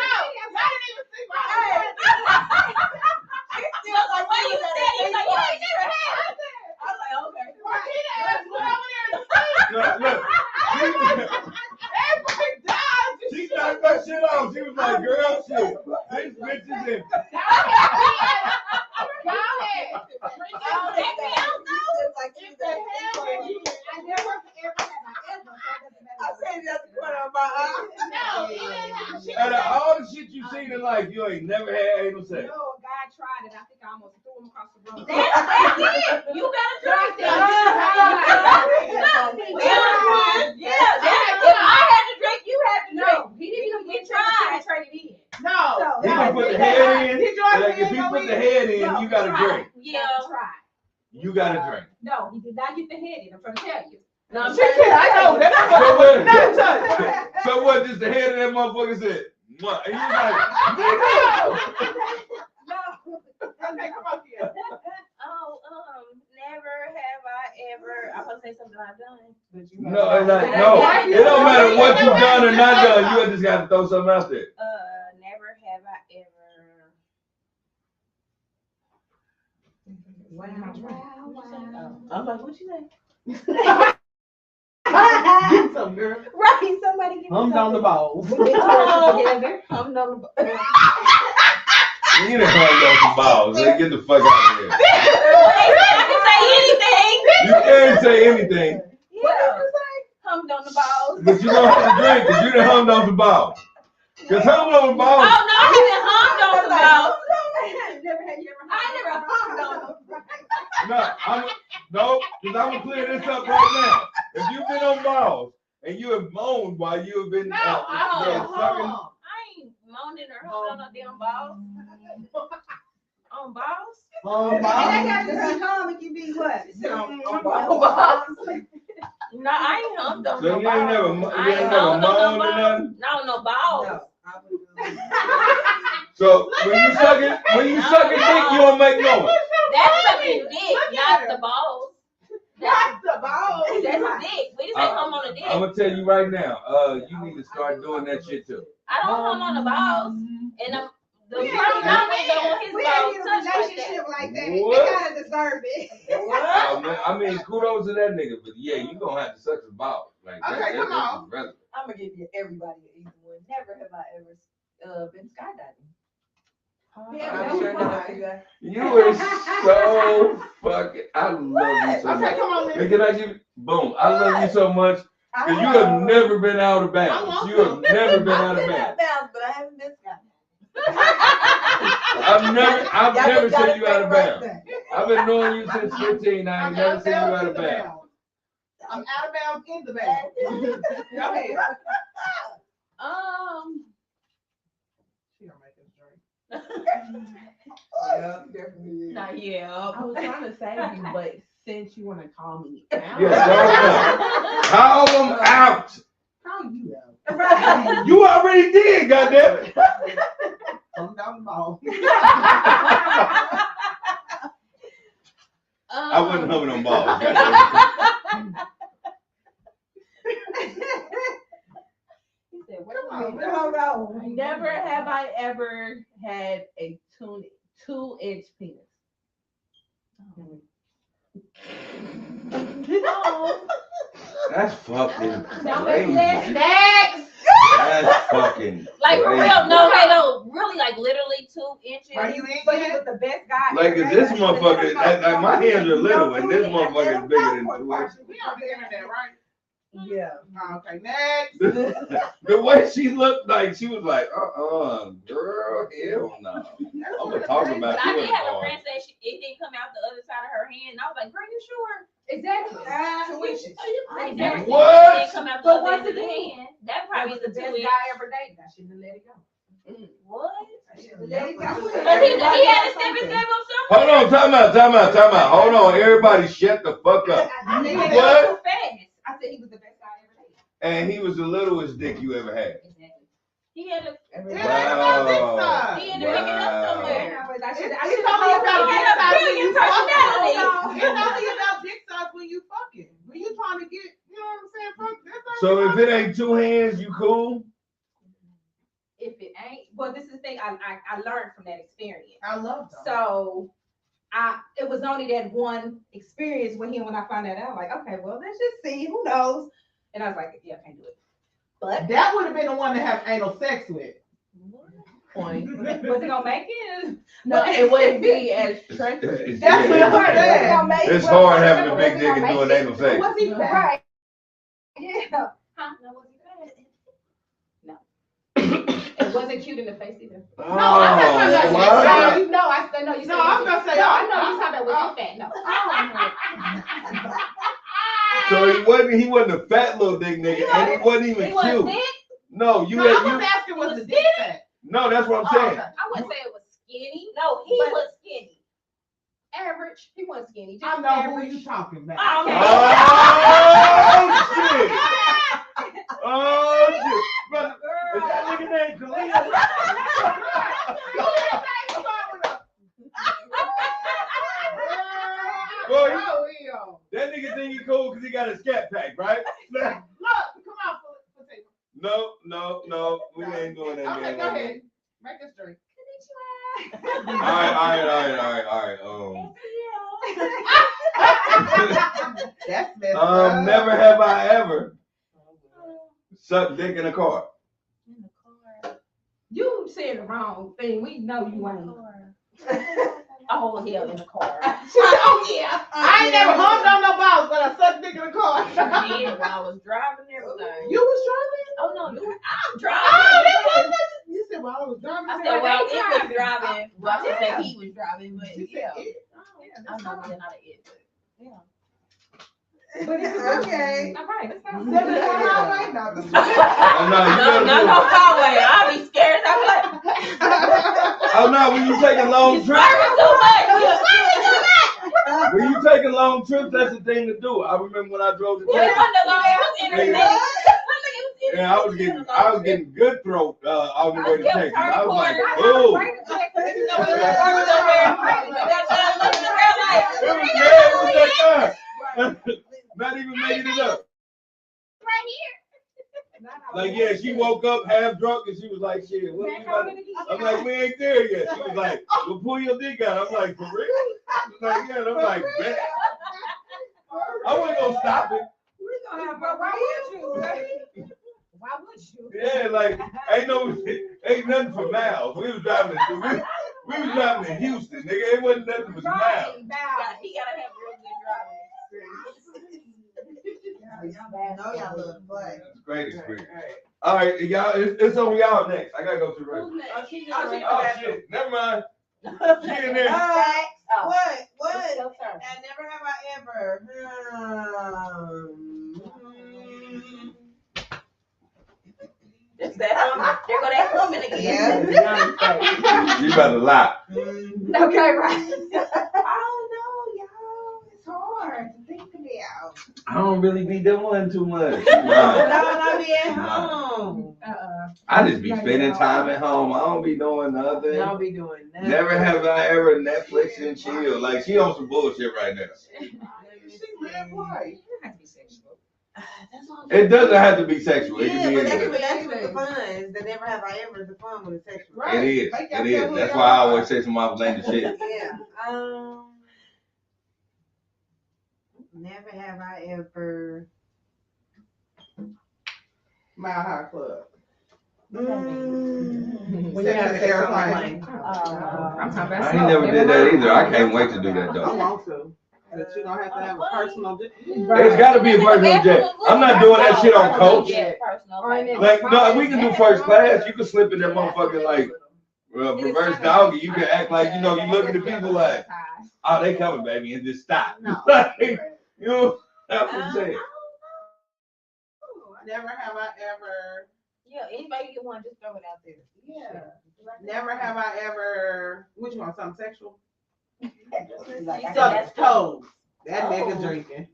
Look, she knocked that shit off. She was like, girl, shit. This bitch is in. Out of all the shit you've seen in life, you ain't never had anal sex. No, a guy tried it. I think I almost threw him across the room. That's it. You gotta drink that. Yeah, if I had to drink, you had to drink. He didn't even He get tried. traded in. No. He gonna put the head in. Like if he put the head in, you gotta drink. Yeah. Try. You gotta drink. No, he did not get the head in. I'm trying to tell you. No, I'm She said, I know. That's So what what? So what? Just the head of that motherfucker said. "Mwah," and you was like, Okay, come on here. never have I ever. I'm gonna say something I've done. no, it's like, no. It don't matter what you done or not done. You just got to throw something out there. Never have I ever. I'm like, what you say? Get some, girl. Right, somebody give me I'm down the balls. together. I'm on the. You done hung on some balls. They get the fuck out of here. You You can't say anything, Yeah. Hummed on the balls. but you gonna have to drink because you done hummed on some balls. Because hummed on the Oh balls. no, I haven't hummed on the balls. I never hummed on them. No, because I'm gonna clear this up right now. If you've been on balls and you have moaned while you have been sucking, I ain't moaning or humming on no damn balls. On balls? And I got to be home and you be what? No, I ain't hummed on so no you balls. ain't never I ain't moaned hummed on or no balls. nothing. No balls. No, I would do So when you sucking dick, you don't make noise. That's sucking dick, not the balls. Not the balls. That's dick. We just say hum on the dick. I'm gonna tell you right now. You need to start doing that shit too. I don't hum on the balls. And the We person ain't I'm with don't want his We balls ain't in a touched like that. relationship like that. What? They gotta deserve it. Man, I mean, kudos to that nigga, but yeah, you gonna have to suck some balls. Like Okay, come on. relevant. I'm gonna give you everybody an easy one. Never have I ever been skydiving. I'm sure not. You are so fucking. I love you so Okay, much. come on, Liz. And can I give? Boom! I love you so much because you have never been out of bounds. You have never been out of bounds. But I haven't been skydiving. I've never Gotta seen you out of say it bounds. right I've been knowing you since 15. I ain't never seen you out of bounds. I'm out of bounds in the bounds. Go ahead. She don't make us drink. Yeah, definitely. Not yeah. I was trying to save you, but since you want to call me out, Yeah, call them out. How you out? You already did, goddammit. I'm down the balls. I wasn't humming on balls. Goddammit. He said, Hold on. never have I ever had a 2-inch penis. That's fucking No, crazy. next. That's fucking like for crazy. real, no, really, like literally 2 inches. Are you in But he yet? was the best guy. Like, ever. this motherfucker, like, my hands are little, and this motherfucker is bigger than 2 inches. We on the internet, right? Yeah. Okay, next. The way she looked like, she was like, girl, hell no. I'm gonna talk But about I you did in have a the friend say it didn't come out the other side of her hand. And I was like, girl, you sure? Exactly. Tuition. I never What? It didn't come out the But other once end of the again, hand. That That probably was is the the best 2 guy ever dated. I shouldn't have let it go. What? Let it go. But he had to step his game up somewhere. Hold on, time out. Hold on, everybody shut the fuck up. I You said what? too fast. I said he was the best guy I ever dated. And he was the littlest dick you ever had. Exactly. He had to Wow. he had to pick it up somewhere. I should It's have only about He dick had a size when brilliant you personality. fucking. It's only about dick size when you fucking. When you trying to get, you know what I'm saying? Fuck, that's not So if it ain't two hands, you cool? If it ain't, well, this is the thing I learned from that experience. I love them. So it was only that one experience with him when I found that out. Like, okay, well, let's just see. Who knows? And I was like, yeah, I can't do it. But That would have been the one to have anal sex with. Point. was it gonna make it? No, it wouldn't be as treacherous. That's what I'm Right, saying. was it gonna make it? It's Was hard it having a gonna big make dick and it? doing anal sex. Was he right? Yeah. Huh? No, was he bad? No. It wasn't cute in the face either. Oh, No, you know, I know you said. No, I'm gonna say, No, I know you talking about was he fat? No. So he wasn't a fat little dick nigga, and he wasn't even He wasn't cute. thick. No, you No, had I was you. asking was the dick fat? No, that's what I'm saying. I wouldn't say it was skinny. No, he But- was skinny. Average. He wasn't skinny. Just I know who average. you talking about. Okay. Oh shit! Oh shit! Brother, is that nigga named Khalil? Boy, that nigga think he cool because he got a scat pack, right? Look, come on, No, we ain't doing that. Okay, man. go ahead. Make us drink. All right. That's messed up. Never have I ever sucked dick in a car. You said the wrong thing. We know you ain't. Oh, hell, in the car. Oh, yeah. I ain't never hummed on no balls, but I sucked dick in the car. Yeah, while I was driving and everything. You was driving? Oh, no, I'm driving. Oh, that's what you said while I was driving. I said, well, it was driving. Well, I should say he was driving, but You yeah. said it? I know they're not an it, but yeah. But it's Okay. all right. Let's go. No, Oh, no, you No, gotta do it. highway. I'll be scared. I'm like, Oh no, when you taking long you trips, swerving too much. You swerving too much. when you taking long trips, that's the thing to do. I remember when I drove to Yeah, Texas. I know it was internet. Yeah, I was getting good throat on the way to Texas. I was like, I oh, was right to check this. it was that time. Not even making it up. Like, yeah, she woke up half drunk and she was like, shit, what we about to-" I'm like, we ain't there yet. She was like, well, pull your dick out. I'm like, for real? She was like, yeah. And I'm like, bet. I wasn't gonna stop it. Why would you? Why would you? Yeah, like, ain't nothing for miles. We was driving to Houston, nigga. It wasn't nothing for miles. He gotta have real good driving. No, y'all look black. It's a great experience. All right, y'all, it's on y'all next. I gotta go to the restroom. Oh, shit. Never mind. She in there. What? It's your turn. And never have I ever. It's that humming. There go that humming again. Yeah. You better lie. Okay, right. I don't know, y'all. It's hard to think about. I don't really be doing too much. No, Nah. not be at home. I just be spending time at home. I don't be doing nothing. Don't be doing that. Never have I ever Netflix and chill. Like, she on some bullshit right now. She live life. It doesn't have to be sexual. It Yeah, can be but that anything. could be actually the fun. Is that never have I ever the fun with the sexual. Right. It is. Make It yourself is. who That's you why I are. always say some outlandish shit. Yeah. Never have I ever. Mile High Club. Mm. When you're in the airplane. I'm talking about I ain't never did that either. I can't wait to do that I though. want to. But you don't have to have a personal. It's got to be a personal jet. I'm not doing that shit on coach. Yeah, personal. Like, no, we can do first class. You can slip in that motherfucking like reverse doggy. You can act like you look at the people like, oh, they coming, baby, and just stop. Like, you know, that's what I'm saying. Never have I ever. Yeah, anybody get one, just throw it out there. Yeah. Never have I ever. Which one? Something sexual? Suck toes. That nigga drinking.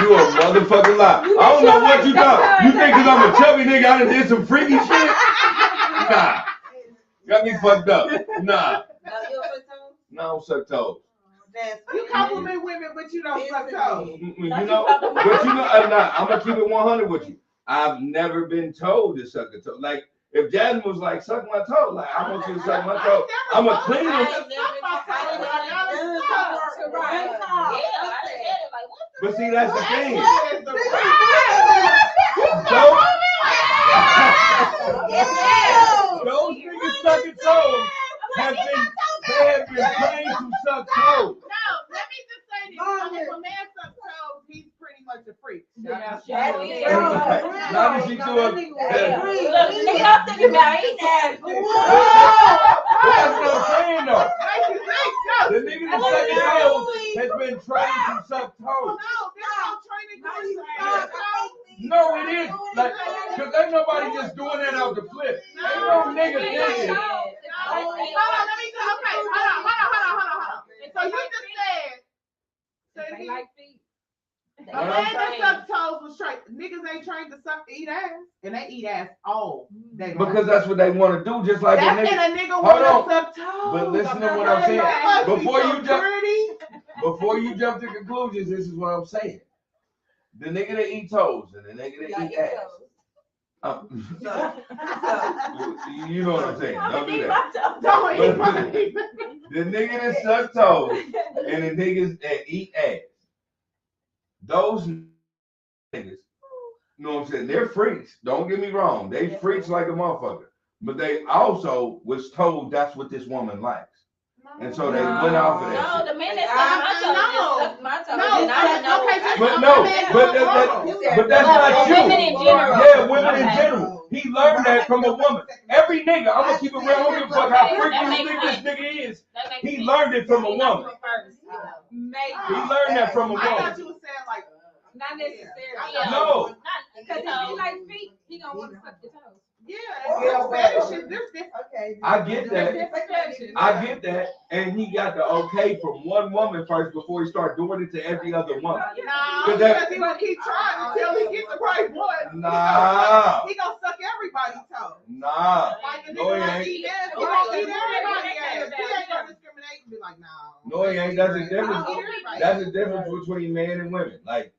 You a motherfucking lie. I don't know what you thought. You think because I'm a chubby nigga, I done did some freaky shit? Nah. Got me fucked up. Nah. No, you don't put toes? No, I don't suck toes. That's You compliment women, but you don't suck toes. You know, but you know, I'm gonna keep it 100 with you. I've never been told to suck a toe. Like if Jasmine was like, suck my toe, like I want you to suck my toe, I'm gonna clean them. But see, that's the thing. Those niggas sucking toes have been trained to suck toes. No, let me just say this. If a man sucks toes, he's pretty much a freak. Not that she threw up. Look, nigga, I'm thinking about eating that. But that's what I'm saying though. The nigga that sucking toes has been trained to suck toes. No, it is. Like, cause ain't nobody just doing that out the flip. Ain't no nigga thinking. Hold on. So you just said, so They like feet. a man that sucks toes was trained. Niggas ain't trained to eat ass, and they eat ass all day long. Because that's what they want to do, just like That's a nigga. a nigga want to suck toes. But listen to what I'm saying. Before you jump to conclusions, this is what I'm saying. The nigga that eat toes and the nigga that eat ass. You know what I'm saying? Don't do that. The nigga that suck toes and the niggas that eat ass. Those niggas, you know what I'm saying? They're freaks. Don't get me wrong. They freaks like a motherfucker. But they also was told that's what this woman likes. And so they went off of that No, shit. the man that sucked my toe. But that's not you. Women in general. Yeah, women in general. He learned that from a woman. Every nigga, I'm gonna keep it real. I don't give a fuck how freaky you think this nigga is. He learned it from a woman. He learned that from a I thought woman. you were saying like, Not necessarily. No. Because if he like feet, he gonna want to suck your toes. yeah, fetishes. There's different. Okay. I get that. I get that. And he got the okay from one woman first before he started doing it to every other woman. No, because he gonna keep trying until he gets the right one. Nah. He gonna suck everybody's toe. Nah. Like a No, nigga he like ain't. eat ass, he gonna eat everybody's ass. He ain't gonna discriminate and be like, no. No, he ain't. That's the difference. That's the difference between man and women. Like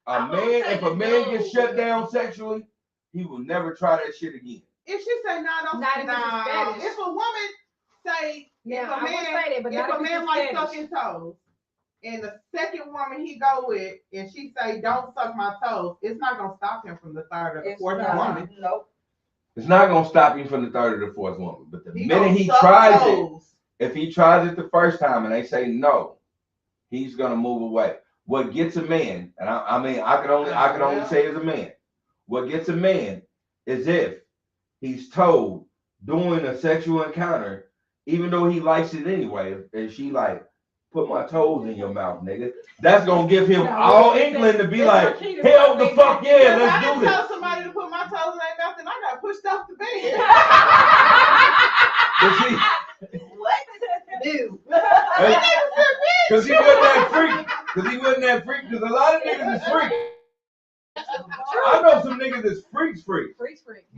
if a man gets shut down sexually, he will never try that shit again. If she say no, don't Not say if it's no. Spanish. If a woman say, Yeah, if I would say that, but if not a if man it's like Spanish. sucking toes, and the second woman he go with, and she say, don't suck my toes, it's not gonna stop him from the third or the fourth woman. Nope. It's not gonna stop him from the third or the fourth woman. But the He minute gonna he suck tries it, toes. if he tries it the first time and they say no, he's gonna move away. What gets a man, and I mean I can only say as a man, what gets a man is if he's told during a sexual encounter, even though he likes it anyway, and she like, put my toes in your mouth, nigga. That's gonna give him all inkling to be like, hell the fuck yeah, let's do I this. tell somebody to put my toes in their mouth, and I got pushed off the bed. But see, What? Ew. because he wasn't that freak. Because a lot of niggas is freak. I know some niggas that's freaks.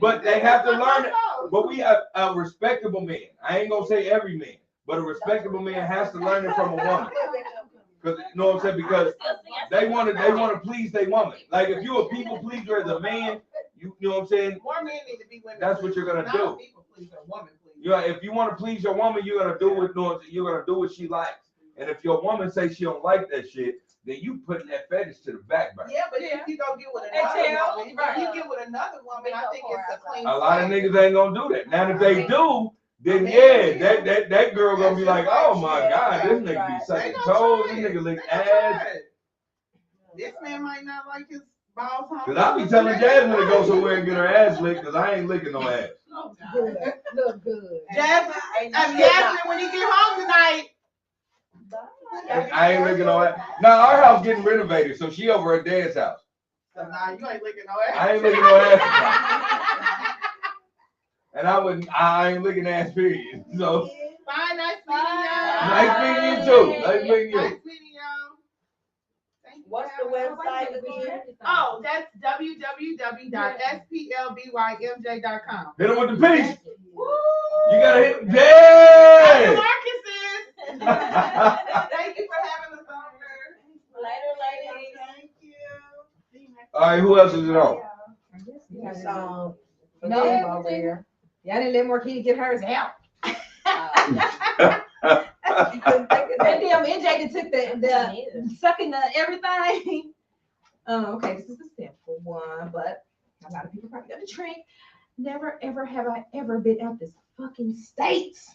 But they have to learn it. But we have a respectable man. I ain't gonna say every man, but a respectable man has to learn it from a woman. Because you know what I'm saying? Because they want to please their woman. Like if you a people pleaser as a man, you know what I'm saying? More men need to be women. That's what you're gonna Not do. people pleaser, woman pleaser. If you want to please your woman, you're gonna do what she likes. And if your woman says she don't like that shit, then you putting that fetish to the back burner. Yeah, but if you go get with another woman, if you get with another woman, I think it's a clean. A lot of niggas ain't gonna do that. Now if they do, then that girl gonna be like, oh my god, this nigga be sucking toes, this nigga lick ass. This man might not like his balls home. Cause I be telling Jasmine to go somewhere and get her ass licked, cause I ain't licking no ass. Look good. Jasmine, when you get home tonight. I ain't licking no ass. Now our house getting renovated, so she over her dad's house. So nah, you ain't licking no ass. I ain't licking no ass. And I ain't licking ass period. So Bye, nice meeting y'all. nice meeting you too. Nice meeting you. Nice meeting y'all. Thank you. What's the website again? Oh, that's www.splbymj.com. Hit him with the piece. Woo! You gotta hit. Dr. Yeah. Marcus is. Thank you for All right, who else is it on? I guess You yeah. saw No, Dave over here. Y'all didn't let Marquita get hers out. You couldn't think of That that. damn NJ that took the sucking the everything. Okay, this is a simple one, but a lot of people probably got to drink. Never ever have I ever been out this fucking states.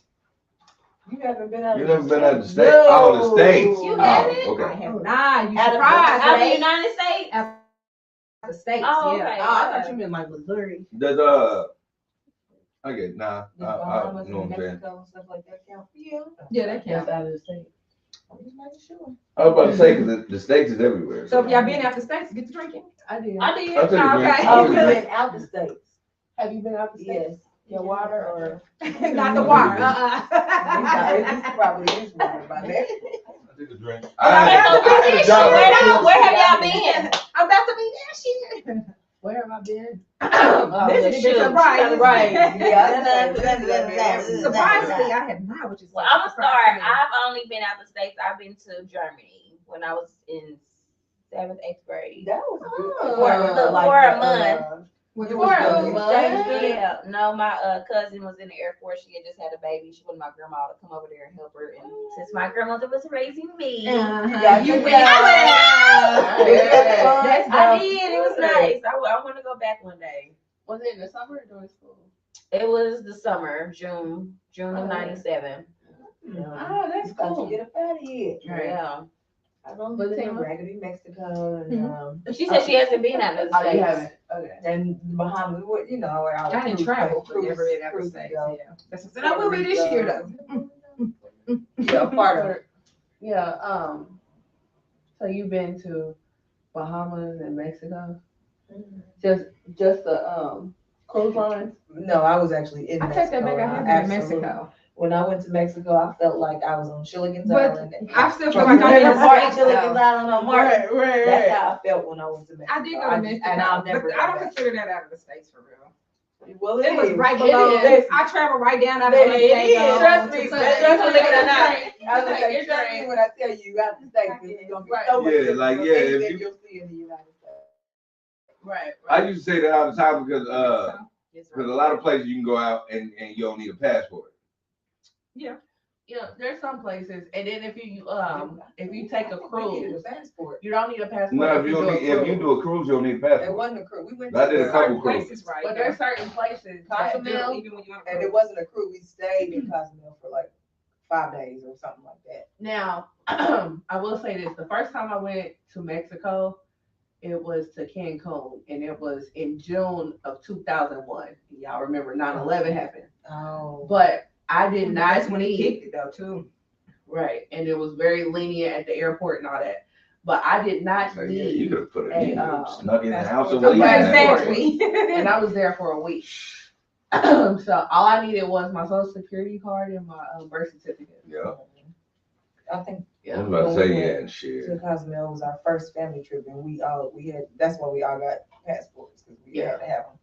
You haven't been out You of never the been out the States? state? Oh, the states. You Oh, haven't? I okay. have not. You Out of surprised the me. United States? Out the states, Oh, yeah. okay. Oh, I thought you meant like Missouri. Does okay, nah, Does I Bahamas know what and I'm saying. Mexico and stuff like that count for you? Yeah, that That's counts. out of the state. I'm just making sure. I was about to say because the states is everywhere. So if y'all been out the states, get to drinking. I did. I did. I'll take a drink. Okay. I'll Oh, take we a drink. been out the States. Have you been out the states? Yes. Your water or? Not the water. This probably is water by then. I'll take a drink. Where have y'all been? I'm about to be there, shit. Where have I been? This is shoot. surprise. Right. Yeah. That's Surprisingly, I have not, which is Well, I'm gonna surprise start. to me. I've only been out the States. I've been to Germany when I was in 7th, 8th grade. That was good. For a month. With It the was world. good. What? Yeah, no, my cousin was in the Air Force. She had just had a baby. She wanted my grandma to come over there and help her. And since my grandmother was raising me, Yeah, you went. That's I did. It was nice. I want to go back one day. Was it in the summer or during school? It was the summer, June of '97. Oh, that's About to cool. get up out of here. Yeah. I've only But been in Tima? Raggedy, Mexico, and She said she hasn't been out of the Oh, you States. haven't? Okay. and the Bahamas. You know where all the I didn't cruise- travel, but cruise- never been out of the cruises states. go. Yeah. That's what I will be this year though. Yeah, part of it. Yeah, so you've been to Bahamas and Mexico? Just the cruise lines? No, I was actually in I Mexico. take that back. I have been to Absolutely. Mexico, When I went to Mexico, I felt like I was on Chilligan's but Island. I still feel From like I'm in River the Park, states. Chilligan's though. Island on Martin. right, That's how I felt when I went to Mexico. I did go to Mexico, and I'll never. but I don't consider that out of the states for real. Well, It was is. right It below. is. I traveled right down out of It the is. state. Trust me, trust me, it's or not. great. I was It's like, great. trust me when I tell you, out the States, it's gonna be so much Yeah, different like, from yeah, if anything you- you'll see in the United States. Right. I used to say that all the time because It's a lot of places you can go out and you don't need a passport. Yeah, there's some places, and then if you take a We needed cruise, a passport. you don't need a passport. No, if you do a if you cruise. do a cruise, you don't need a It passport. wasn't a cruise. We went I did a to couple Certain cruises. places, right? But there's certain places that Cozumel, do. even when you're on a and it cruise. wasn't a cruise. We stayed in Cozumel for like 5 days or something like that. Now, I will say this: the first time I went to Mexico, it was to Cancun, and it was in June of 2001. Y'all remember 9/11 happened, Oh. but I did not That's when he need kicked it though too. right, and it was very lenient at the airport and all that. But I did not So, yeah, you need, could have put it Hey, in, passport. snuck in the house and Okay, leave. Exactly. and I was there for a week. So all I needed was my social security card and my birth certificate. Yeah, I think I was about to say yeah, and to shit. Cozumel was our first family trip, and we had. That's when we all got passports because we had to have them.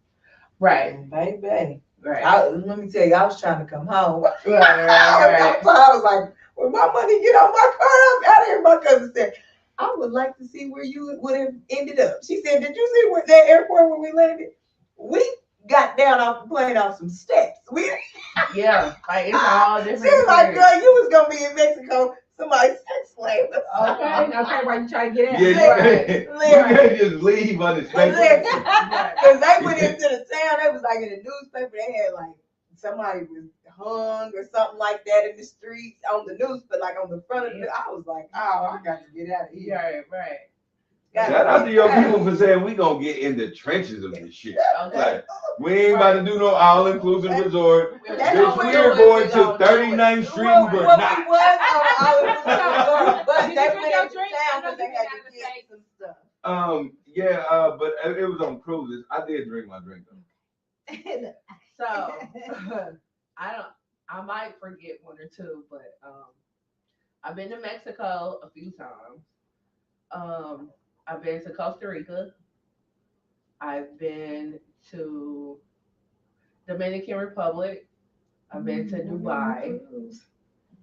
Right, And baby, right, let me tell you, I was trying to come home. right. I was like, when my money get on my card, I'm out of here. My cousin said, I would like to see where you would have ended up. She said, did you see where that airport when we landed? We got down off the plane off some steps. Yeah, like it's all different. She was like, experience. girl, you was gonna be in Mexico. Somebody's sex slave. Okay, why you trying to get out? Yeah, you can't just leave unexpected. Because they went into the town, they was like in the newspaper, they had like somebody was hung or something like that in the streets on the news, but like on the front of the, I was like, oh, I got to get out of here. Right. Shout out to your people for saying we gonna get in the trenches of this shit. Like, we ain't about to do no all-inclusive resort. That's Bitch, what we're going to 39th Street, but Well, not. we was on all of but Did they you went drink your into drink? town I know because they you had been out to of get some stuff. But it was on cruises. I did drink my drink though. So I might forget one or two, but I've been to Mexico a few times. I've been to Costa Rica. I've been to Dominican Republic. I've been to Dubai.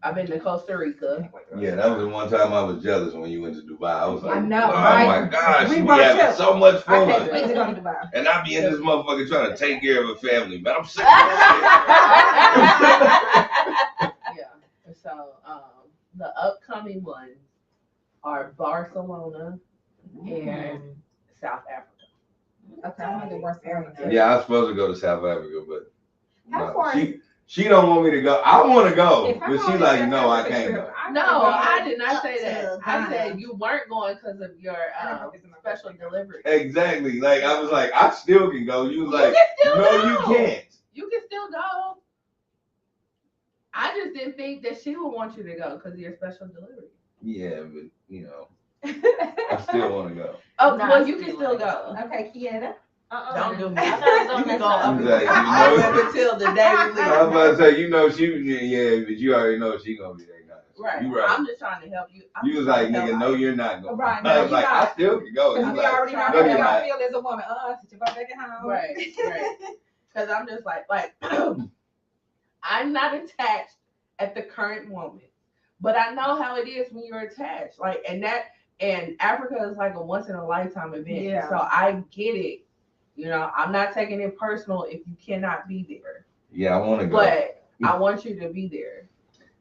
I've been to Costa Rica. Yeah, that was the one time I was jealous when you went to Dubai. I was like, I know, oh right? my gosh, We she be were having too. so much I can't fun. wait to go to Dubai. And I be in this motherfucker trying to take care of a family, man. I'm sick of Yeah. So the upcoming ones are Barcelona and South Africa. Okay, I'm gonna do worse this shit. Yeah, I was supposed to go to South Africa, but How no, far is she don't want me to go. I want to go, If I'm but she on like, this no, I Africa can't trip, go. No, I did not say that. to I Ghana. said you weren't going because of your special delivery. Exactly. Like I was like, I still can go. You was like, still no, go. you can't. You can still go. I just didn't think that she would want you to go because of your special delivery. Yeah, but you know, I still want to go. Oh, Nah, well, I you can still still wanna go. Okay, Kieta. Don't do me. I thought it was You on can that go up side. and Like, you all know- up until the day we I leave. was about to say, you know, but you already know she gonna be that nice. Right. You right. I'm just trying to help you. You was like, nigga, no, you're not going. Right, I no, was you're like, I not. still can go. Because You we like, already know no, how you're y'all not. feel as a woman. Sit your butt back at home. Right. Because I'm just like I'm not attached at the current moment, but I know how it is when you're attached. Like, and Africa is like a once in a lifetime event. Yeah. So I get it. You know, I'm not taking it personal if you cannot be there, Yeah, I want to go. but I want you to be there.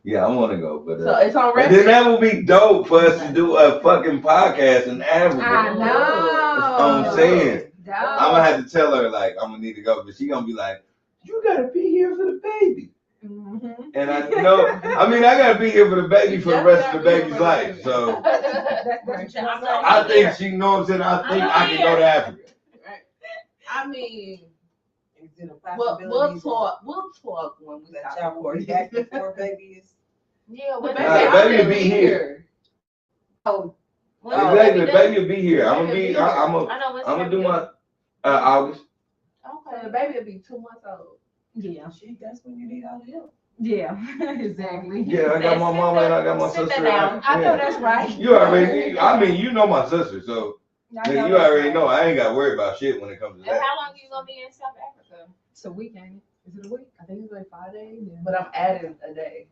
Yeah, I want to go. But So it's on but record. then that would be dope for us to do a fucking podcast in Africa. I know. That's what I'm saying. No. I'm gonna have to tell her like I'm gonna need to go, but she gonna be like, you gotta be here for the baby. Mm-hmm. And I know, I mean, I gotta be here for the baby for the rest of the baby's life. So I think she knows that I think I can go to Africa. I mean, Is it a we'll possibility talk. We'll talk when we that stop y'all will be recording. back before baby is? Yeah, The when baby, Nah, I'm baby gonna be here. Oh, Exactly, the baby will be here. I'm gonna be. I'm I know when gonna do my August. So the baby will be 2 months old. Yeah. shit, that's when you need all the help. Yeah, exactly. Yeah, I got my mama and I got my Sit sister. down. I know Yeah. that's right. You already. I mean, you know my sister, so I know you that's already right. know I ain't got to worry about shit when it comes to And that. how long you gonna be in South Africa? It's a week, ain't it? Is it a week? I think it's like 5 days, but I'm adding a day.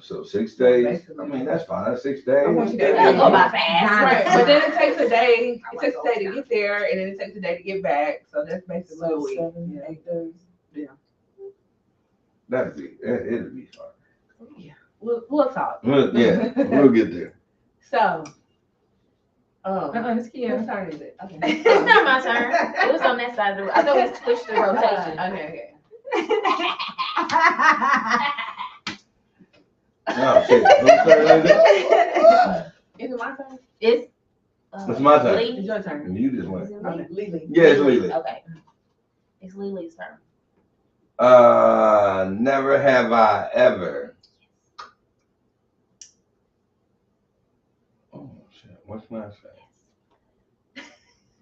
So 6 days. I mean, that's fine. 6 days. I want you to That'll go by fast. Right, but then it takes a day. It takes a day to get there, and then it takes a day to get back. So that's basically a week. 7, 8 days. It'll be fine. We'll talk. Yeah, we'll get there. So, It's whose Kieta. turn is it? Okay. It's not my turn. It was on that side of the. I thought we switched the rotation. Okay. Oh shit. Whose turn is it? Is it my turn? It's. It's my turn. Lee? It's your turn. You just went. Lily. Yeah, it's Lily. Okay. It's Lily's turn. Never have I ever. Oh shit. What's my say?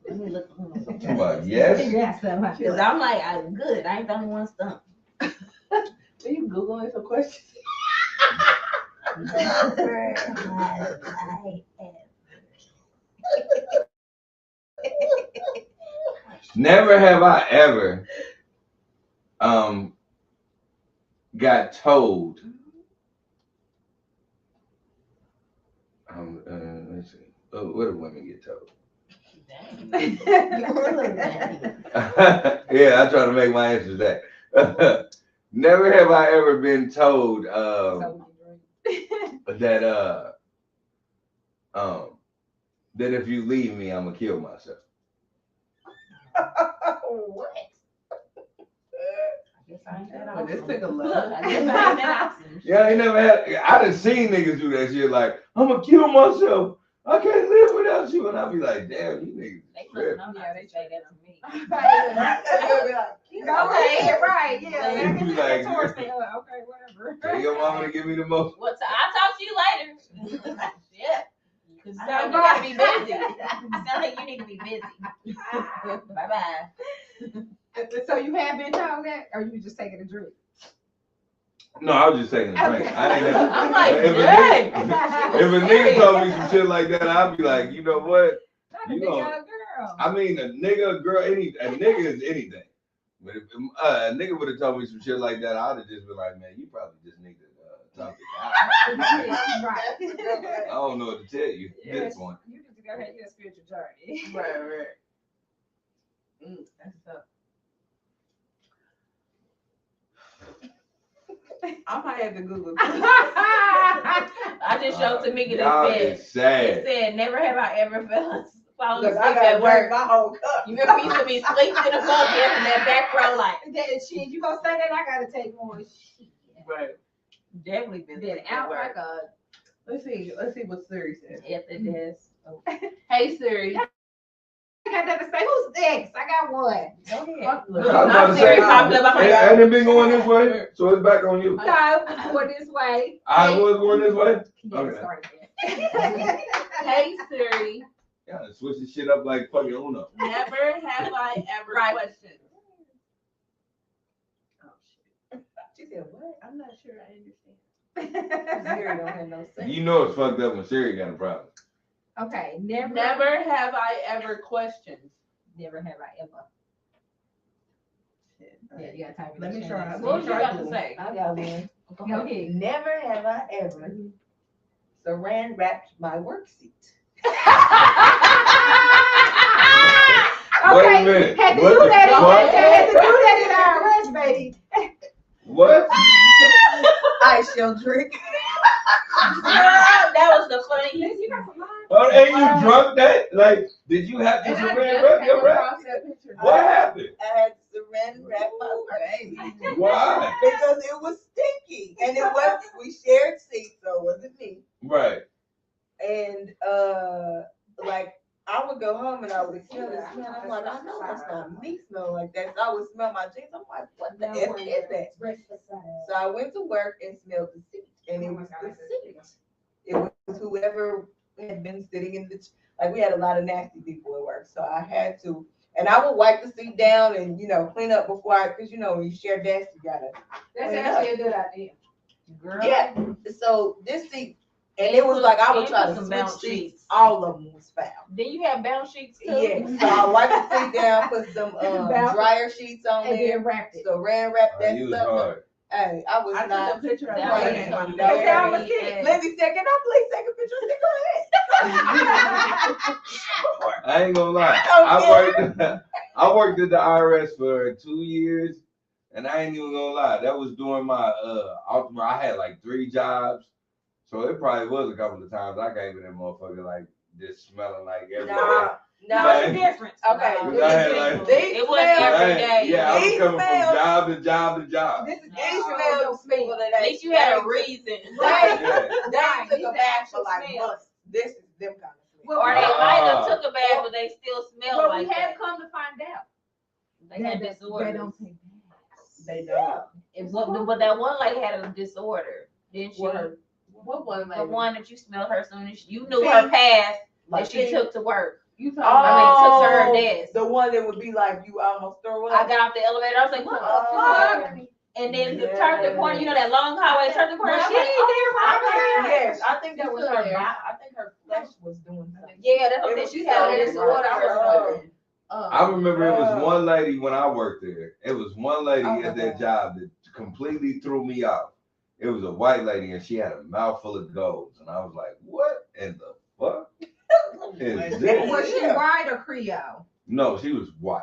Let me look. Talking about yes. Yes, Because I'm like, I'm good. I ain't the only one stumped. Are you Googling some questions? Never have I ever. Never have I ever got told let's see. What do women get told? Yeah, I try to make my answers that. Never have I ever been told that if you leave me, I'm gonna kill myself. What? I guess I ain't that Well, this awesome. took a Look, lot. I guess I ain't that awesome. Yeah, I ain't never had. I done seen niggas do that shit. Like, I'm gonna kill myself. I can't live without you. And I'll be like, damn, you niggas. They couldn't know how to say that to me. You'll be like, Okay, right, yeah. Yeah. You be like, Okay, whatever. tell your mama to give me the most. Well, I'll talk to you later. Yeah. Because you gotta be busy. It sounds like you need to be busy. Bye-bye. So you have been told that, or you just taking a drink? No, I was just taking a drink. I ain't never. I'm like, if dang. if a nigga told me some shit like that, I'd be like, you know what? Not a You big know, young girl. I mean, a nigga, a girl, a nigga is anything. But if a nigga would have told me some shit like that, I'd have just been like, man, you probably just need to talk it out. Right. I don't know what to tell you at Yes. this point. You need to go ahead and get a spiritual journey. Right. That's tough. I might have to Google it. I just showed Tamika Y'all this is bed. sad. It said, never have I ever fallen Look, I asleep gotta at work. drink my whole cup. You remember we used to be sleeping in the bunk in that back row, like, Shit, you gonna say that? I gotta take more. Shit. Right. definitely been Been sleeping out at work. like a Let's see what Siri says. At the desk. Hey Siri. I got nothing to say. Who's next? I got one. Go ahead. I was about to say, Siri popped up. I'm like, ain't it been going this way? So it's back on you. No, it's going this way. I was going this way? Yeah, Okay. started Hey Siri. Yeah, switch the shit up like fucking Uno. Never have I ever questioned. Oh shit. She said, what? I'm not sure I understand. Siri don't have no sense. You know it's fucked up when Siri got a problem. Okay, never Have I ever questioned. have I ever. Shit. Yeah, you gotta type it Let in me the try. chat. What was you about to say? I got one. Go ahead. Never have I ever saran wrapped my work seat. Wait a Okay, minute. had to What do the that. fuck? Had to do that in our arrest, baby. What? I shall drink. that was the funniest. You got some lines? Oh, and you drunk that? Like, did you have to And I saran just wrap came your wrap? across that picture. What happened? I had saran wrap my work seat. Why? Because it was stinky. And it was, we shared seats, so it wasn't me. Right. And like I would go home and I would smell it. I'm like, I know that's not me smell like that. So I would smell my jeans. I'm like, what the F is that? So I went to work and smelled the seat. And it was the seat. It was whoever had been sitting in the, like we had a lot of nasty people at work. So I had to, and I would wipe the seat down and, clean up before because, when you share desks, you gotta. That's actually a good idea. Girl. Yeah. So this seat, and it was like I would try to some switch bounce seats. sheets. All of them was foul. Then you have bounce sheets too. Yeah. So I wiped the seat down, put some Bounce. dryer sheets on And there. then wrapped it. So ran wrap that You was stuff. hard. Hey, I was I not. took a picture of That my was hand. some That was very sick. ass- Lindsay said, "Can I please take a picture of cigarette?" I ain't gonna lie. I worked at the IRS for 2 years, and I ain't even gonna lie. That was during my I had like 3 jobs, so it probably was a couple of times I came in that motherfucker like just smelling like everywhere. No, Like- What's the difference? Okay. Cause I had like It wasn't every day. yeah, I was These coming from smells- job to job to job. This is these smells people that At least you had a reason. Right. Yeah. They took These a bath for actual like smells. months. This is them kind of smell. Well, Or they might have Ah. took a bath, but they still smell Well, like we have that. come to find out. They had They disorders. don't take baths. They don't. But that one lady had a disorder, didn't she? What one, The lady? one that you smelled her soon as you knew See? her path Like that she took to work. You Oh, talking I mean, took to her desk. the one that would be like you almost throw I up. got off the elevator. I was like, what the Oh. fuck? And then the turn the corner, that long hallway, turn the corner. I was like, oh, Yes, I think that was Still her. there. I think her flesh was doing something. yeah, that's what It I was said. She had a so disorder. I was like, I remember it was one lady when I worked there. It was one lady Oh, at that God. job that completely threw me off. It was a white lady and she had a mouthful of golds. And I was like, what in the fuck is this? Was she white or Creole? No, she was white.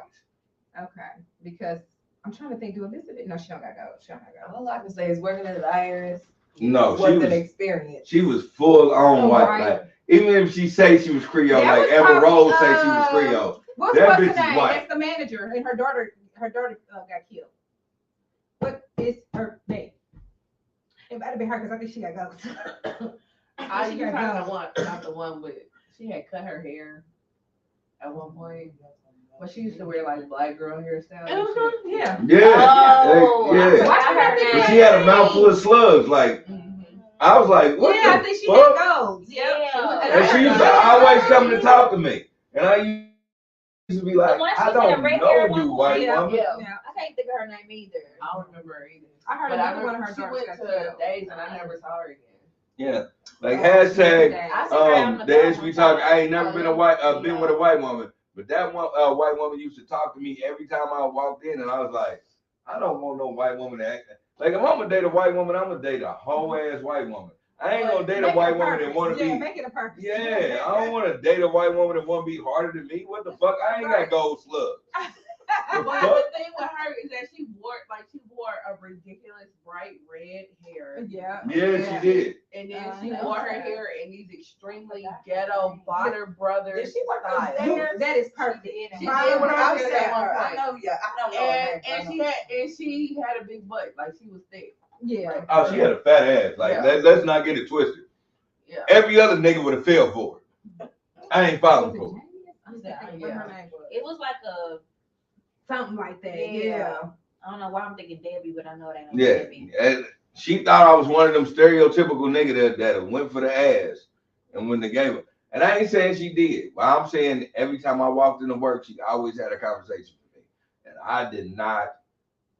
Okay, because I'm trying to think. Do Elizabeth? No, she don't got go. She don't got go. All I can say is working at the IRS No, was an experience. she was full on Oh, white. right. Like, even if she say she was Creole, That like was Ever probably, Rose say she was Creole. What's That her bitch is name? white. That's the manager, and her daughter got killed. What is her name? It might have been her because I think she got go. I She you got talking go. the one, not the one with she had cut her hair at one point. But she used to wear like black girl hairstyle. and shit. Yeah. Yeah. oh, yeah. Why should I think But that she had a name? mouthful of slugs. Like, Mhm. I was like, what Yeah, I the think she fuck? had goals. Yeah. And she used to always come to talk to me. And I used to be like, The one she I said don't red hair know one you, point. white Yeah. woman. Yeah. Yeah. I can't think of her name either. I don't remember her either. I heard But another one of her she daughters went got to killed. days and I never saw her again. Yeah. Like, hashtag, I see her out in the days car we one talk, time. I ain't never been with a white woman. But that one white woman used to talk to me every time I walked in, and I was like, I don't want no white woman to act like if I'm gonna date a white woman, I'm gonna date a whole ass white woman. I ain't gonna date a white woman that want to be. Make it a purpose. Yeah, I don't want to date a white woman that want to be harder than me. What the fuck? I ain't got gold slugs. But the thing with her is that she wore a ridiculous bright red hair. Yeah. Yeah, she did. And then she wore her hair in these extremely ghetto Bonner Brothers. Did she work on style. That is perfect. She I did work was on saying, at one I point. know, yeah, I don't know. And she had a big butt, like she was thick. Yeah. Oh, she had a fat ass. Like let's not get it twisted. Yeah. Every other nigga would have fell for it. I ain't falling for it. It was like a Something like that. Yeah. I don't know why I'm thinking Debbie, but I know it ain't no Yeah, Debbie. and she thought I was one of them stereotypical niggas that went for the ass and when they gave her. And I ain't saying she did, but I'm saying every time I walked into work, she always had a conversation with me, and I did not.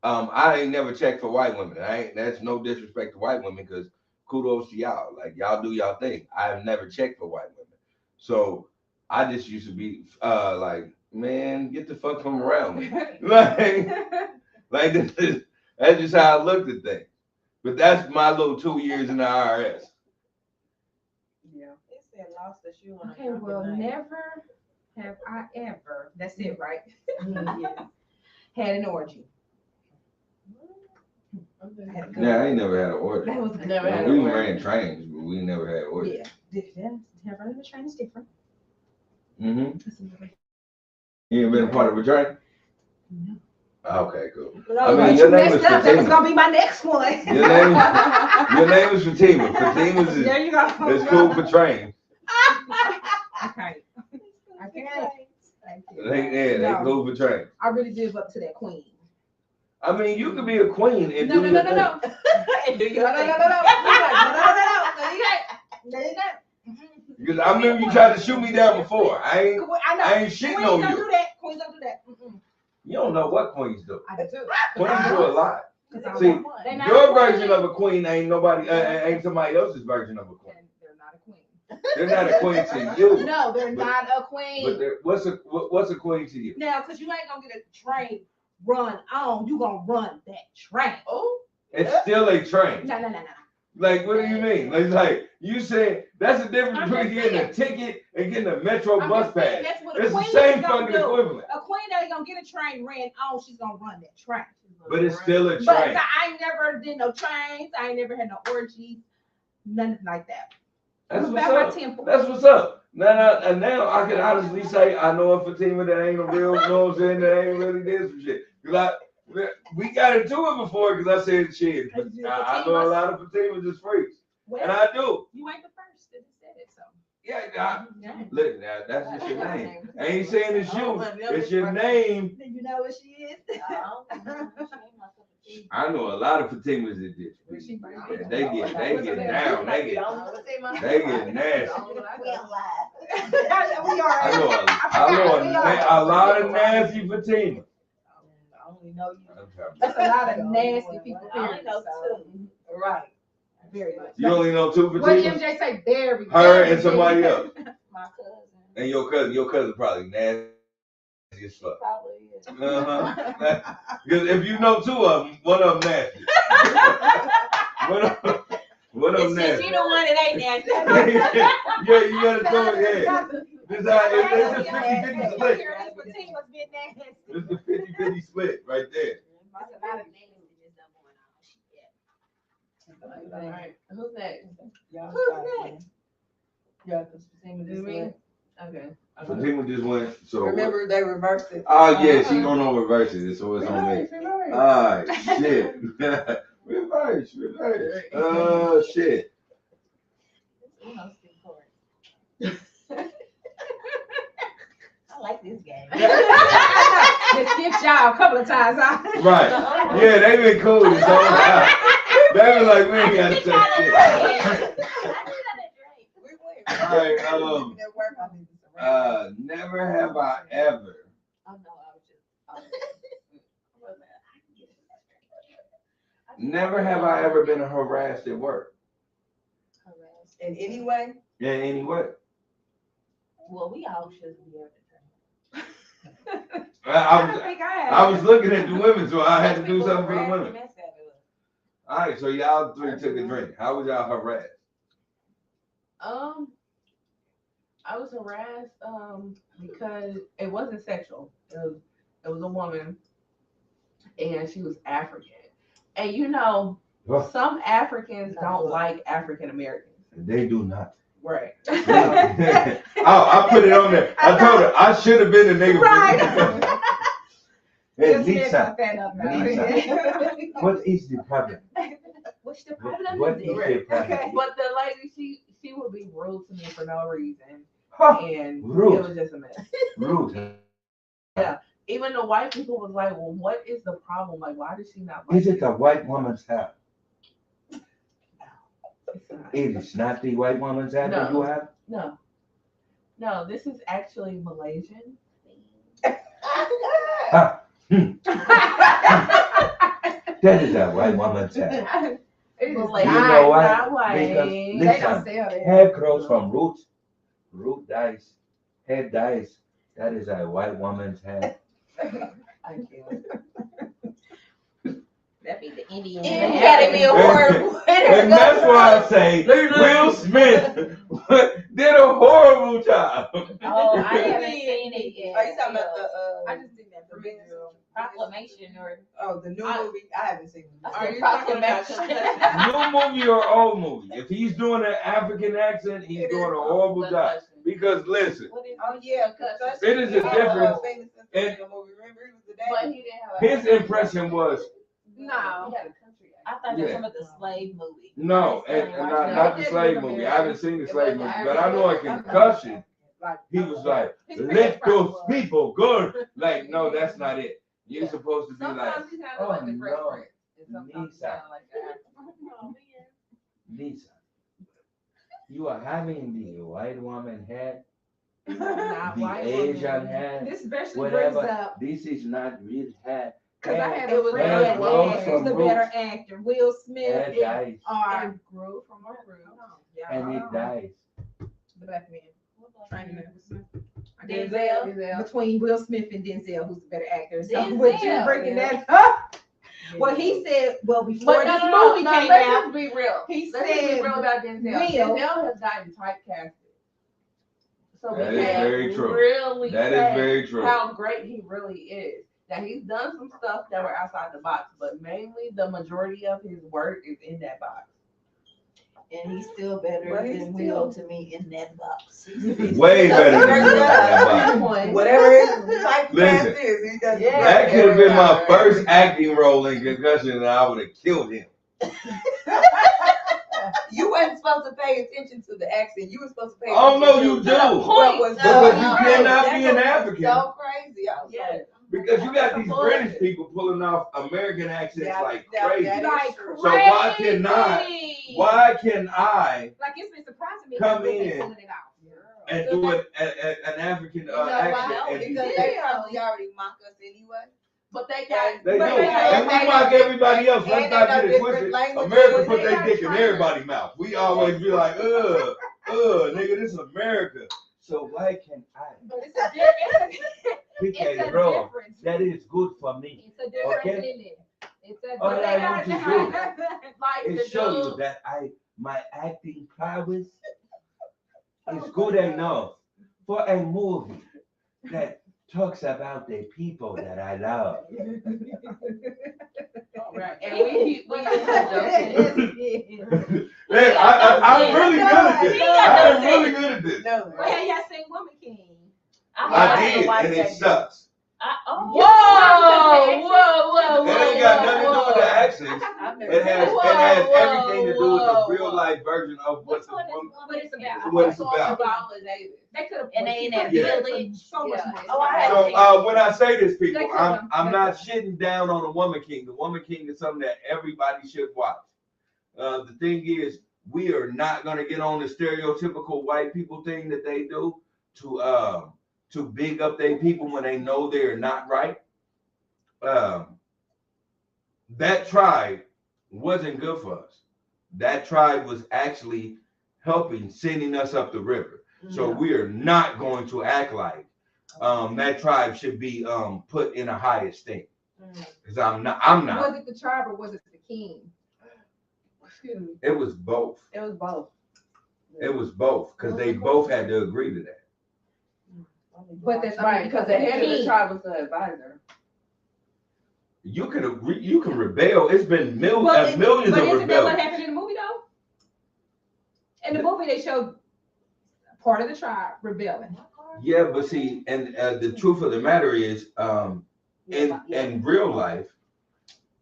I ain't never checked for white women. That's no disrespect to white women, because kudos to y'all. Like y'all do y'all thing. I've never checked for white women, so I just used to be like, man, get the fuck from around me. like that's just how I looked at things. But that's my little 2 years in the IRS. Yeah. It said lost the shoe on Okay, well, never have I ever, that's it, right? Yeah. Had an orgy. Yeah, I ain't never had an order. That was good. Never had We an order. ran trains, but we never had orders. Yeah. Running the train is different. Mm-hmm. You ain't been a part of a train? No. Okay, cool. I mean, your name is That was Fatima. gonna be my next one. Your name is Fatima. Fatima's is There you go. it's cool for trains. Okay. I can't. Thank you. They No. cool for trains. I really live up to that queen. I mean, you could be a queen and No. do your thing. And do No, your no, thing. No, you can't. Because I remember you tried to shoot me down before. I I ain't shitting Queens on don't you. do that. Queens don't do that. You don't know what queens do. I do too. Queens do a lot. See, See, your version of a queen ain't nobody, ain't somebody else's version of a queen. They're not a queen. They're not a queen to you. No, they're But- not a queen. But what's a queen to you? Now, because you ain't gonna get a train run on, you gonna run that train. Oh, It's still a train. No. Like, what do you mean? Like you said, that's the difference I'm between just getting a ticket and getting a Metro I'm bus just saying, pass. that's what a It's the queen same is gonna fucking do. equivalent. A queen that ain't gonna get a train ran on, she's gonna run that train. But it's still a But train. I ain't never did no trains. I ain't never had no orgies, nothing like that. That's It's what's about my up. temple. That's what's up. Now I can honestly say I know a Fatima that ain't a real, you know what I'm saying, that ain't really did some shit. We got into it before because I said shit. I know a lot of Fatimas is freaks. And I do. You ain't the first that said it, so. Yeah, look, now that's just your name. I ain't saying it's you. It's your name. You know what she is? I know a lot of Fatimas that did. Yeah, they get down. They get nasty. We are. I know a lot of nasty Fatimas. I only know you. That's a lot of nasty people. I only know so. Right. Very much. You only know two What Fatimas? MJ say? Very. Her and somebody else. My cousin. And your cousin probably nasty as fuck. Probably is. Uh-huh. Because if you know two of them, one of them nasty. One of them nasty. She the one that ain't nasty. Yeah, you gotta throw it. Yeah. This how it's a 50-50 split. It's the 50-50 split right there. all right. Who's next? Who's next? Yeah, because Fatima just went. Okay. Fatima just went. So Remember, they reversed it. oh yeah, she don't know reverse it, so it's on me. Alright, shit. reverse. Shit. I like this game. Just skipped y'all a couple of times. Right. Yeah, they been cool this whole time. They been like, we ain't gotta touch shit. Alright, never have I ever. Never have I ever been harassed at work. In any way? In any way. Well, we all should be able to. I was looking at the women, so I had to do something for the women. All right, so y'all three took a drink. How was y'all harassed? I was harassed because it wasn't sexual. It was a woman, and she was African. And you know, some Africans don't like African Americans. They do not. Right. I put it on there. I told her I should have been a nigga. Right. Hey, Lisa, what is the problem? What's the problem? What is the problem? But the lady, she would be rude to me for no reason, and Rude. it was just a mess. Rude. Yeah. Even the white people was like, "Well, what is the problem? Like, why does she not like Is it a white woman's hat? It is not the white woman's hat that you have? No, this is actually Malaysian. That is a white woman's hat. It's You know why? not white. Because They don't listen, sell that. hair grows from roots. Root dies. Hair dies. That is a white woman's hat. I can't. That be the Indian. Academy Award winner. And that's why I say Will Smith did a horrible job. Oh, I haven't seen it yet. Are you talking about I just think that Proclamation or Oh, the new movie? I haven't seen it. Are you talking about New movie or old movie? If he's doing an African accent, he's doing a horrible job. Because listen, Oh yeah, because it is a difference. in the movie. Remember, he was the But dad. he didn't have His impression was No. He had a country accent. I thought you were talking about the slave movie. no, and not the slave movie. I haven't seen the slave movie, but I know a concussion. He was like, let those people go. Like, no, that's not it. You're supposed to be like, Sometimes he sounded oh like the Fresh no, Prince. And sometimes he Lisa. sounded like the Lisa, you are having the white woman hat, Not the white Asian woman. hat, This especially brings whatever. up This is not real hat. because I had It a was friend very that well asked from who's the roots. better actor, Will Smith Hair dies, or It grew from a root. and it dies. the black man. Denzel. Between Will Smith and Denzel, who's the better actor? So Denzel, with you bringing that up, well, he said, well, before But this no, movie no, came let's out, just be real. he Let's just be said, real about Denzel. Will- Denzel has gotten typecasted. So That we is can't very true. really That is say very true. how great he really is. Now he's done some stuff that were outside the box, but mainly the majority of his work is in that box. And he's still better But he's than Will to me in that box. Way better than that. Whatever his type of cast Listen, is, he does. Yeah. That could have been my first acting role in Concussion, and I would have killed him. You weren't supposed to pay attention to the accent. You were supposed to pay Oh attention no, you to do. what was Because going you on. cannot That's be an what was African. So crazy. I was Yeah. like, Because you got these British people pulling off American accents like crazy. that is like true. So why can I Like it's been surprising me Come how they in. pulling it out. and do an African You know why? accent? And Because they probably already mock us anyway. But they got they do. But they And we mock everybody else. Let's and not they know get it different twisted. languages. America put They their are dick in trying- everybody's mouth. We always be like, nigga, this is America. So why can I But it's a difference. pick It's a a role difference. that is good for me? It's a difference Okay. in it. It's a All difference. I need to do like It the shows you dude. that my acting prowess is good enough for a movie that talks about the people that I love. Right. And we joking. Man, I'm really good at this. I'm really good at this. No. Well, have y'all seen Woman King? I did, and it sucks. Whoa. It ain't got nothing to do with the accents. I've never It has Whoa, everything to do with the whoa, real whoa. life version of what Which the one is woman. what it's about? What it's about. They could have. And they in that village. So much Yeah. more. Oh, I had So when I say this, people, They I'm could've. not shitting down on the Woman King. The Woman King is something that everybody should watch. The thing is, we are not gonna get on the stereotypical white people thing that they do to big up their people when they know they're not right. That tribe wasn't good for us. That tribe was actually helping, sending us up the river. So we are not going to act like that tribe should be put in a high esteem. Because I'm not. Was it the tribe or was it the king? Excuse me. It was both. It was both. It was both because they both had to agree to that. But that's Right, because the head of the tribe was the advisor. You can agree. You can rebel. It's been millions But of isn't that what rebellions. happened in the movie though? In the movie, they showed part of the tribe rebelling. Yeah, but see, and the truth of the matter is, in real life,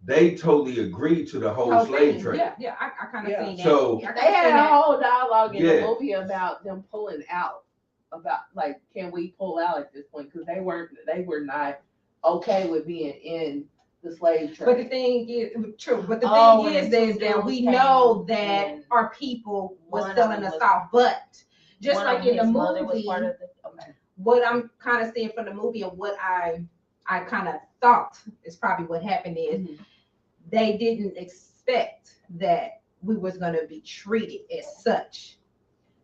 they totally agreed to the whole slave thing. trade. Yeah, I kind of seen that. So Yeah, I They kinda had seen a that. whole dialogue in Yeah. the movie about them pulling out. About like, can we pull out at this point? Because they were not okay with being in the slave trade. But the thing is, true. But the Oh, thing and is that two we girls know came that and our people was one still of in the them was- South. But just One like of in the his mother was movie, part of the- okay. what I'm kind of seeing from the movie and what I kind of thought is probably what happened is they didn't expect that we was going to be treated as such.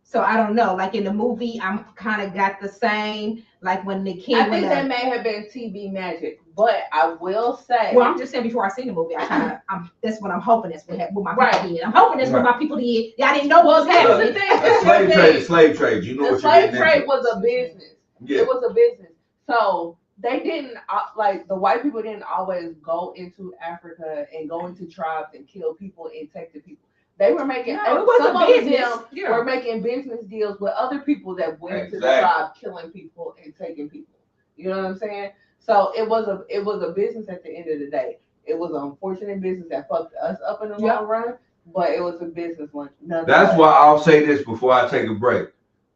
So I don't know. Like in the movie, I'm kind of got the same. Like when the king. I think that may have been TV magic, but I will say. Well, I'm just saying before I seen the movie, that's what I'm hoping that's what happened. What my people Right. did. I'm hoping that's what my people did. Y'all didn't know what was Well, happening. the slave trade is slave trade. You know The what you're slave getting trade into. was a business. Yeah. It was a business. So they didn't like the white people didn't always go into Africa and go into tribes and kill people and take the people. They were making No, it was some a of business. them Yeah. were making business deals with other people that went to the Exactly. tribe killing people and taking people. You know what I'm saying? So it was a business at the end of the day. It was an unfortunate business that fucked us up in the long run, but it was a business one. That's why I'll say this before I take a break.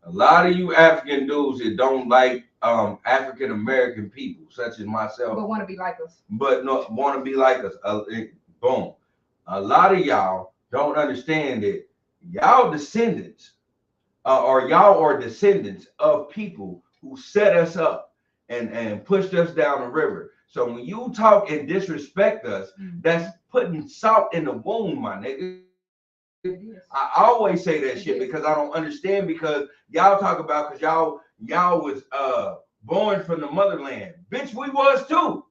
A lot of you African dudes that don't like African American people, such as myself, But want to be like us. but no want to be like us. Boom. A lot of y'all don't understand that y'all descendants, or y'all are descendants of people who set us up and pushed us down the river. So when you talk and disrespect us, that's putting salt in the wound, my nigga. I always say that shit because I don't understand, because y'all talk about because y'all was born from the motherland. Bitch, we was too.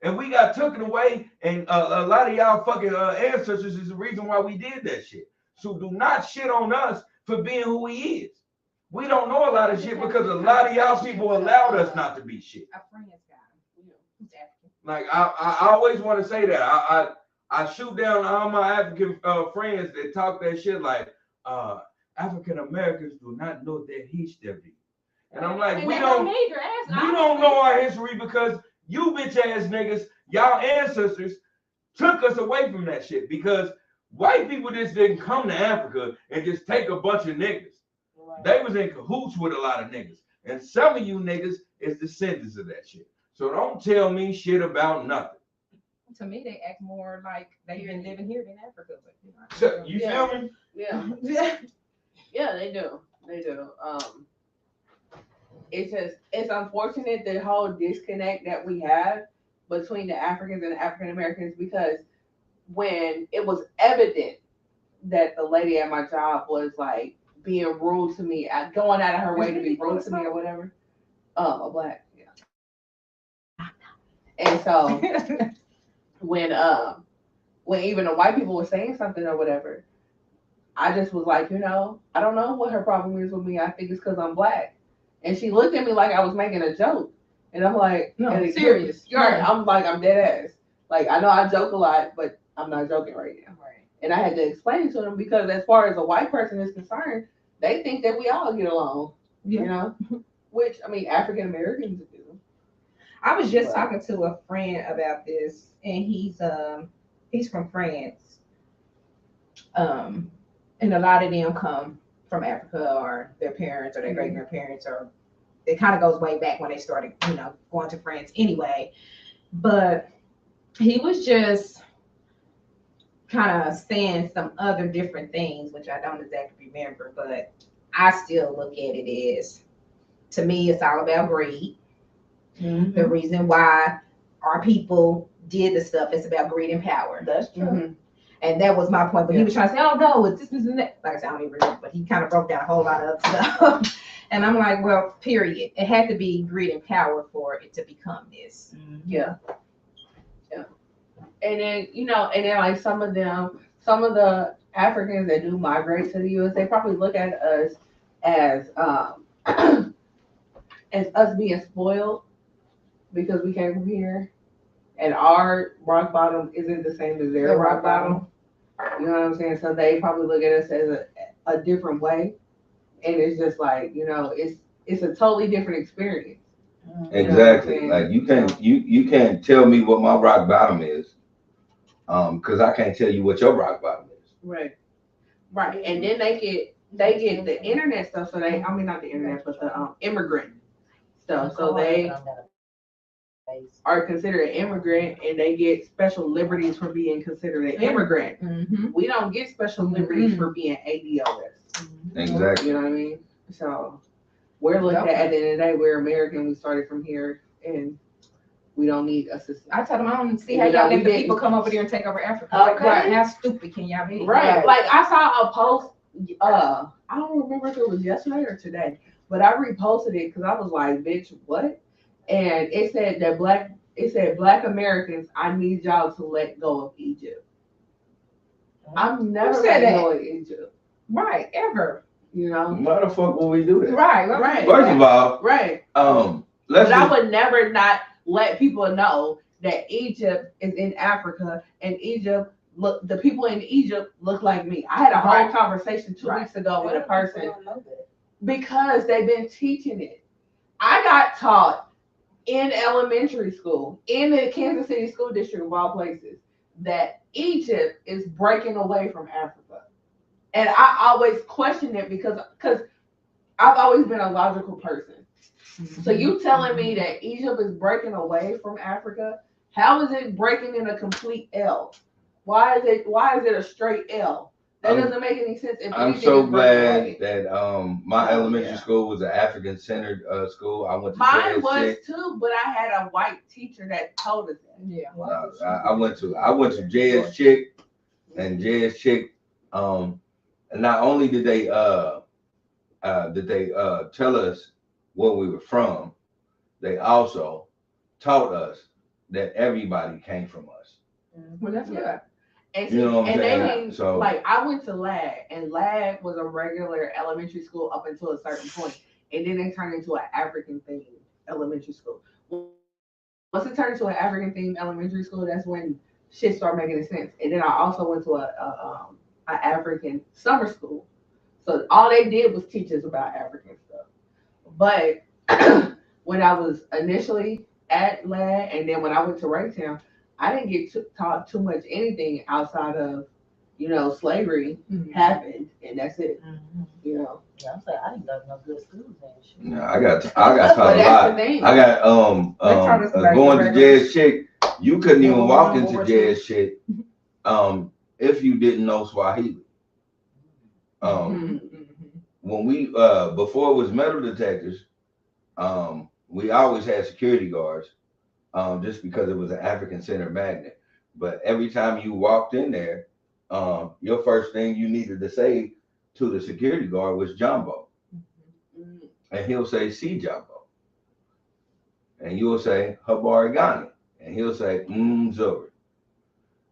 And we got taken away, and a lot of y'all fucking ancestors is the reason why we did that shit. So do not shit on us for being who he is. We don't know a lot of shit because a lot of y'all people allowed us not to be shit. Our friends got him. Who's African? Like I always want to say that I shoot down all my African friends that talk that shit like African Americans do not know their history, and I'm like, we don't know our history because you bitch ass niggas, y'all ancestors took us away from that shit, because white people just didn't come to Africa and just take a bunch of niggas. They was in cahoots with a lot of niggas, and some of you niggas is descendants of that shit. So don't tell me shit about nothing. To me, they act more like they've been living here than Africa. But, So, you feel me? Yeah. Yeah, they do. They do. It's unfortunate the whole disconnect that we have between the Africans and the African Americans, because when it was evident that the lady at my job was like being rude to me, going out of her way to be rude to me or whatever. A black, yeah. And so when even the white people were saying something or whatever, I just was like, I don't know what her problem is with me. I think it's because I'm black. And she looked at me like I was making a joke. And I'm like, no, and serious. Right. I'm like, I'm dead ass. Like, I know I joke a lot, but I'm not joking right now. Right. And I had to explain to them, because as far as a white person is concerned, they think that we all get along, which, I mean, African Americans do. I was just talking to a friend about this, and he's from France. And a lot of them come from Africa, or their parents or their great grandparents, or it kind of goes way back when they started, going to France anyway. But he was just kind of saying some other different things, which I don't exactly remember, but I still look at it as, to me, it's all about greed. Mm-hmm. The reason why our people did the stuff is about greed and power. That's true. Mm-hmm. And that was my point. But he was trying to say, oh no, it's this and that. Like I said, I don't even remember, but he kind of broke down a whole lot of stuff. And I'm like, well, period. It had to be greed and power for it to become this. Yeah. Yeah. And then, like some of the Africans that do migrate to the US, they probably look at us as as us being spoiled because we came from here and our rock bottom isn't the same as their rock bottom. You know what I'm saying? So they probably look at us as a different way. And it's just like, it's a totally different experience. Exactly. You know what I'm Like saying? you can't tell me what my rock bottom is, because I can't tell you what your rock bottom is. Right. Right. And then they get the internet stuff. So not the internet, but the immigrant stuff. So they are considered an immigrant and they get special liberties for being considered an immigrant. Mm-hmm. We don't get special liberties for being ADOS. Exactly. You know what I mean? So we're looked at the end of the day, we're American, we started from here and we don't need assistance. I told them I don't see how y'all let the people come over there and take over Africa. Okay. Like, how stupid can y'all be? Right. Like I saw a post, I don't remember if it was yesterday or today, but I reposted it because I was like, bitch, what? And it said that black Americans, I need y'all to let go of Egypt. I'm never letting go of Egypt. Right, ever. Why the fuck would we do that? Right. First of all, but I would never not let people know that Egypt is in Africa and Egypt the people in Egypt look like me. I had a whole conversation 2 weeks ago with a person because they've been teaching it. I got taught in elementary school, in the Kansas City School District of all places, that Egypt is breaking away from Africa. And I always question it because I've always been a logical person. So you telling me that Egypt is breaking away from Africa? How is it breaking in a complete L? Why is it a straight L? That doesn't make any sense. I'm so glad that my elementary school was an African-centered school. I went to mine was too, but I had a white teacher that told us that. Yeah. I went to JS Chick, and JS Chick. And not only did they tell us where we were from, they also taught us that everybody came from us. Well, that's good. And you know what I'm saying? So like I went to LAG, and LAG was a regular elementary school up until a certain point, and then they turned into an African themed elementary school. Once it turned into an African themed elementary school, that's when shit started making sense. And then I also went to a African summer school, so all they did was teach us about African stuff. But when I was initially at LAG, and then when I went to Raytown, I didn't get taught too much anything outside of, slavery happened, and that's it. Yeah, I'm saying I didn't go to no good schools and shit. No, I got taught a lot. I got going to Jazz Chick. You couldn't even walk into Jazz Chick if you didn't know Swahili. When we before it was metal detectors, we always had security guards. Just because it was an African-centered magnet. But every time you walked in there, your first thing you needed to say to the security guard was Jumbo. And he'll say, "See Jumbo." And you'll say, "Habari Ghani." And he'll say, Zuri.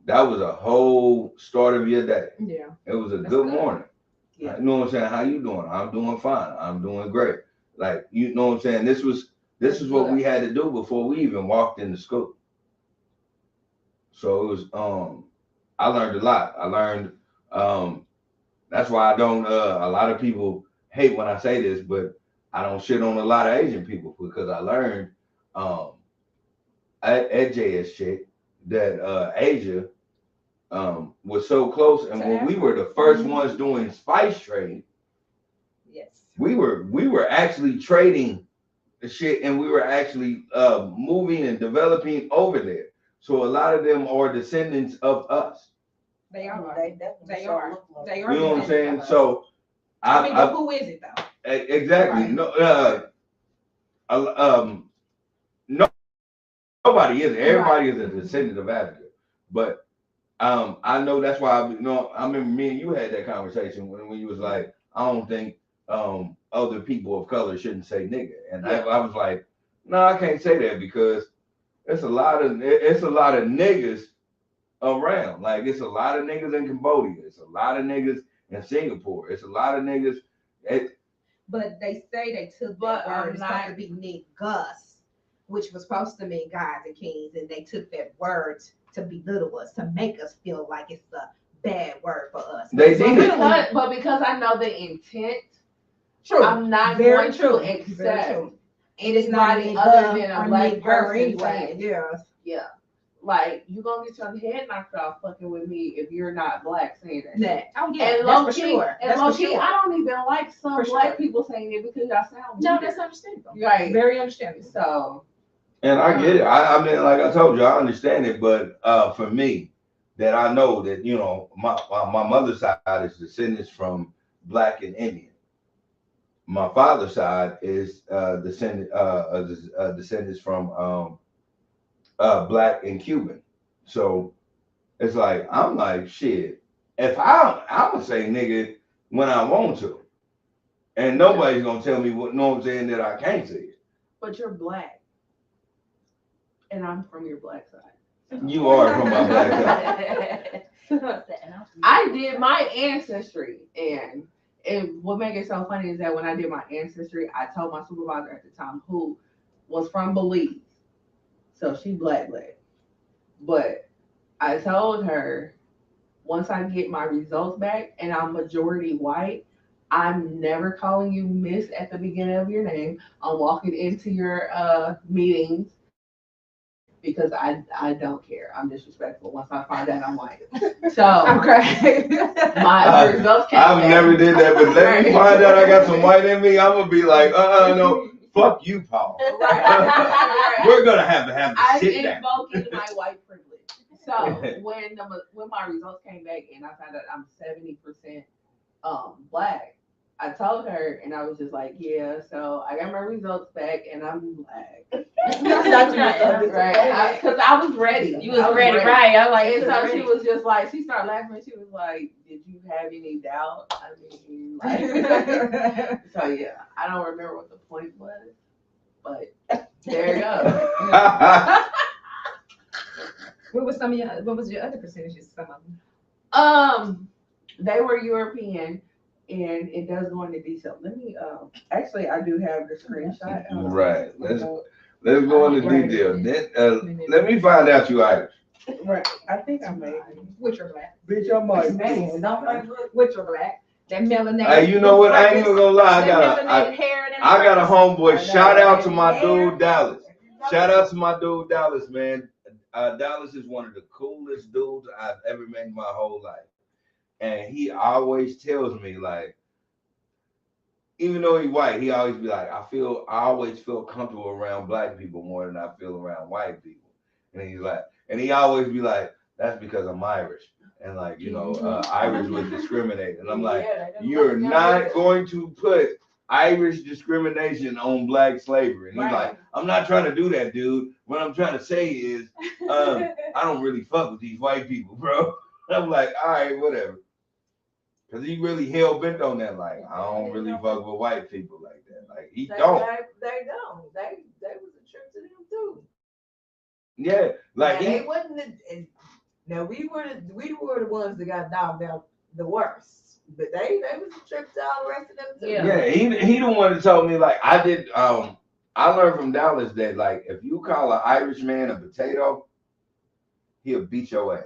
That was a whole start of your day. Yeah. It was a good morning. Yeah. You know what I'm saying? How you doing? I'm doing fine. I'm doing great. Like, you know what I'm saying? This is what we had to do before we even walked into school. So it was I learned a lot. I learned that's why I don't a lot of people hate when I say this, but I don't shit on a lot of Asian people because I learned at JS Chick that Asia was so close, and when we were the first ones doing spice trade, yes, we were actually trading the shit, and we were actually moving and developing over there. So a lot of them are descendants of us. They are. They are. They are. You know what I'm saying? So but who is it though? Exactly. Right. Nobody is. Everybody is a descendant of Africa. But I know that's why I remember me and you had that conversation when you was like, I don't think other people of color shouldn't say nigga. And I was like, no, I can't say that because it's a lot of niggas around. Like it's a lot of niggas in Cambodia. It's a lot of niggas in Singapore. It's a lot of niggas. But they say they took that word. It's supposed to be niggas, which was supposed to mean guys and kings, and they took that word to belittle us, to make us feel like it's a bad word for us. They did. But because I know the intent, True. I'm not Very going true. to Very accept true. And it's not anybody any other than a or black nigger person anyway. saying, Yes. yeah. Like you gonna get your head knocked off fucking with me if you're not black saying that. That. Oh yeah. And That's low for key, sure. and That's low for key, sure. I don't even like some For black sure. people saying it because y'all sound No, weird. that's understandable. Right. Very understandable. So And I get it. I mean, like I told you, I understand it. But for me, that I know that my mother's side is descendants from black and Indian. My father's side is descendants from black and Cuban. So it's like I'm like shit. If I'm gonna say nigga when I want to, and nobody's gonna tell me what. No, I'm saying that I can't say it. but you're black. And I'm from your black side. You are from my black side. I did my ancestry, and what made it so funny is that when I did my ancestry, I told my supervisor at the time who was from Belize, so she black, but I told her once I get my results back and I'm majority white, I'm never calling you Miss at the beginning of your name. I'm walking into your meetings because I don't care. I'm disrespectful once I find out I'm white. So Okay. my results came I've back. never did that, but let me find out I got some white in me. I'm gonna be like, no, fuck you, Paul. Right. We're gonna have to I sit down. invoking my white privilege. So when my results came back and I found out I'm 70% black, I told her and I was just like, yeah, so I got my results back and I'm black. Right. Because I was ready. You was ready, right? I'm like, And so she was just like, she started laughing. She was like, did you have any doubt? I mean, like, so yeah, I don't remember what the point was, but there you go. What was your other percentages? Some of them. They were European, and it does go into detail. Let me, actually, I do have the screenshot. Right. Let's go into detail. Then, let me find out you Irish. Right. I think I made it. Which are black? Bitch, I'm Irish. Man, don't play with which are black. That melanated. Hey, you know what? I ain't even gonna lie. melanated hair and I got a homeboy. I know, Shout out right? to my dude Dallas. Shout out to my dude Dallas, man. Dallas is one of the coolest dudes I've ever met in my whole life. And he always tells me, like, even though he's white, he always be like, I always feel comfortable around black people more than I feel around white people. And he's like, and he always be like, that's because I'm Irish. And like, Irish would discriminate. And I'm like, you're not going to put Irish discrimination on black slavery. And he's like, I'm not trying to do that, dude. What I'm trying to say is, I don't really fuck with these white people, bro. I'm like, all right, whatever. Because he really hell bent on that. Like, I don't really fuck with white people like that. Like, he don't. They don't. They was a trip to them too. Yeah, like now, they wasn't. Now we were the ones that got dogged out the worst, but they was a trip to all the rest of them too. Yeah, he the one that told me, like, I did. I learned from Dallas that, like, if you call an Irish man a potato, he'll beat your ass.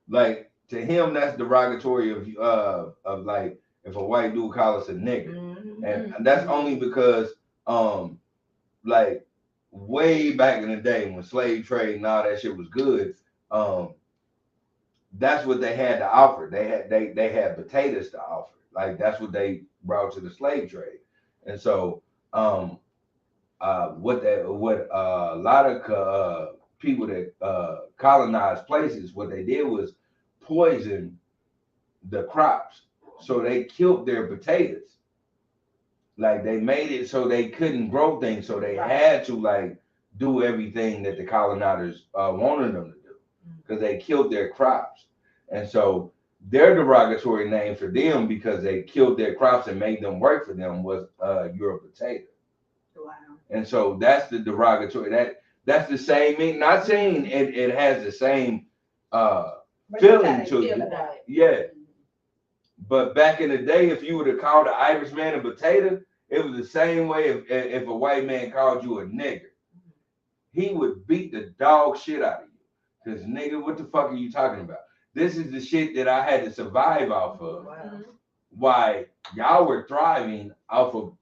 Like, to him, that's derogatory of like, if a white dude call us a nigger. Mm-hmm. And that's only because like, way back in the day when slave trade and all that shit was good, that's what they had to offer. They had potatoes to offer. Like, that's what they brought to the slave trade. And so what a lot of people that colonized places, what they did was poison the crops. So they killed their potatoes. Like, they made it so they couldn't grow things. So they had to, like, do everything that the colonizers wanted them to do, because they killed their crops. And so their derogatory name for them because they killed their crops and made them work for them was you're a potato. Wow. And so that's the derogatory. That's the same meaning. Not saying it has the same feeling to you. Yeah. But back in the day, if you would have called an Irishman a potato, it was the same way if a white man called you a nigger. He would beat the dog shit out of you. Because nigga, what the fuck are you talking about? This is the shit that I had to survive off of. Wow. Why y'all were thriving off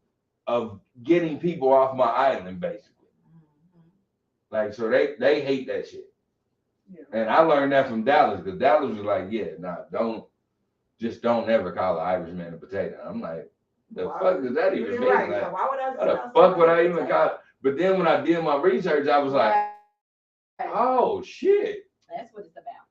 of getting people off my island, basically. Like, so they hate that shit. Yeah. And I learned that from Dallas, because Dallas was like, yeah, nah, don't ever call an Irishman a potato. I'm like, the fuck does that even mean? Right. Like, So why would I what the fuck would I even call it? But then when I did my research, I was like, oh shit. That's what it's about.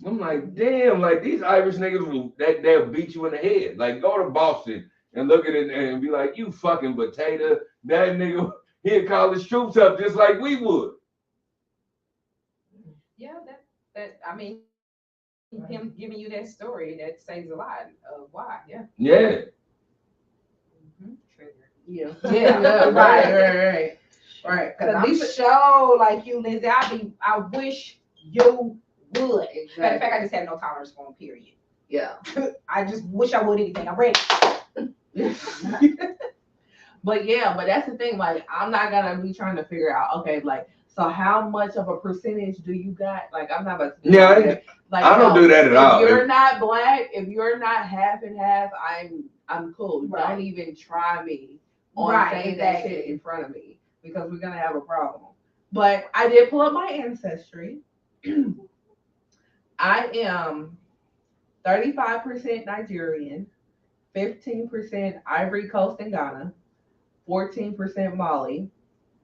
I'm like, damn, like these Irish niggas they'll beat you in the head. Like, go to Boston and look at it and be like, you fucking potato. That nigga, he'd call his troops up just like we would. Yeah, that I mean, him giving you that story, that says a lot of why. Yeah. Yeah. Yeah. Yeah. Right. Because I'm so like you, Lizzie. I wish you would. Exactly. Matter of fact, I just have no tolerance for him, period. Yeah. I just wish I would anything. I'm ready. But that's the thing. Like, I'm not gonna be trying to figure out. Okay, like, so how much of a percentage do you got? Like, I'm not about to. Yeah, I don't do that at all. If you're not black, if you're not half and half, I'm cool. Right. Don't even try me on saying that shit in front of me, because we're gonna have a problem. But I did pull up my ancestry. I am 35% Nigerian, 15% Ivory Coast and Ghana, 14% Mali,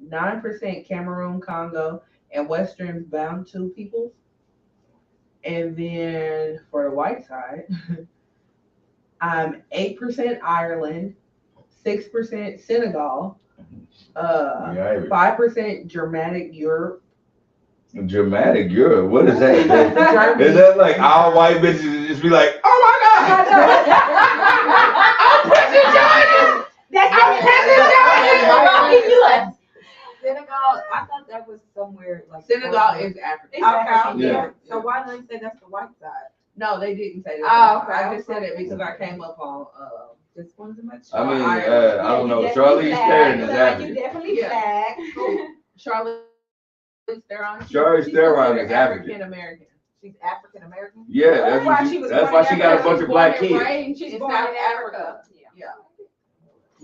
9% Cameroon, Congo, and Western Bantu peoples. And then for the white side, I'm 8% Ireland, 6% Senegal, 5% Germanic Europe. Dramatic Europe. What is that? Is that like all white bitches just be like, oh my god, I'm Princess Jordan. That's Senegal, I thought that was somewhere like Senegal is Africa. Okay. Yeah. So why didn't they say that's the white side? No, they didn't say that. Oh, okay. I just said it because I came up on Just wanted to make I sure. mean, I don't know. Charlize Theron is You African. definitely Yeah. black. Charlize Theron. Charlize Theron is African. African American. She's African American. Yeah, That's why she was that's born why in she got a Africa. bunch of black kids. She's in born South in Africa. Yeah.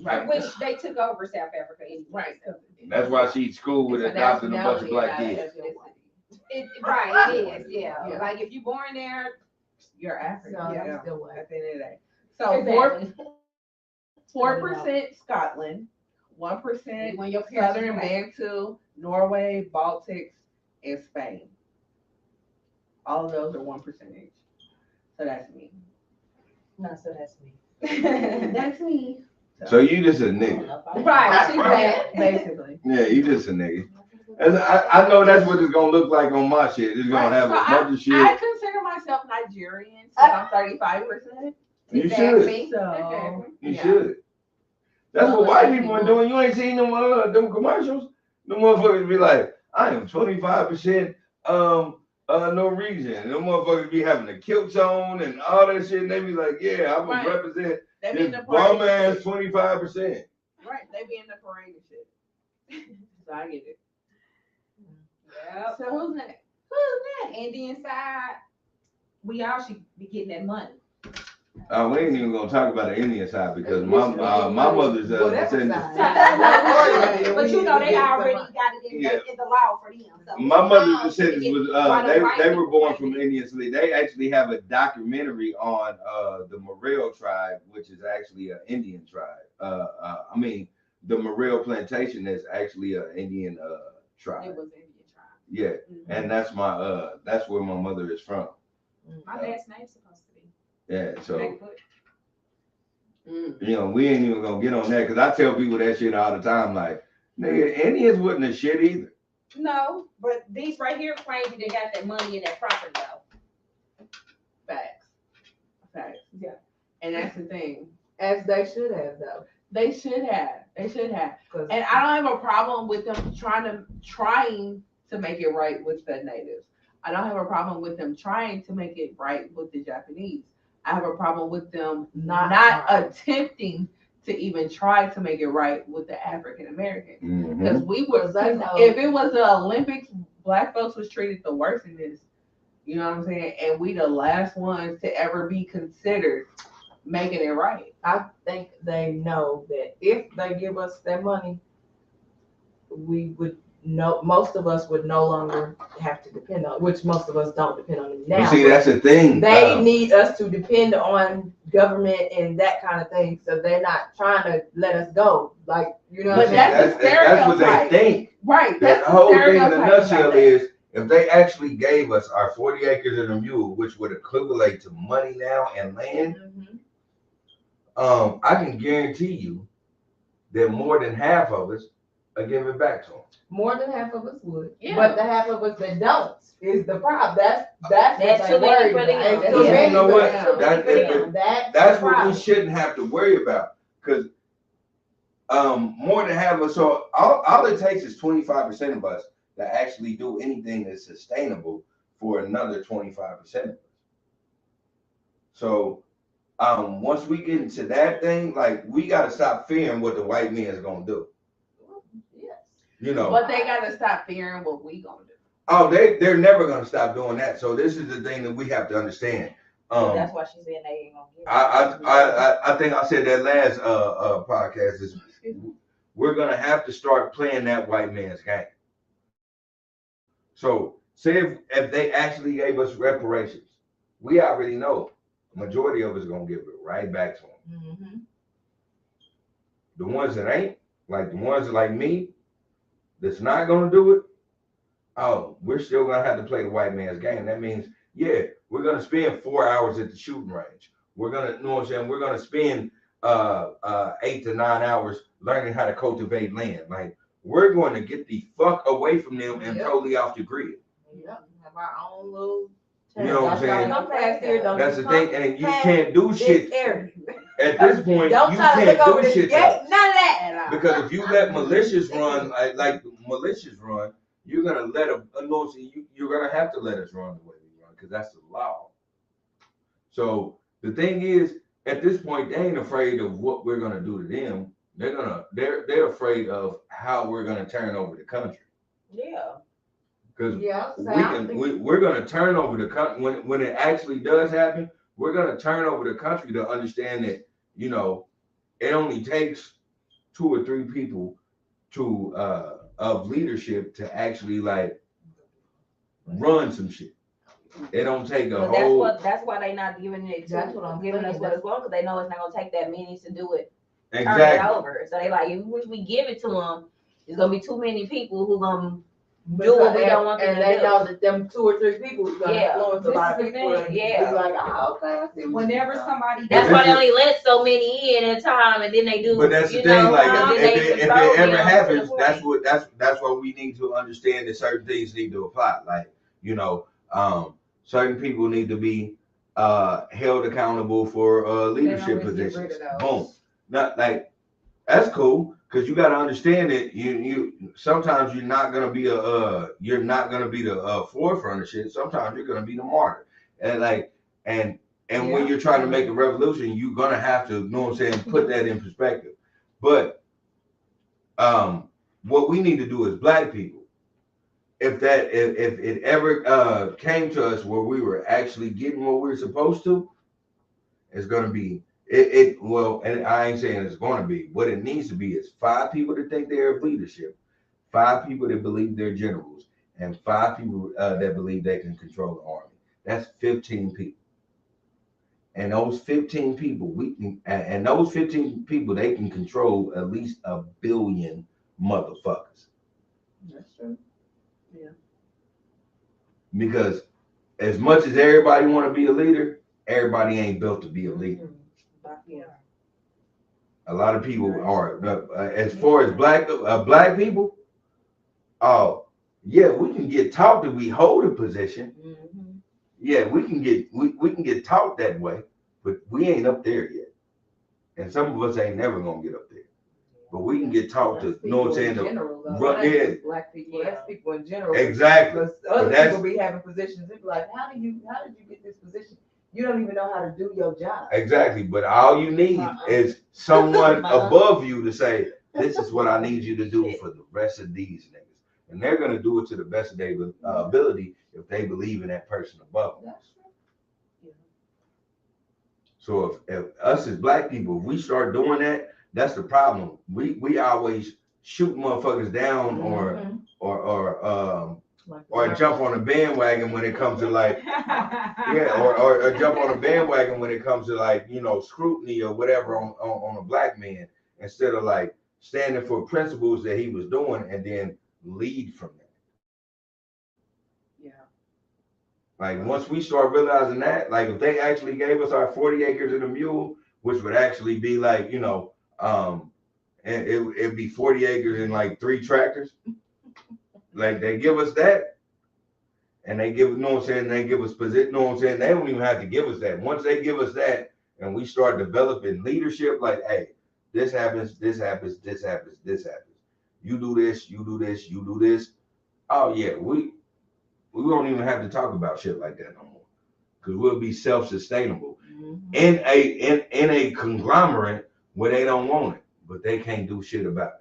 Right. Which they took over South Africa anyway. Right. That's why she's cool with It's a adopting a bunch of black nationality, kids. not ethnicity. Right, it is, yeah. Yeah. Like if you're born there, You're African. So yeah. that's still white. At the end of the day. So exactly. 4% Scotland, 1% When your parents Southern were black. Bantu, Norway, Baltics, and Spain. All of those are 1%. So that's me. No, so that's me. That's me. So you just a nigga. Right, she's black. Basically. Yeah, you just a nigga. I know that's what it's gonna look like on my shit. It's gonna have a bunch of shit. I consider myself Nigerian, so I'm 35%. You should. So You yeah. should. That's what white people are doing. You ain't seen them commercials. Them motherfuckers be like, I am 25% Norwegian. And them motherfuckers be having the kilts on and all that shit. And they be like, yeah, I'm gonna represent They be in this the bum parade. ass 25%. Right, they be in the parade and shit. So I get it. Yep. So who's next? Who's that? Indian side, we all should be getting that money. We ain't even gonna talk about the Indian side because my mother's descendant. But you know they already got it in the law for them. So My mother's descendants was they were born from Indian slaves. They actually have a documentary on the Morel tribe, which is actually an Indian tribe. I mean the Morel plantation is actually an Indian tribe. It was Indian tribe. Yeah, and that's where my mother is from. My last name's supposed to be. Yeah, so Blackfoot. you know we ain't even gonna get on that because I tell people that shit all the time. Like, nigga, Indians wasn't a shit either. No, but these right here claim they got that money and that property though. And that's the thing. As they should have though. They should have. They should have. 'Cause And I don't have a problem with them trying to make it right with the natives. I don't have a problem with them trying to make it right with the Japanese. I have a problem with them not attempting to even try to make it right with the African Americans. Because we were, if it was the Olympics, black folks was treated the worst in this. You know what I'm saying? And we the last ones to ever be considered making it right. I think they know that if they give us their money, we would no, most of us would no longer have to depend on, which most of us don't depend on it now. But see, that's the thing. They need us to depend on government and that kind of thing, so they're not trying to let us go. Like, you know, But that's what they think. Right. The whole thing in a nutshell is, if they actually gave us our 40 acres and a mule, which would equivalent to money now and land, I can guarantee you that more than half of us are giving back to them. more than half of us would, but the half of us that don't is the problem. That's too many for them. You know what? That's what we problem. shouldn't have to worry about, because more than half of us. So all it takes is 25% of us to actually do anything that's sustainable for another 25% of us. So once we get into that thing, like, we got to stop fearing what the white man is gonna do. You know, But they gotta stop fearing what we gonna do. oh, they're never gonna stop doing that. So this is the thing that we have to understand. That's why she's saying they ain't gonna get it. I think I said that last podcast is we're gonna have to start playing that white man's game. So say if they actually gave us reparations, we already know the majority of us are gonna give it right back to them. The ones that ain't, like the ones like me, that's not gonna do it, oh, we're still gonna have to play the white man's game. That means, yeah, we're gonna spend 4 hours at the shooting range. We're gonna, you know what I'm saying? We're gonna spend 8 to 9 hours learning how to cultivate land. Like, we're going to get the fuck away from them and totally off the grid. Yep, have our own little. You know what I'm saying? Come past here, don't That's the come thing, and you past can't do this shit. area. At this point, Don't you try to can't look over do this shit. gate. None of that. Because if you let militias run, like militias run, you're gonna let them. You're gonna have to let us run the way we run, because that's the law. So the thing is, at this point, they ain't afraid of what we're gonna do to them. They're afraid of how we're gonna turn over the country. Yeah. Because we're gonna turn over the country when it actually does happen. We're gonna turn over the country to understand that, you know, it only takes 2 or 3 people to of leadership to actually like run some shit. It don't take a whole. That's why they not giving it. That's what I'm giving us saying. what it's long, because they know it's not gonna take that many to do it. Exactly. Turn it over. So they like, if we give it to them, it's gonna be too many people who gonna do what we don't want them and to they do. know that them 2 or 3 people is gonna influence a lot of This is the people. thing, And yeah. be like, oh, okay, I see. Whenever somebody That's why they only let so many in at a time, and then they do. But that's the you thing, know, like then if they it control ever them to happens, the point. that's what we need to understand, that certain things need to apply. Like, you know, certain people need to be held accountable for leadership positions. Boom. Not like, that's cool, because you got to understand that you sometimes you're not gonna be the forefront of shit. Sometimes you're gonna be the martyr, and like and when you're trying to make a revolution, you're gonna have to, you know what I'm saying, put that in perspective. But what we need to do as Black people, if it ever came to us where we were actually getting what we were supposed to, it's gonna be well, and I ain't saying it's gonna be. What it needs to be is 5 people that think they're of leadership, 5 people that believe they're generals, and 5 people that believe they can control the army. That's 15 people. And those 15 people, they can control at least 1 billion motherfuckers. That's true. Yeah. Because as much as everybody want to be a leader, everybody ain't built to be a leader. Yeah. A lot of people are. As far as black people, oh yeah, we can get taught that we hold a position. Yeah, we can get taught that way, but we ain't up there yet. And some of us ain't never gonna get up there. But we can get taught to, you know what I'm saying? Black people, that's people in general. Exactly. Because other people be having positions, they be like, how did you get this position? You don't even know how to do your job. Exactly. But all you need is someone above you to say, this is what I need you to do for the rest of these niggas. And they're gonna do it to the best of their ability if they believe in that person above them. So if us as black people, if we start doing that, that's the problem. We always shoot motherfuckers down or jump on a bandwagon when it comes to like or jump on a bandwagon when it comes to like, you know, scrutiny or whatever on a black man, instead of like standing for principles that he was doing and then lead from that. Like once we start realizing that, like if they actually gave us our 40 acres and a mule, which would actually be like, you know, and it'd be 40 acres and like 3 tractors. Like they give us that, and they give, you know what I'm saying, they give us position, you know what I'm saying, they don't even have to give us that. Once they give us that and we start developing leadership, like, hey, this happens, this happens, this happens, this happens. You do this, you do this, you do this. Oh yeah, we won't even have to talk about shit like that no more, because we'll be self-sustainable in a conglomerate where they don't want it, but they can't do shit about it.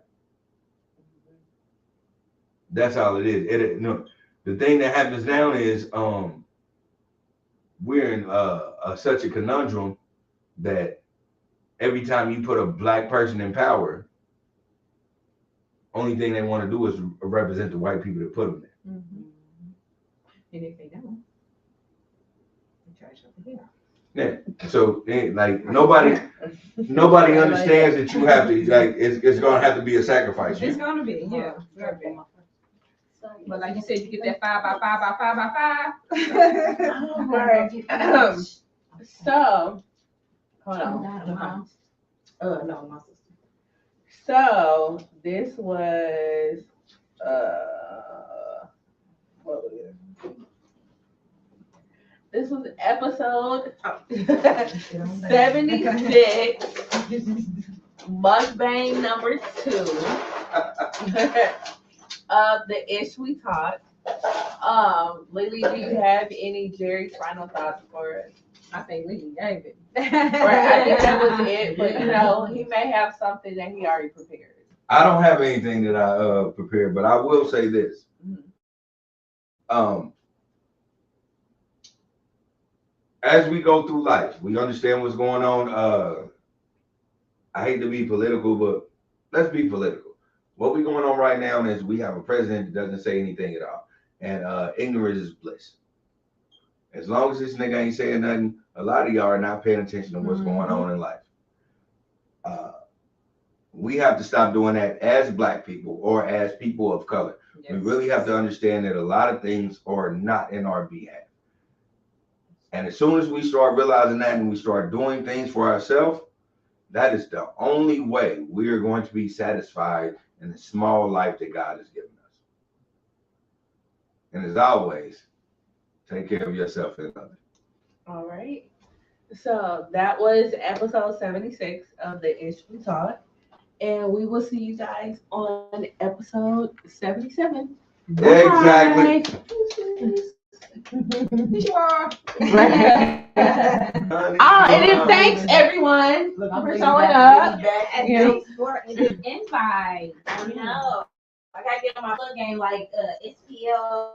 That's all it is. No, the thing that happens now is we're in such a conundrum that every time you put a black person in power, only thing they want to do is represent the white people that put them there. And if they don't, they charge over here. Yeah. So like nobody understands that you have to, like, it's gonna have to be a sacrifice. It's gonna be, yeah. But like you said, you get that 5 by 5 by 5 by 5. All right. So, hold on. No, my sister. So this was what was it? This was episode 76, mukbang number 2 of the Ish We Talk. Lily, do you have any Jerry's final thoughts for us? I think Lily gave it. Right, I think that was it, but you know, he may have something that he already prepared. I don't have anything that I prepared, but I will say this. As we go through life, we understand what's going on. I hate to be political, but let's be political. What we're going on right now is we have a president that doesn't say anything at all. And ignorance is bliss. As long as this nigga ain't saying nothing, a lot of y'all are not paying attention to what's going on in life. We have to stop doing that as black people or as people of color. Yes. We really have to understand that a lot of things are not in our behalf. And as soon as we start realizing that and we start doing things for ourselves, that is the only way we are going to be satisfied in the small life that God has given us. And as always, take care of yourself and others. All right. So that was episode 76 of the Ish We Talk. And we will see you guys on episode 77. Exactly. And then thanks everyone for showing up. And thanks for the invite. I know. I gotta get on my foot game like SPL